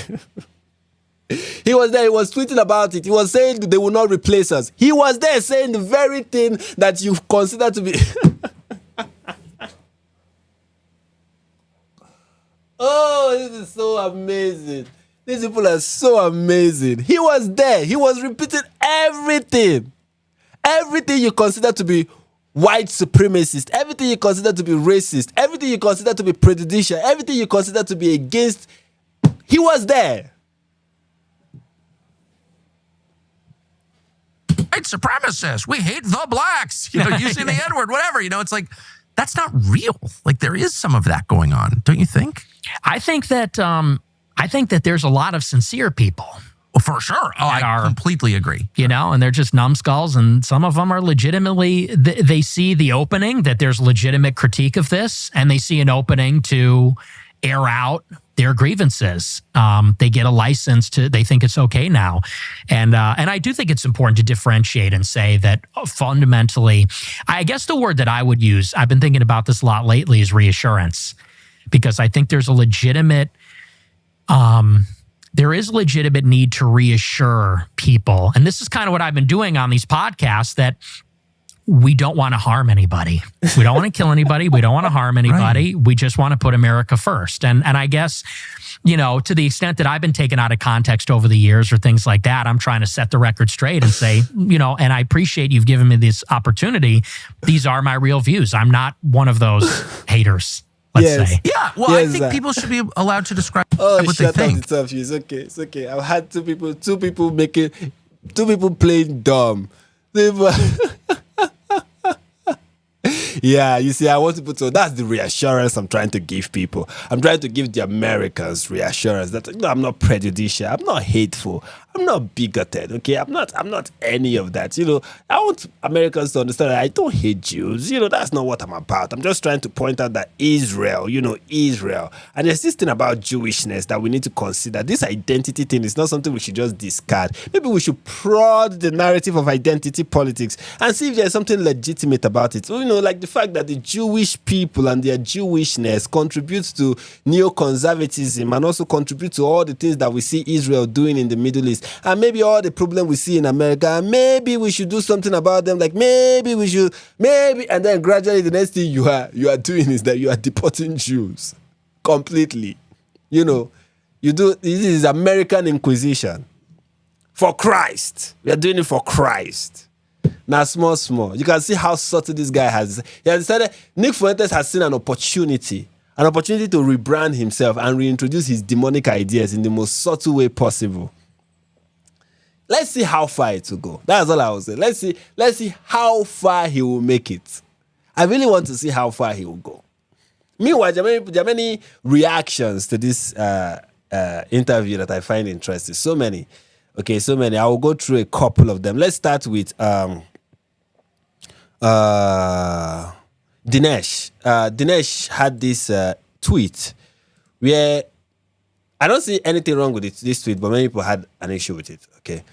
He was there. He was tweeting about it. He was saying they will not replace us. He was there saying the very thing that you consider to be... Oh, this is so amazing. These people are so amazing. He was there. He was repeating everything. Everything you consider to be white supremacist, everything you consider to be racist, everything you consider to be prejudicial, everything you consider to be against, he was there. White supremacists. We hate the blacks. You know, using the N-word, whatever. You know, it's like, that's not real. Like, there is some of that going on, don't you think? I think that there's a lot of sincere people. Well, for sure. Oh, I completely agree. You know, and they're just numbskulls, and some of them are legitimately, they see the opening, that there's legitimate critique of this, and they see an opening to air out their grievances. They get a license to, they think it's okay now. And I do think it's important to differentiate and say that fundamentally, I guess the word that I would use, I've been thinking about this a lot lately, is reassurance. Because I think there's a legitimate, there is legitimate need to reassure people. And this is kind of what I've been doing on these podcasts, that we don't want to harm anybody. We don't want to kill anybody. We don't want to harm anybody. Right. We just want to put America first. And I guess, you know, to the extent that I've been taken out of context over the years or things like that, I'm trying to set the record straight and say, you know, and I appreciate you've given me this opportunity. These are my real views. I'm not one of those haters. Let's say. Yeah, well, yes, I think people should be allowed to describe what they think. It's okay. It's okay. I've had two people playing dumb. Yeah, you see, I want people to, that's the reassurance I'm trying to give people. I'm trying to give the Americans reassurance that, you know, I'm not prejudicial, I'm not hateful, I'm not bigoted, okay? I'm not any of that. You know, I want Americans to understand that I don't hate Jews. You know, that's not what I'm about. I'm just trying to point out that Israel, and there's this thing about Jewishness that we need to consider. This identity thing is not something we should just discard. Maybe we should prod the narrative of identity politics and see if there's something legitimate about it. So, you know, like the fact that the Jewish people and their Jewishness contributes to neoconservatism and also contribute to all the things that we see Israel doing in the Middle East. And maybe all the problem we see in America, maybe we should do something about them. Like maybe, and then gradually the next thing you are doing is that you are deporting Jews completely. You know, this is American Inquisition for Christ. We are doing it for Christ. Now, small. You can see how subtle this guy has. He has decided. Nick Fuentes has seen an opportunity to rebrand himself and reintroduce his demonic ideas in the most subtle way possible. Let's see how far it will go. That's all I will say. Let's see how far he will make it. I really want to see how far he will go. Meanwhile, there are many reactions to this interview that I find interesting. So many. Okay, so many. I will go through a couple of them. Let's start with Dinesh. Dinesh had this tweet where I don't see anything wrong with this tweet, but many people had an issue with it. Okay.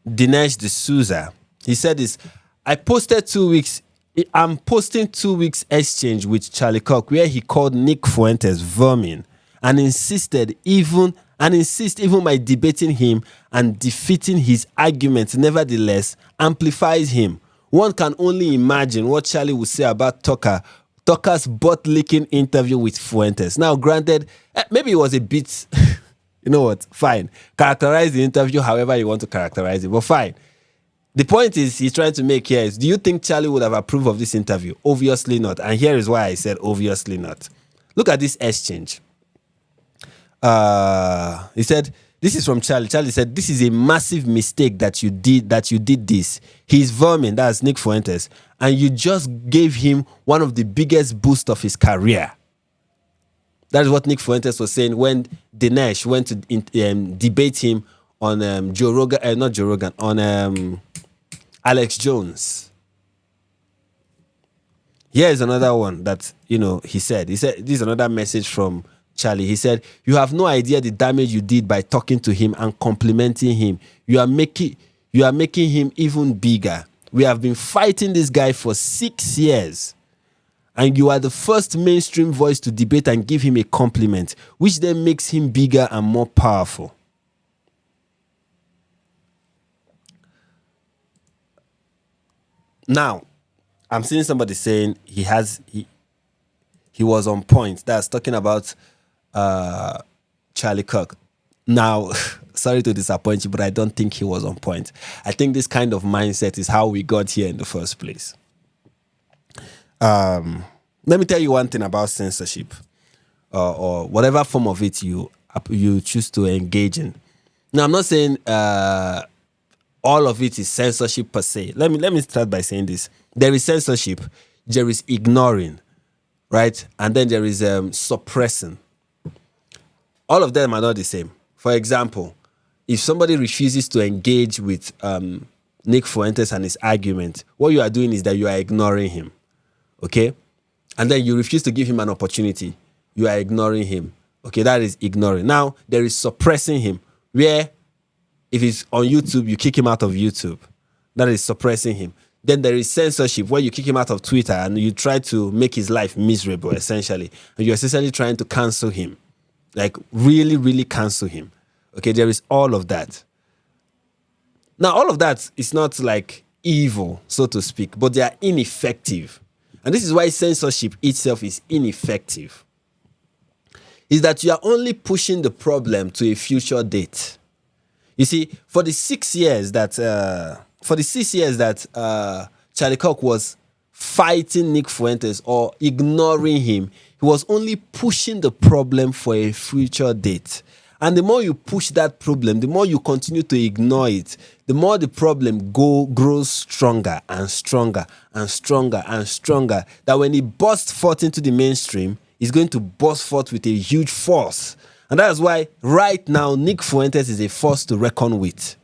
Dinesh D'Souza, he said this, I'm posting 2 weeks exchange with Charlie Kirk where he called Nick Fuentes vermin and insist even my debating him and defeating his arguments nevertheless amplifies him. One can only imagine what Charlie would say about Tucker's butt-licking interview with Fuentes. Now, granted, maybe it was a bit, you know what, fine. Characterize the interview however you want to characterize it, but fine. The point he's trying to make here is, do you think Charlie would have approved of this interview? Obviously not. And here is why I said obviously not. Look at this exchange. He said, this is from Charlie. Charlie said, this is a massive mistake that you did this. He's vermin, that's Nick Fuentes, and you just gave him one of the biggest boosts of his career. That is what Nick Fuentes was saying when Dinesh went to debate him on on Alex Jones. Here is another one that, he said, this is another message from Charlie. He said, you have no idea the damage you did by talking to him and complimenting him. You are making him even bigger. We have been fighting this guy for 6 years. And you are the first mainstream voice to debate and give him a compliment, which then makes him bigger and more powerful. Now, I'm seeing somebody saying he was on point. That's talking about Charlie Kirk. Now, sorry to disappoint you, but I don't think he was on point. I think this kind of mindset is how we got here in the first place. Let me tell you one thing about censorship, or whatever form of it you choose to engage in. Now, I'm not saying all of it is censorship per se. Let me start by saying this. There is censorship, there is ignoring, right? And then there is suppressing. All of them are not the same. For example, if somebody refuses to engage with Nick Fuentes and his argument, what you are doing is that you are ignoring him, okay? And then you refuse to give him an opportunity. You are ignoring him, okay? That is ignoring. Now, there is suppressing him, where if he's on YouTube, you kick him out of YouTube. That is suppressing him. Then there is censorship, where you kick him out of Twitter and you try to make his life miserable, essentially. And you're essentially trying to cancel him. Like, really, really cancel him. Okay, there is all of that. Now, all of that is not like evil, so to speak, but they are ineffective. And this is why censorship itself is ineffective. Is that you are only pushing the problem to a future date. You see, for the 6 years that Charlie Kirk was fighting Nick Fuentes or ignoring him, he was only pushing the problem for a future date. And the more you push that problem, the more you continue to ignore it, the more the problem grows stronger and stronger and stronger and stronger. That when it bursts forth into the mainstream, it's going to burst forth with a huge force. And that's why right now, Nick Fuentes is a force to reckon with.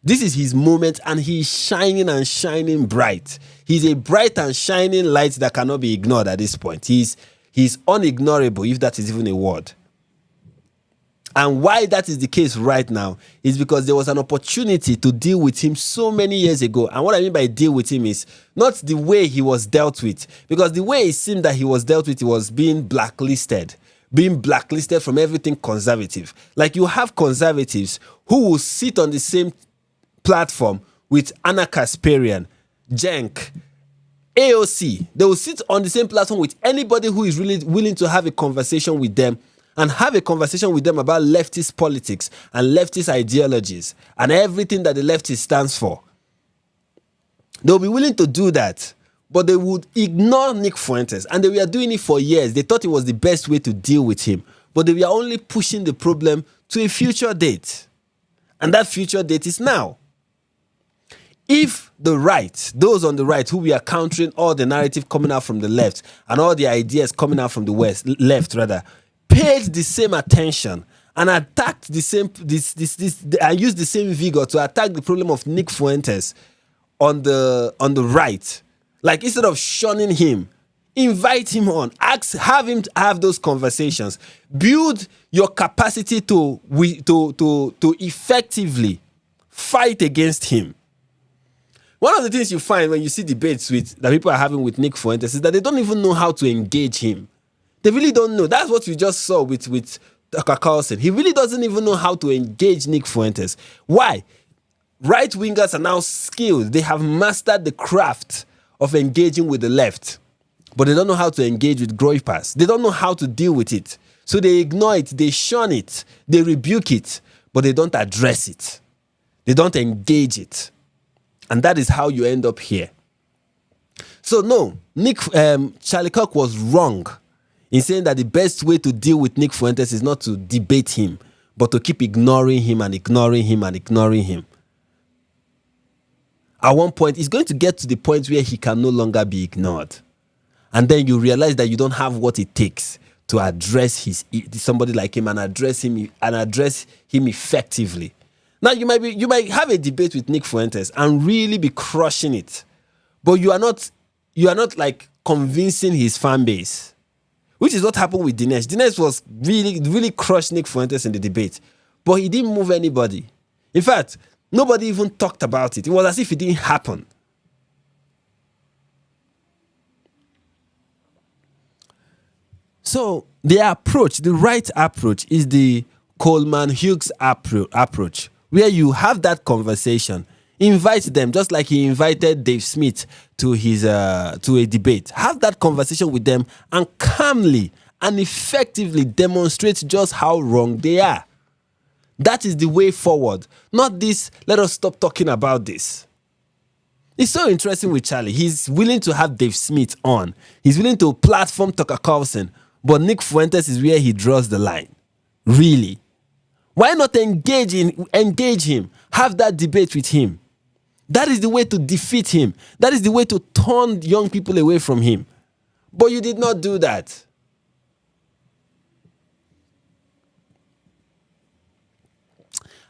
This is his moment, and he's shining and shining bright. He's a bright and shining light that cannot be ignored at this point. He's unignorable, if that is even a word. And why that is the case right now is because there was an opportunity to deal with him so many years ago. And what I mean by deal with him is not the way he was dealt with. Because the way it seemed that he was dealt with, he was being blacklisted from everything conservative. Like, you have conservatives who will sit on the same platform with Anna Kasparian, Cenk, AOC. They will sit on the same platform with anybody who is really willing to have a conversation with them, and have a conversation with them about leftist politics and leftist ideologies and everything that the leftist stands for. They'll be willing to do that, but they would ignore Nick Fuentes, and they were doing it for years. They thought it was the best way to deal with him, but they were only pushing the problem to a future date, and that future date is now. If the right, those on the right who we are countering all the narrative coming out from the left and all the ideas coming out from the left, paid the same attention and attacked the same and used the same vigor to attack the problem of Nick Fuentes on the right, like, instead of shunning him, invite him on, have him have those conversations, build your capacity to effectively fight against him. One of the things you find when you see debates that people are having with Nick Fuentes is that they don't even know how to engage him. They really don't know. That's what we just saw with Carlson. He really doesn't even know how to engage Nick Fuentes. Why? Right wingers are now skilled. They have mastered the craft of engaging with the left, but they don't know how to engage with groypers. They don't know how to deal with it. So they ignore it, they shun it, they rebuke it, but they don't address it. They don't engage it. And that is how you end up here. So no, Charlie Kirk was wrong in saying that the best way to deal with Nick Fuentes is not to debate him, but to keep ignoring him and ignoring him and ignoring him. At one point, it's going to get to the point where he can no longer be ignored. And then you realize that you don't have what it takes to address somebody like him and address him effectively. Now you might have a debate with Nick Fuentes and really be crushing it, but you are not like convincing his fan base, which is what happened with Dinesh. Dinesh was really crushed Nick Fuentes in the debate, but he didn't move anybody. In fact, nobody even talked about it. It was as if it didn't happen. So the right approach is the Coleman Hughes approach, where you have that conversation, invite them, just like he invited Dave Smith to a debate. Have that conversation with them and calmly and effectively demonstrate just how wrong they are. That is the way forward. Not this, let us stop talking about this. It's so interesting with Charlie. He's willing to have Dave Smith on. He's willing to platform Tucker Carlson. But Nick Fuentes is where he draws the line. Really. Why not engage him? Have that debate with him. That is the way to defeat him. That is the way to turn young people away from him. But you did not do that.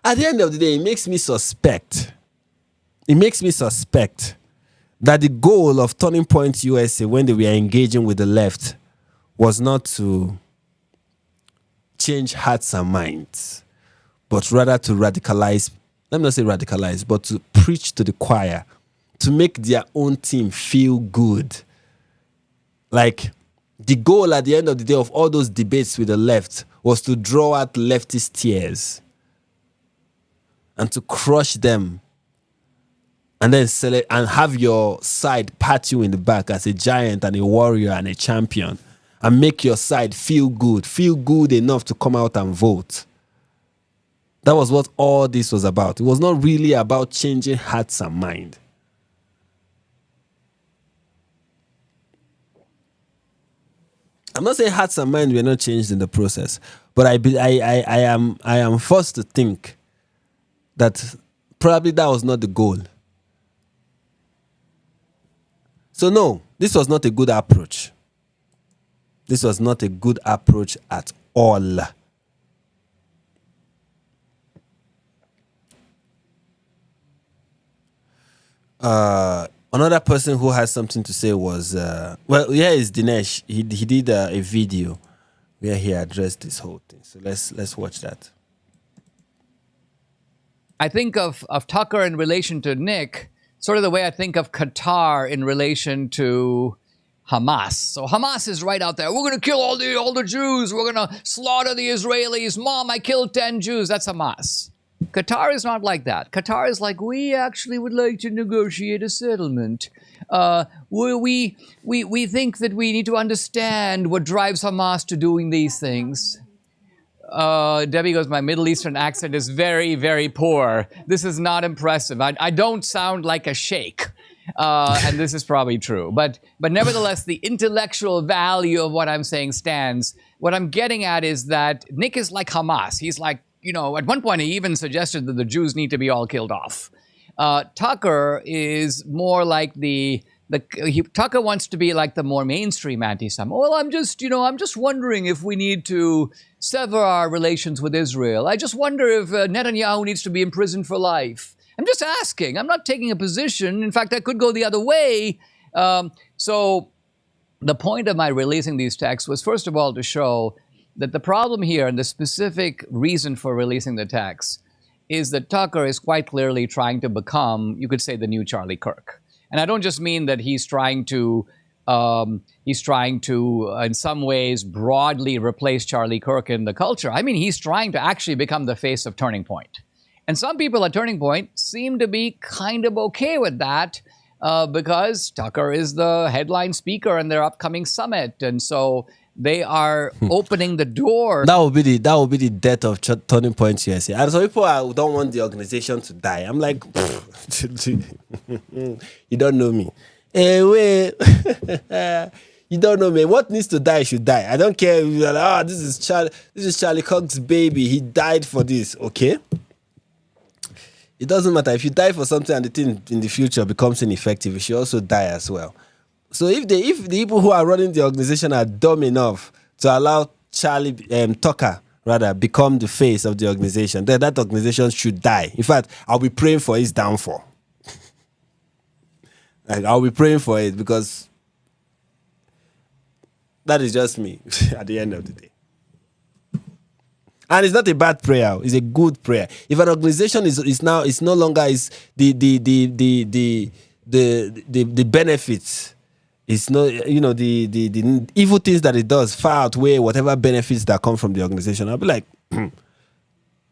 At the end of the day, it makes me suspect that the goal of Turning Point USA when they were engaging with the left was not to change hearts and minds, but rather to radicalize, let me not say radicalize, but to preach to the choir, to make their own team feel good. Like, the goal at the end of the day of all those debates with the left was to draw out leftist tears and to crush them and then select and have your side pat you in the back as a giant and a warrior and a champion and make your side feel good enough to come out and vote. That was what all this was about. It was not really about changing hearts and mind. I'm not saying hearts and mind were not changed in the process, but I am forced to think that probably that was not the goal. So no, this was not a good approach. This was not a good approach at all. Another person who has something to say was, here is Dinesh. He did a video where he addressed this whole thing. So let's watch that. I think of Tucker in relation to Nick, sort of the way I think of Qatar in relation to Hamas. So Hamas is right out there. We're going to kill all the Jews. We're going to slaughter the Israelis. Mom, I killed 10 Jews. That's Hamas. Qatar is not like that. Qatar is like, we actually would like to negotiate a settlement. We think that we need to understand what drives Hamas to doing these things. Debbie goes, my Middle Eastern accent is very, very poor. This is not impressive. I don't sound like a sheikh. And this is probably true. But nevertheless, the intellectual value of what I'm saying stands. What I'm getting at is that Nick is like Hamas. He's like, at one point he even suggested that the Jews need to be all killed off. Tucker is more like Tucker wants to be like the more mainstream anti-Semitic. Well, I'm just wondering if we need to sever our relations with Israel. I just wonder if Netanyahu needs to be imprisoned for life. I'm just asking. I'm not taking a position. In fact, that could go the other way. So the point of my releasing these texts was, first of all, to show that the problem here and the specific reason for releasing the texts is that Tucker is quite clearly trying to become, you could say, the new Charlie Kirk. And I don't just mean that he's trying to, in some ways, broadly replace Charlie Kirk in the culture. I mean, he's trying to actually become the face of Turning Point. And some people at Turning Point seem to be kind of okay with that because Tucker is the headline speaker in their upcoming summit. And so they are opening the door. That will be the death of Turning Point USA. And so people don't want the organization to die. I'm like, you don't know me. Anyway, You don't know, man. What needs to die should die. I don't care if you're like, this is Charlie Cox's baby. He died for this. Okay. It doesn't matter. If you die for something and the thing in the future becomes ineffective, you should also die as well. So if the people who are running the organization are dumb enough to allow Tucker become the face of the organization, then that organization should die. In fact, I'll be praying for his downfall. Like, I'll be praying for it, because that is just me at the end of the day. And it's not a bad prayer; it's a good prayer. If an organization is no longer the benefits, it's no, the evil things that it does far outweigh whatever benefits that come from the organization. I'll be like,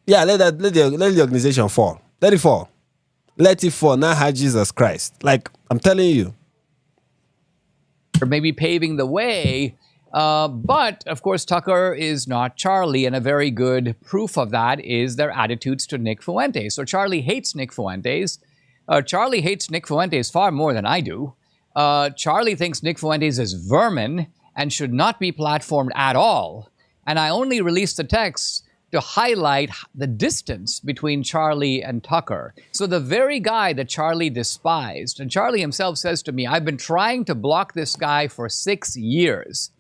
yeah, let the organization fall. Let it fall. Let it fall. Now have Jesus Christ. Like, I'm telling you. Or maybe paving the way. But, of course, Tucker is not Charlie, and a very good proof of that is their attitudes to Nick Fuentes. So Charlie hates Nick Fuentes. Charlie hates Nick Fuentes far more than I do. Charlie thinks Nick Fuentes is vermin and should not be platformed at all. And I only released the text to highlight the distance between Charlie and Tucker. So the very guy that Charlie despised, and Charlie himself says to me, I've been trying to block this guy for 6 years.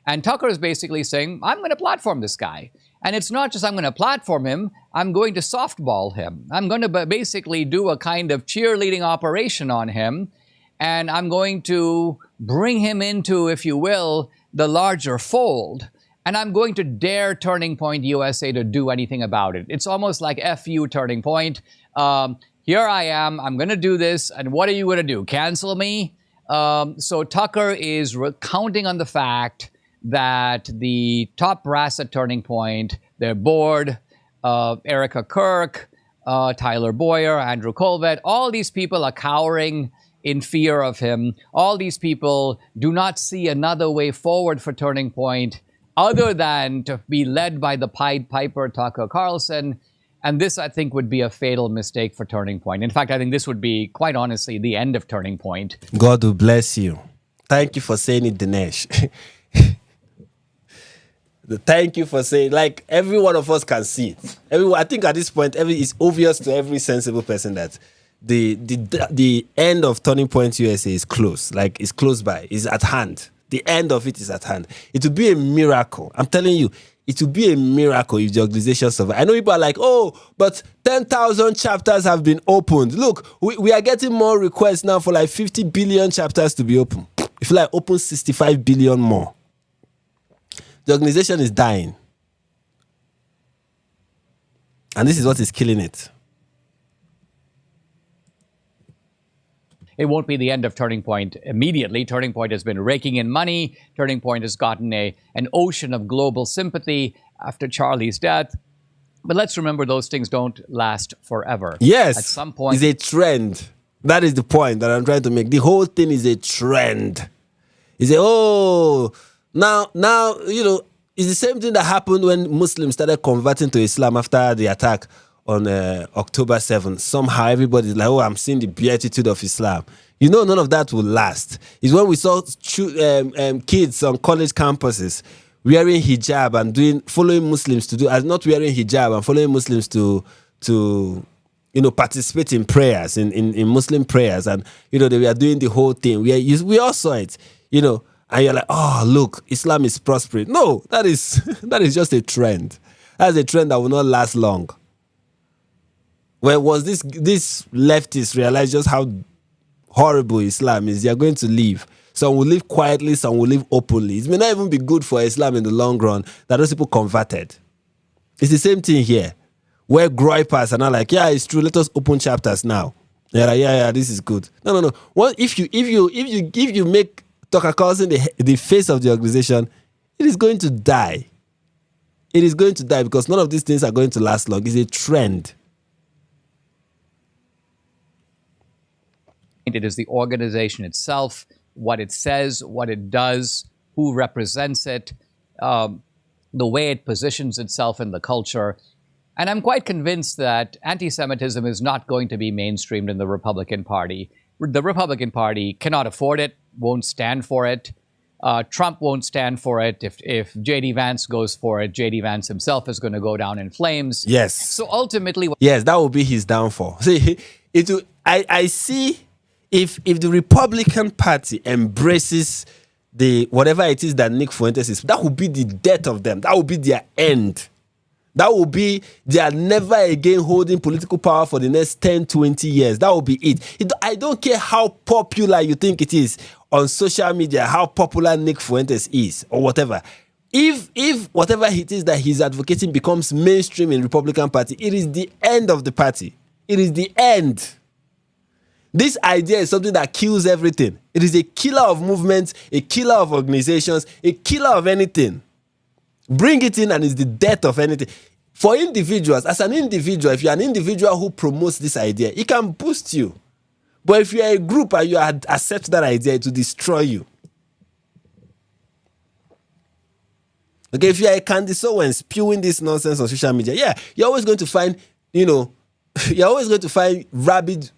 And Tucker is basically saying, I'm going to platform this guy. And it's not just I'm going to platform him, I'm going to softball him. I'm going to basically do a kind of cheerleading operation on him. And I'm going to bring him into, if you will, the larger fold. And I'm going to dare Turning Point USA to do anything about it. It's almost like FU Turning Point. Here I am. I'm going to do this. And what are you going to do? Cancel me? So Tucker is counting on the fact that the top brass at Turning Point, their board, Erica Kirk, Tyler Boyer, Andrew Colvett, all these people are cowering in fear of him. All these people do not see another way forward for Turning Point other than to be led by the Pied Piper, Tucker Carlson. And this, I think, would be a fatal mistake for Turning Point. In fact, I think this would be, quite honestly, the end of Turning Point. God will bless you. Thank you for saying it, Dinesh. Thank you for saying, like, every one of us can see it. I think at this point, it's obvious to every sensible person that the end of Turning Point USA is close. Like, it's close by. It's at hand. The end of it is at hand. It would be a miracle. I'm telling you, it would be a miracle if the organization survives. I know people are like, oh, but 10,000 chapters have been opened. Look, we are getting more requests now for like 50 billion chapters to be open. If you like, open 65 billion more. The organization is dying. And this is what is killing it. It won't be the end of Turning Point immediately. Turning Point has been raking in money. Turning Point has gotten an ocean of global sympathy after Charlie's death. But let's remember, those things don't last forever. Yes. At some point, it's a trend. That is the point that I'm trying to make. The whole thing is a trend. It's now, it's the same thing that happened when Muslims started converting to Islam after the attack on October 7th. Somehow everybody's like, I'm seeing the beatitude of Islam. None of that will last. It's when we saw kids on college campuses wearing hijab and following Muslims to do, as not wearing hijab and following Muslims to participate in prayers, in Muslim prayers. And, they were doing the whole thing. We all saw it, and you're like, oh, look, Islam is prospering. No, that is just a trend. That's a trend that will not last long. Well, once this leftists realize just how horrible Islam is, they are going to leave. Some will live quietly, some will live openly. It may not even be good for Islam in the long run that those people converted. It's the same thing here, where groypers are not like, yeah, it's true, let us open chapters now. Yeah, this is good. No. Well, if you make Tucker Carlson the face of the organization, it is going to die. It is going to die because none of these things are going to last long. It's a trend. it is the organization itself, what it says, what it does, who represents it, the way it positions itself in the culture. And I'm quite convinced that anti-Semitism is not going to be mainstreamed in the Republican Party. The Republican Party cannot afford it, won't stand for it. Trump won't stand for it. If J.D. Vance goes for it, J.D. Vance himself is going to go down in flames. Yes. So ultimately, yes, that will be his downfall. See, I see if the Republican Party embraces the whatever it is that Nick Fuentes is, that will be the death of them. That will be their end. That will be, they are never again holding political power for the next 10, 20 years. That will be it. I don't care how popular you think it is on social media, how popular Nick Fuentes is or whatever. If whatever it is that he's advocating becomes mainstream in Republican Party, it is the end of the party. It is the end. This idea is something that kills everything. It is a killer of movements, a killer of organizations, a killer of anything. Bring it in and it's the death of anything. For individuals, as an individual, if you're an individual who promotes this idea, it can boost you. But if you're a group and you accept that idea, it will destroy you. Okay, if you're a Candice Owens spewing this nonsense on social media, yeah, you're always going to find, you're always going to find rabid,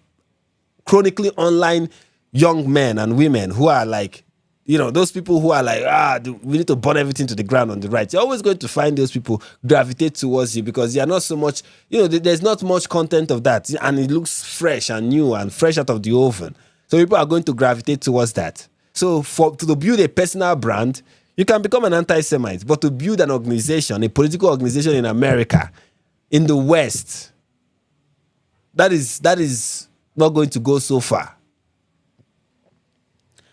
chronically online young men and women who are like, those people who are like, we need to burn everything to the ground on the right. You're always going to find those people gravitate towards you because you're not so much, there's not much content of that. And it looks fresh and new and fresh out of the oven. So people are going to gravitate towards that. So to build a personal brand, you can become an anti-Semite. But to build an organization, a political organization in America, in the West, that is not going to go so far.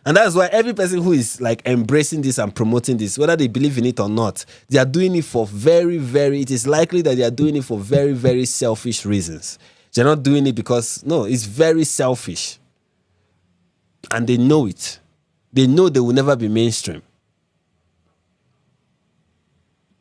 And that's why every person who is like embracing this and promoting this, whether they believe in it or not, they are doing it for it is likely that they are doing it for very, very selfish reasons. They're not doing it because, no, it's very selfish. And they know it. They know they will never be mainstream.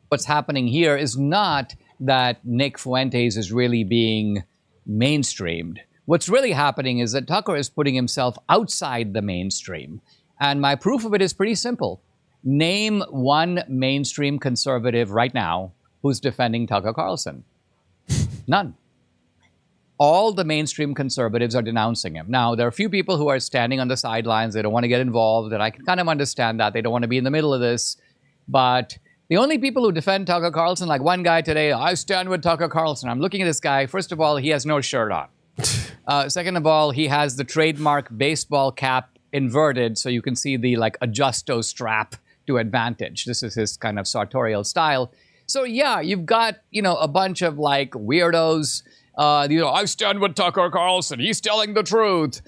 What's happening here is not that Nick Fuentes is really being mainstreamed. What's really happening is that Tucker is putting himself outside the mainstream. And my proof of it is pretty simple. Name one mainstream conservative right now who's defending Tucker Carlson. None. All the mainstream conservatives are denouncing him. Now, there are a few people who are standing on the sidelines. They don't want to get involved, and I can kind of understand that. They don't want to be in the middle of this. But the only people who defend Tucker Carlson, like one guy today, I stand with Tucker Carlson. I'm looking at this guy. First of all, he has no shirt on. Second of all, he has the trademark baseball cap inverted, so you can see the adjusto strap to advantage. This is his kind of sartorial style. So yeah, you've got, a bunch of weirdos. I stand with Tucker Carlson. He's telling the truth.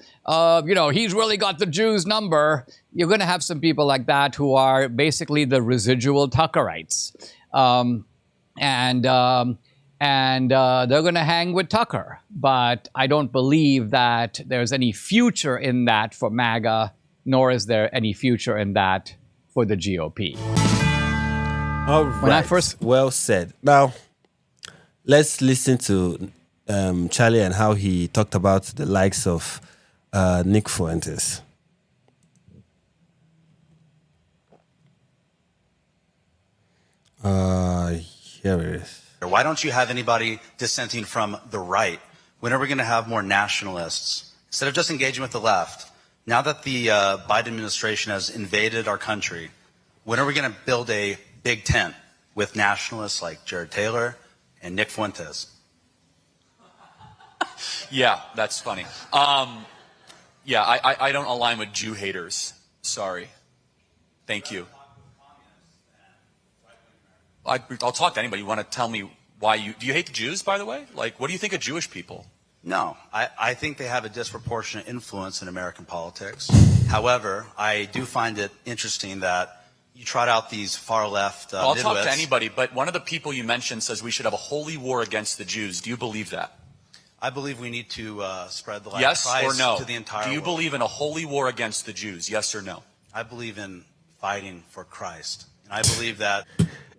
He's really got the Jews' number. You're going to have some people like that who are basically the residual Tuckerites. And they're going to hang with Tucker. But I don't believe that there's any future in that for MAGA, nor is there any future in that for the GOP. All right. Well said. Now, let's listen to Charlie and how he talked about the likes of Nick Fuentes. Here it is. Why don't you have anybody dissenting from the right? When are we going to have more nationalists? Instead of just engaging with the left, now that the Biden administration has invaded our country, when are we going to build a big tent with nationalists like Jared Taylor and Nick Fuentes? Yeah, that's funny. Yeah, I don't align with Jew haters. Sorry. Thank you. I'll talk to anybody. You want to tell me why do you hate the Jews, by the way? What do you think of Jewish people? No, I think they have a disproportionate influence in American politics. However, I do find it interesting that you trot out these far left I'll talk to anybody, but one of the people you mentioned says we should have a holy war against the Jews. Do you believe that? I believe we need to spread the light yes of Christ or no? to the entire Do you world. believe in a holy war against the Jews? Yes or no? I believe in fighting for Christ. And I believe that...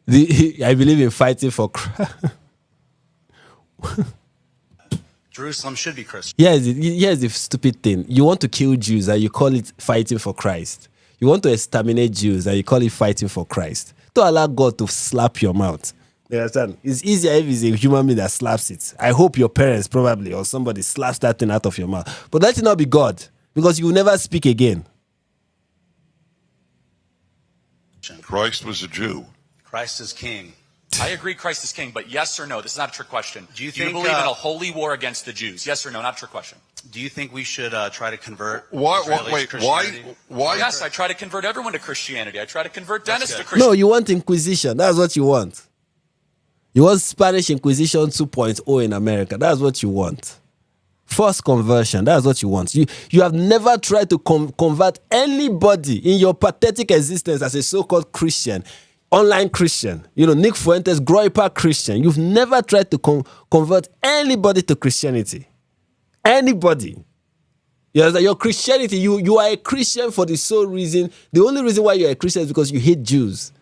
I believe in fighting for Christ. Jerusalem should be Christian. Here's the stupid thing. You want to kill Jews and you call it fighting for Christ. You want to exterminate Jews and you call it fighting for Christ. Don't allow God to slap your mouth. You understand? It's easier if it's a human being that slaps it. I hope your parents probably or somebody slaps that thing out of your mouth. But let it not be God, because you will never speak again. Christ was a Jew. Christ is king. I agree Christ is king, but yes or no? This is not a trick question. Do you Do you think, believe in a holy war against the Jews? Yes or no? Not a trick question. Do you think we should try to convert Why? Yes, I try to convert everyone to Christianity. I try to convert Dennis to No, Christianity. you want Inquisition. That's what you want. You want Spanish Inquisition 2.0 in America. That's what you want. Forced conversion. That's what you want. You have never tried to convert anybody in your pathetic existence as a so-called Christian, online Christian. You know, Nick Fuentes, Groiper Christian. You've never tried to convert anybody to Christianity. Anybody. Your Christianity, you are a Christian for the sole reason. The only reason why you're a Christian is because you hate Jews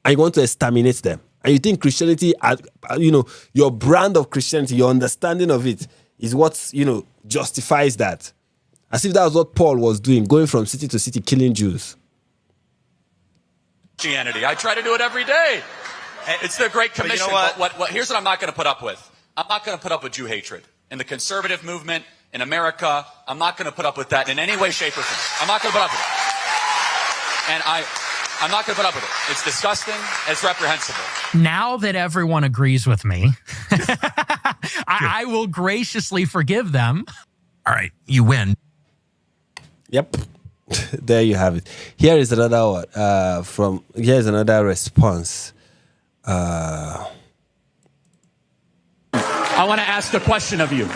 and you want to exterminate them. And you think Christianity, your brand of Christianity, your understanding of it is what, justifies that. As if that was what Paul was doing, going from city to city, killing Jews. Christianity. I try to do it every day. It's the Great Commission. But you know But here's what I'm not going to put up with. I'm not going to put up with Jew hatred. In the conservative movement, in America, I'm not going to put up with that in any way, shape, or form. I'm not going to put up with it. And I'm not going to put up with it. It's disgusting. It's reprehensible. Now that everyone agrees with me, I will graciously forgive them. All right, you win. Yep. There you have it. Here is another one. Here's another response. I want to ask a question of you.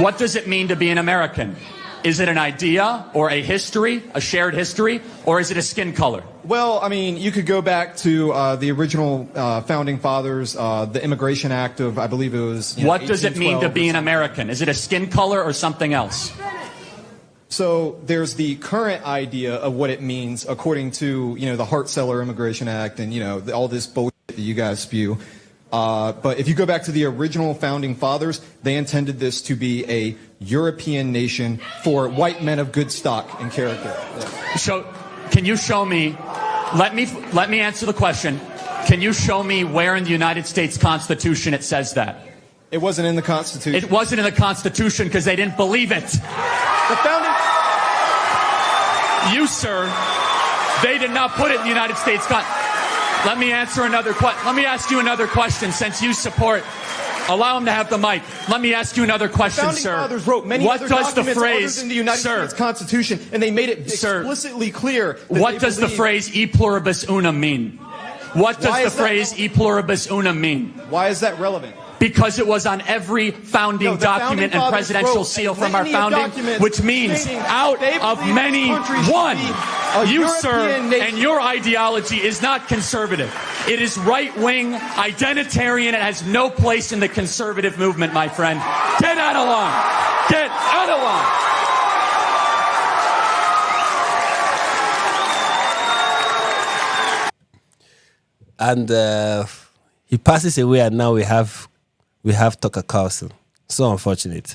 What does it mean to be an American? Is it an idea or a history, a shared history, or is it a skin color? Well, I mean, you could go back to the original founding fathers, the Immigration Act of, I believe it was. What does it mean to be an American? Is it a skin color or something else? So there's the current idea of what it means according to, the Hart-Celler Immigration Act and, all this bullshit that you guys spew. But if you go back to the original founding fathers, they intended this to be a European nation for white men of good stock and character. Yeah. So, can you show me? Let me answer the question. Can you show me where in the United States Constitution it says that? It wasn't in the Constitution. It wasn't in the Constitution because they didn't believe it. The founding. You, sir, they did not put it in the United States Constitution. Let me answer another question. Let me ask you another question since you support. Allow him to have the mic. Let me ask you another question, founding sir. Fathers wrote many what other does the documents phrase, other than the United sir, States Constitution, and they made it explicitly clear. What does the phrase "e pluribus unum" mean? What does the phrase "e pluribus unum" mean? Why is that relevant? Because it was on every founding document and presidential seal from our founding, which means out of many, one. You, sir, and your ideology is not conservative. It is right-wing, identitarian. It has no place in the conservative movement, my friend. Get out of line. Get out of line. And he passes away, and now we have Tucker Carlson. So unfortunate.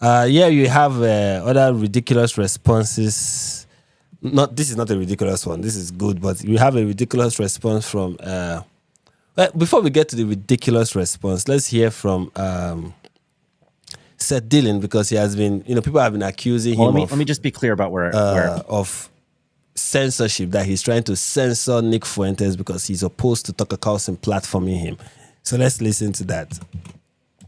Yeah, you have other ridiculous responses. This is not a ridiculous one. This is good, but we have a ridiculous response from. Before we get to the ridiculous response, let's hear from Seth Dillon, because he has been, people have been accusing him. Let me just be clear about where of censorship, that he's trying to censor Nick Fuentes because he's opposed to Tucker Carlson platforming him. So let's listen to that.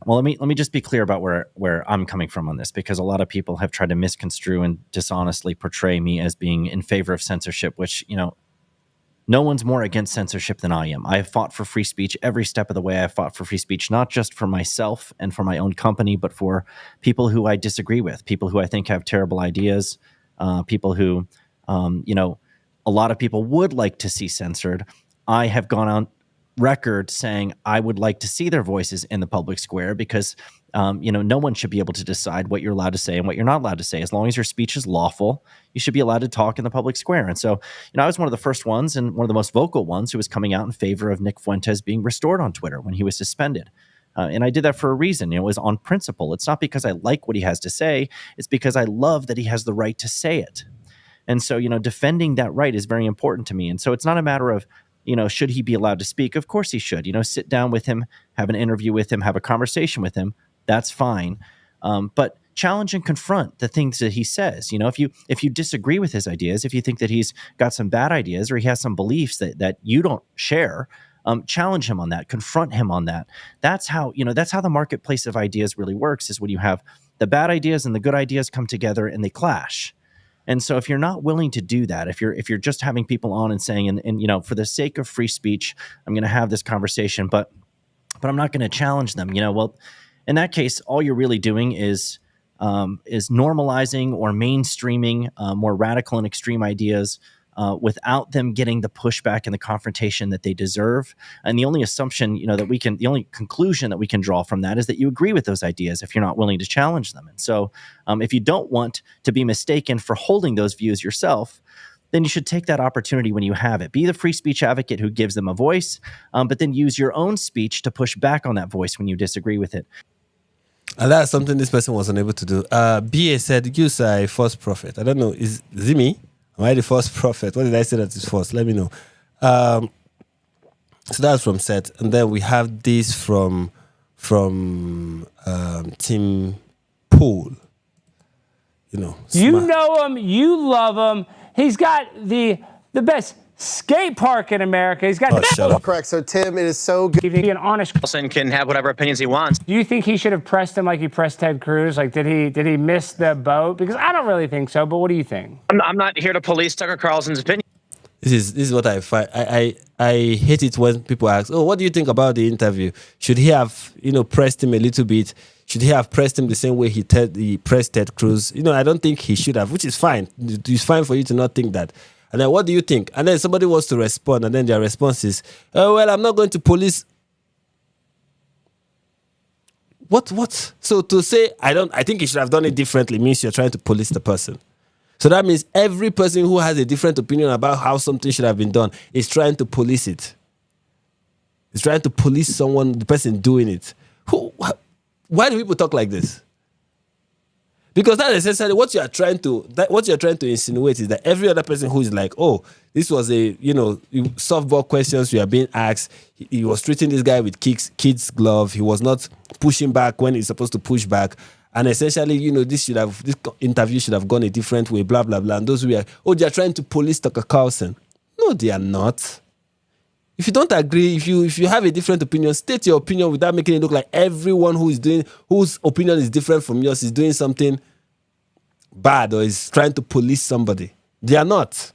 Well, let me just be clear about where I'm coming from on this, because a lot of people have tried to misconstrue and dishonestly portray me as being in favor of censorship, which, no one's more against censorship than I am. I have fought for free speech every step of the way. I fought for free speech, not just for myself and for my own company, but for people who I disagree with, people who I think have terrible ideas, people who, a lot of people would like to see censored. I have gone on record saying I would like to see their voices in the public square, because no one should be able to decide what you're allowed to say and what you're not allowed to say. As long as your speech is lawful, you should be allowed to talk in the public square. And so, I was one of the first ones and one of the most vocal ones who was coming out in favor of Nick Fuentes being restored on Twitter when he was suspended. And I did that for a reason. It was on principle. It's not because I like what he has to say. It's because I love that he has the right to say it. And so, defending that right is very important to me. And so it's not a matter of, should he be allowed to speak? Of course he should. Sit down with him, have an interview with him, have a conversation with him. That's fine. But challenge and confront the things that he says. You know, if you disagree with his ideas, if you think that he's got some bad ideas or he has some beliefs that you don't share, challenge him on that, confront him on that. That's how the marketplace of ideas really works, is when you have the bad ideas and the good ideas come together and they clash. And so if you're not willing to do that, if you're just having people on and saying, and you know, for the sake of free speech, I'm going to have this conversation, but I'm not going to challenge them, you know, well, in that case, all you're really doing is normalizing or mainstreaming more radical and extreme ideas without them getting the pushback and the confrontation that they deserve. And the only assumption, you know, the only conclusion that we can draw from that is that you agree with those ideas if you're not willing to challenge them. And so if you don't want to be mistaken for holding those views yourself, then you should take that opportunity when you have it. Be the free speech advocate who gives them a voice, but then use your own speech to push back on that voice when you disagree with it. And that's something this person was unable to do. BA said, you are a false prophet. I don't know, is it me? Am I the false prophet? What did I say that is false? Let me know. So that's from Seth. And then we have this from Tim Pool. You know. You know him. You love him. He's got the best skate park in America. He's got correct. So Tim, it is so good. Be an honest. Carlson can have whatever opinions he wants. Do you think he should have pressed him like he pressed Ted Cruz? Like, did he miss the boat? Because I don't really think so. But what do you think? I'm not here to police Tucker Carlson's opinion. This is what I find. I hate it when people ask, "Oh, what do you think about the interview? Should he have, you know, pressed him a little bit? Should he have pressed him the same way he pressed Ted Cruz?" You know, I don't think he should have, which is fine. It's fine for you to not think that. And then what do you think? And then somebody wants to respond, and then their response is, "Oh, well, I'm not going to police." What? So to say I think you should have done it differently means you're trying to police the person. So that means every person who has a different opinion about how something should have been done is trying to police it. It's trying to police the person doing it. Why do people talk like this? Because that is essentially what you are trying to insinuate is that every other person who is like, oh, this was a, you know, softball questions you are being asked. He was treating this guy with kid's glove. He was not pushing back when he's supposed to push back. And essentially, you know, this interview should have gone a different way, blah, blah, blah. And those who are, oh, they are trying to police Tucker Carlson. No, they are not. If you don't agree, if you have a different opinion, state your opinion without making it look like everyone whose opinion is different from yours is doing something bad or is trying to police somebody. They are not.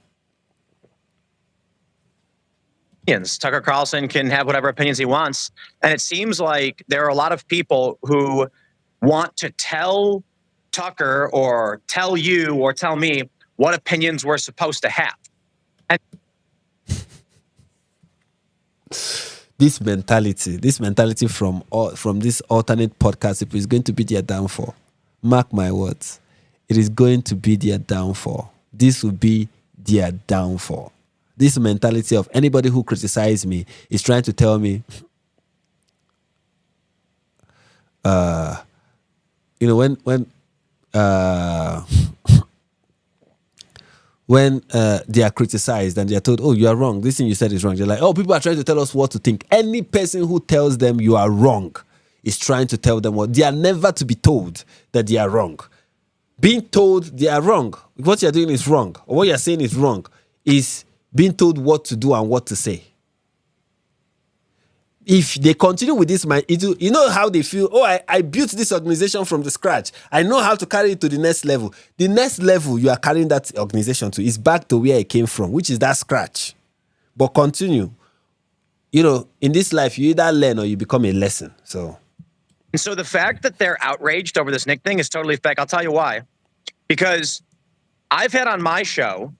Tucker Carlson can have whatever opinions he wants. And it seems like there are a lot of people who want to tell Tucker or tell you or tell me what opinions we're supposed to have. And this mentality from this alternate podcast is going to be their downfall. Mark my words. It is going to be their downfall. This will be their downfall. This mentality of anybody who criticizes me is trying to tell me, you know, when they are criticized and they are told, oh, you are wrong, this thing you said is wrong, they're like, oh, people are trying to tell us what to think. Any person who tells them you are wrong is trying to tell them what. They are never to be told that they are wrong. Being told they are wrong, what you're doing is wrong, or what you're saying is wrong, is being told what to do and what to say. If they continue with this, you know how they feel, oh, I built this organization from the scratch. I know how to carry it to the next level. The next level you are carrying that organization to is back to where it came from, which is that scratch. But continue. You know, in this life, you either learn or you become a lesson. And so the fact that they're outraged over this Nick thing is totally fake. I'll tell you why. Because I've had on my show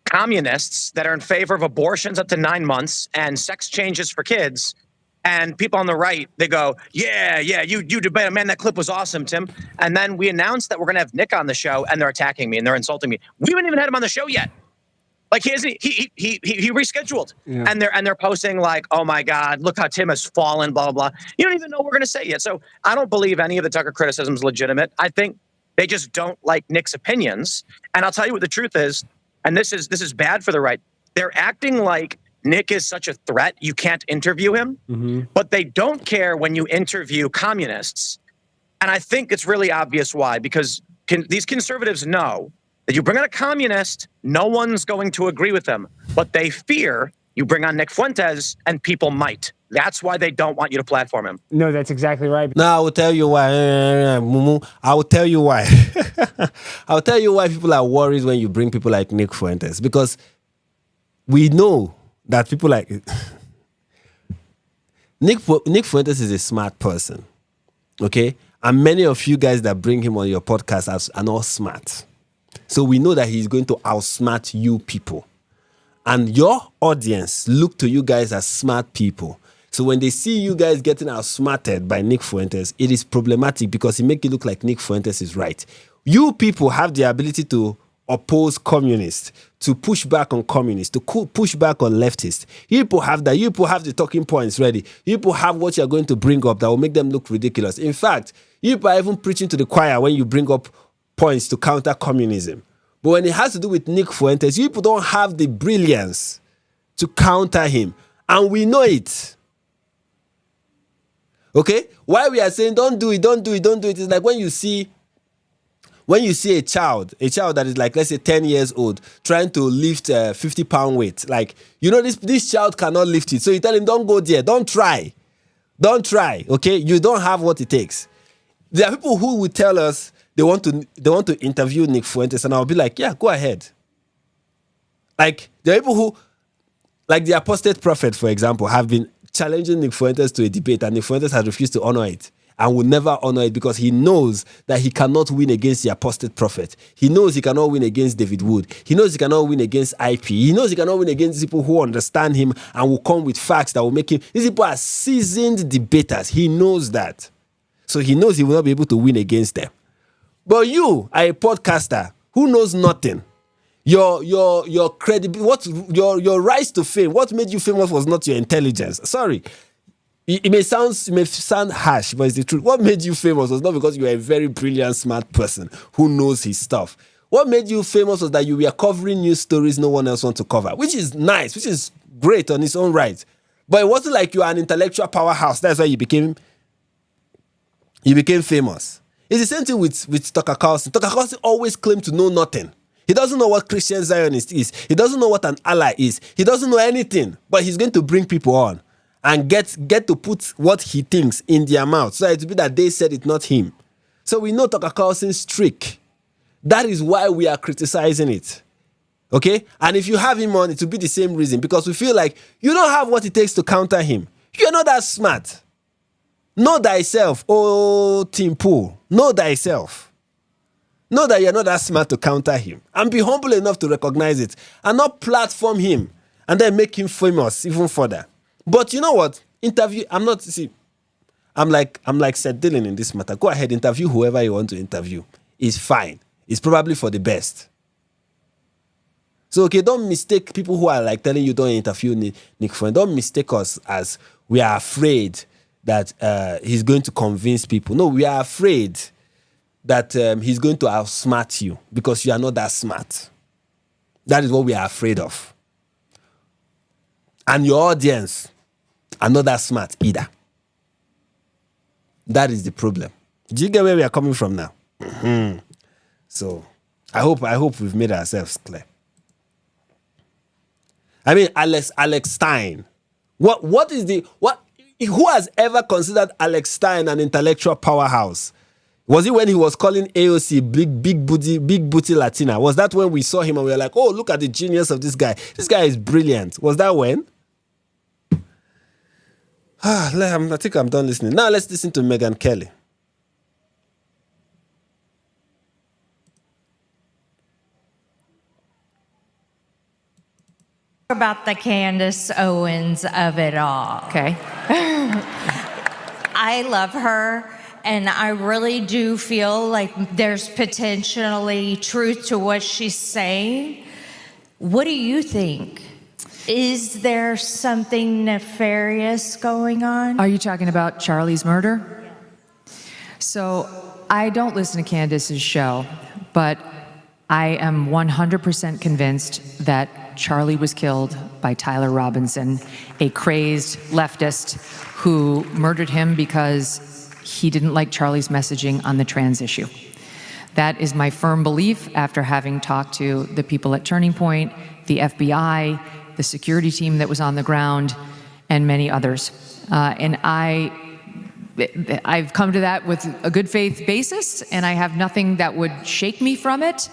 communists that are in favor of abortions up to 9 months and sex changes for kids. And people on the right, they go, yeah, you debate. Man, that clip was awesome, Tim. And then we announced that we're going to have Nick on the show, and they're attacking me and they're insulting me. We haven't even had him on the show yet. Like he rescheduled, yeah. and they're posting like, oh my God, look how Tim has fallen, blah blah blah. You don't even know what we're going to say yet. So I don't believe any of the Tucker criticism is legitimate. I think they just don't like Nick's opinions. And I'll tell you what the truth is, and this is bad for the right. They're acting like Nick is such a threat, you can't interview him, but they don't care when you interview communists. And I think it's really obvious why, because these conservatives know that you bring on a communist, no one's going to agree with them. But they fear you bring on Nick Fuentes and people might. That's why they don't want you to platform him. No, that's exactly right. Now I will tell you why. I will tell you why. I'll tell you why people are worried when you bring people like Nick Fuentes. Because we know that people like Nick Fuentes is a smart person. Okay? And many of you guys that bring him on your podcast are not smart. So we know that he's going to outsmart you people. And your audience look to you guys as smart people. So when they see you guys getting outsmarted by Nick Fuentes, it is problematic because it makes it look like Nick Fuentes is right. You people have the ability to oppose communists, to push back on communists, to push back on leftists. You people have that. You people have the talking points ready. You people have what you're going to bring up that will make them look ridiculous. In fact, you people are even preaching to the choir when you bring up points to counter communism. But when it has to do with Nick Fuentes, you people don't have the brilliance to counter him. And we know it. Okay? Why we are saying don't do it, don't do it, don't do it. It's like when you see a child that is like, let's say 10 years old, trying to lift a 50-pound weight. Like, you know, this child cannot lift it. So you tell him, don't go there. Don't try. Don't try. Okay? You don't have what it takes. There are people who will tell us they want to interview Nick Fuentes, and I'll be like, yeah, go ahead. Like, there are people who, like the apostate prophet, for example, have been challenging Nick Fuentes to a debate, and Nick Fuentes has refused to honor it and will never honor it because he knows that he cannot win against the apostate prophet. He knows he cannot win against David Wood. He knows he cannot win against IP. He knows he cannot win against people who understand him and will come with facts that will make him. These people are seasoned debaters. He knows that. So he knows he will not be able to win against them. But you are a podcaster who knows nothing. Your credibility, your rise to fame, what made you famous was not your intelligence. Sorry. It may sound harsh, but it's the truth. What made you famous was not because you were a very brilliant, smart person who knows his stuff. What made you famous was that you were covering news stories no one else wants to cover, which is nice, which is great on its own right. But it wasn't like you are an intellectual powerhouse. That's why you became famous. It's the same thing with Tucker Carlson. Tucker Carlson always claimed to know nothing. He doesn't know what Christian Zionist is. He doesn't know what an ally is. He doesn't know anything. But he's going to bring people on and get to put what he thinks in their mouth. So it will be that they said it, not him. So we know Tucker Carlson's trick. That is why we are criticizing it. Okay? And if you have him on, it will be the same reason. Because we feel like you don't have what it takes to counter him. You're not that smart. Know thyself, oh Tim Pool. Know thyself. Know that you're not that smart to counter him. And be humble enough to recognize it. And not platform him. And then make him famous even further. But you know what? I'm like Seth Dillon in this matter. Go ahead, interview whoever you want to interview. It's fine. It's probably for the best. So, okay, don't mistake people who are like telling you don't interview Nick Fuentes. Don't mistake us as we are afraid that he's going to convince people. No, we are afraid that he's going to outsmart you because you are not that smart. That is what we are afraid of. And your audience are not that smart either. That is the problem. Do you get where we are coming from now? Mm-hmm. So I hope we've made ourselves clear. I mean, Alex Stein. Who has ever considered Alex Stein an intellectual powerhouse? Was it when he was calling AOC big booty Latina? Was that when we saw him and we were like, oh, look at the genius of this guy. This guy is brilliant. Was that when? I think I'm done listening. Now let's listen to Megyn Kelly. About the Candace Owens of it all. Okay. I love her, and I really do feel like there's potentially truth to what she's saying. What do you think? Is there something nefarious going on? Are you talking about Charlie's murder? So I don't listen to Candace's show, but I am 100% convinced that Charlie was killed by Tyler Robinson, a crazed leftist who murdered him because he didn't like Charlie's messaging on the trans issue. That is my firm belief after having talked to the people at Turning Point, the FBI, the security team that was on the ground, and many others. And I've come to that with a good faith basis, and I have nothing that would shake me from it.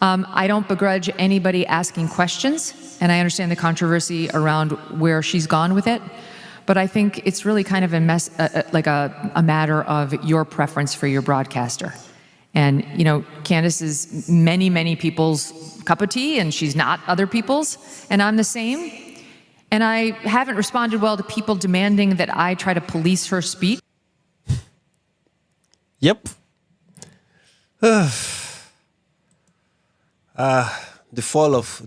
I don't begrudge anybody asking questions, and I understand the controversy around where she's gone with it. But I think it's really kind of a matter of your preference for your broadcaster. And, you know, Candace is many, many people's cup of tea, and she's not other people's, and I'm the same. And I haven't responded well to people demanding that I try to police her speech. Yep. The fall of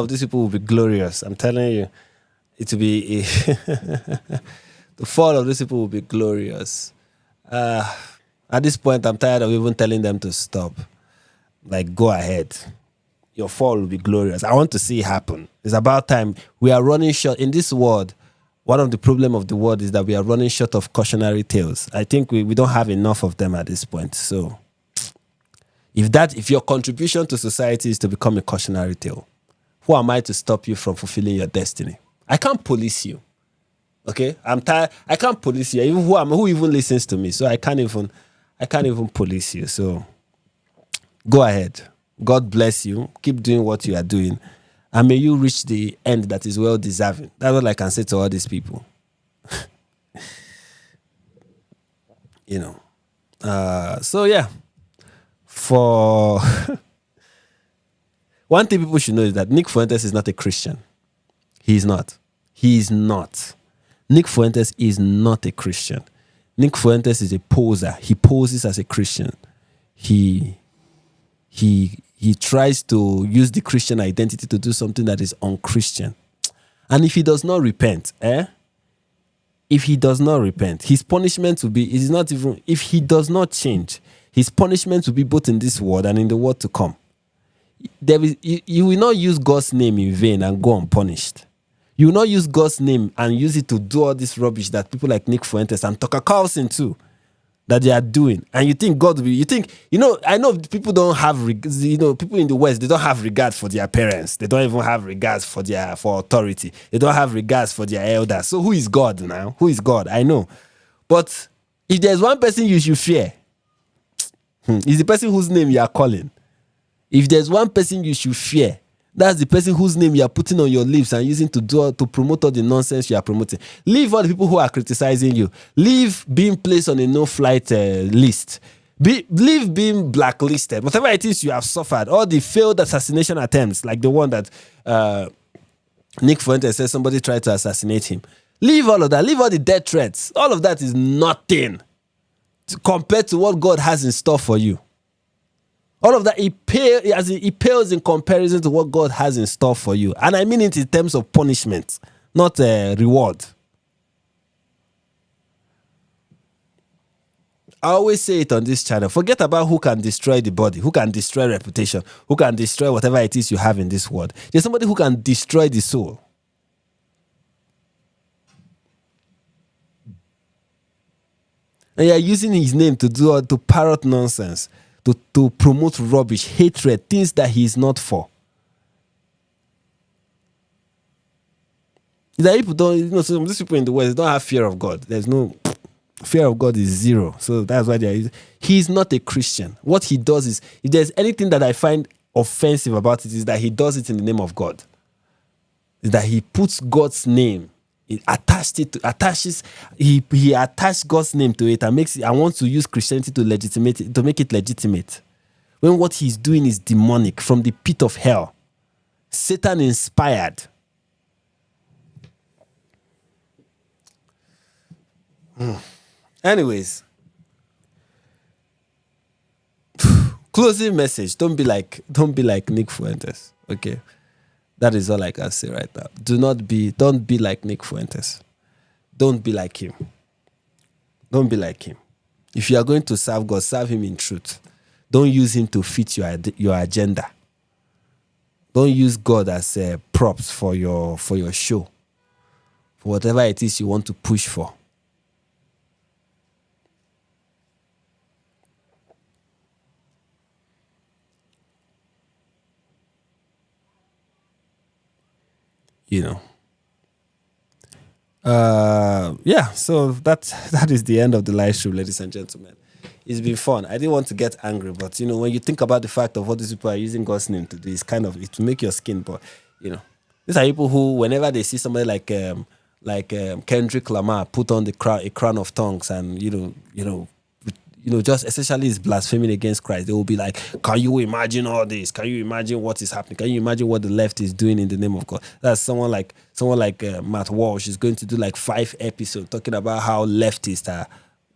these people will be glorious. I'm telling you, it will be the fall of these people will be glorious. At this point, I'm tired of even telling them to stop. Like, go ahead. Your fall will be glorious. I want to see it happen. It's about time. We are running short in this world. One of the problems of the world is that we are running short of cautionary tales. I think we don't have enough of them at this point. So if your contribution to society is to become a cautionary tale, who am I to stop you from fulfilling your destiny? I can't police you. Okay? I'm tired. I can't police you. Even who even listens to me? So I can't even police you. So go ahead. God bless you. Keep doing what you are doing. And may you reach the end that is well deserving. That's what I can say to all these people. You know. So yeah. For one thing people should know is that Nick Fuentes is not a Christian. He is not. He is not. Nick Fuentes is not a Christian. Nick Fuentes is a poser. He poses as a Christian. He tries to use the Christian identity to do something that is unchristian. And if he does not repent, if he does not repent, his punishment will be, it is not even, if he does not change, his punishment will be both in this world and in the world to come. You will not use God's name in vain and go unpunished. You will not use God's name and use it to do all this rubbish that people like Nick Fuentes and Tucker Carlson too, that they are doing. And you think God will be, I know people don't have, people in the West, they don't have regard for their parents. They don't even have regards for authority. They don't have regards for their elders. So who is God now? Who is God? I know. But if there's one person you should fear, it's the person whose name you are calling. If there's one person you should fear, that's the person whose name you are putting on your lips and using to promote all the nonsense you are promoting. Leave all the people who are criticizing you. Leave being placed on a no-flight list. Leave being blacklisted. Whatever it is you have suffered, all the failed assassination attempts, like the one that Nick Fuentes says somebody tried to assassinate him. Leave all of that. Leave all the death threats. All of that is nothing compared to what God has in store for you. All of that, it pales in comparison to what God has in store for you. And I mean it in terms of punishment, not reward. I always say it on this channel. Forget about who can destroy the body, who can destroy reputation, who can destroy whatever it is you have in this world. There's somebody who can destroy the soul. And you're using his name to parrot nonsense. To promote rubbish, hatred, things that he is not for. That people don't, some of these people in the West don't have fear of God. There's no fear of God is zero. So that's why he's not a Christian. What he does is, if there's anything that I find offensive about it, is that he does it in the name of God. Is that he puts God's name. He attached God's name to it and makes it. I want to use Christianity to legitimate it, to make it legitimate. When what he's doing is demonic from the pit of hell, Satan inspired. Anyways, closing message: don't be like Nick Fuentes. Okay. That is all I can say right now. Don't be like Nick Fuentes. Don't be like him. Don't be like him. If you are going to serve God, serve him in truth. Don't use him to fit your agenda. Don't use God as props for your show. For whatever it is you want to push for. you know. Yeah, so that is the end of the live stream, ladies and gentlemen. It's been fun. I didn't want to get angry, but you know, when you think about the fact of what these people are using God's name to do, it's kind of it will make your skin. But you know, these are people who, whenever they see somebody like Kendrick Lamar put on a crown of tongues, and you know, just essentially is blaspheming against Christ, they will be like, "Can you imagine all this? Can you imagine what is happening? Can you imagine what the left is doing in the name of God?" That's someone like Matt Walsh is going to do like 5 episodes talking about how leftists are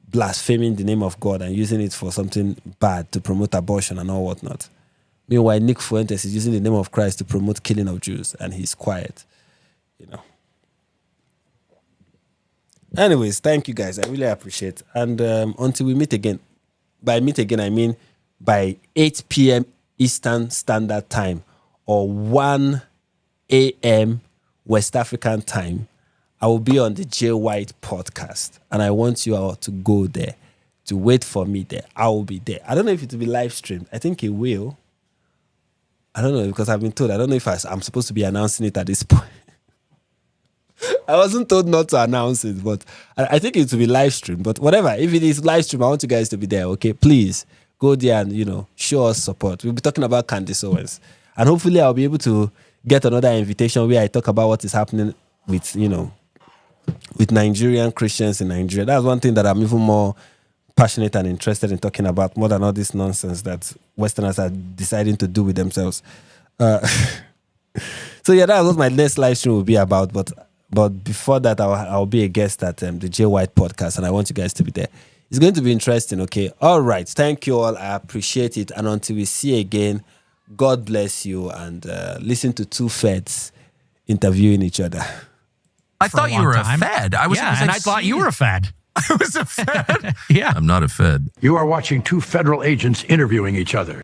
blaspheming the name of God and using it for something bad to promote abortion and all whatnot. Meanwhile, Nick Fuentes is using the name of Christ to promote killing of Jews, and he's quiet. You know. Anyways, thank you guys. I really appreciate it. And until we meet again, by meet again, I mean by 8 p.m. Eastern Standard Time or 1 a.m. West African Time, I will be on the Jay White podcast. And I want you all to go there, to wait for me there. I will be there. I don't know if it will be live streamed. I think it will. I don't know, because I've been told. I don't know if I'm supposed to be announcing it at this point. I wasn't told not to announce it, but I think it will be live stream. But whatever, if it is live stream, I want you guys to be there, okay? Please go there and, you know, show us support. We'll be talking about Candace Owens. And hopefully I'll be able to get another invitation where I talk about what is happening with, you know, with Nigerian Christians in Nigeria. That's one thing that I'm even more passionate and interested in talking about, more than all this nonsense that Westerners are deciding to do with themselves. So yeah, that's what my next live stream will be about. But before that, I'll be a guest at the Jay White podcast, and I want you guys to be there. It's going to be interesting, okay? All right. Thank you all. I appreciate it. And until we see again, God bless you, and listen to two Feds interviewing each other. I thought you were a Fed. I thought you were a Fed. I was a Fed. Yeah. I'm not a Fed. You are watching two federal agents interviewing each other.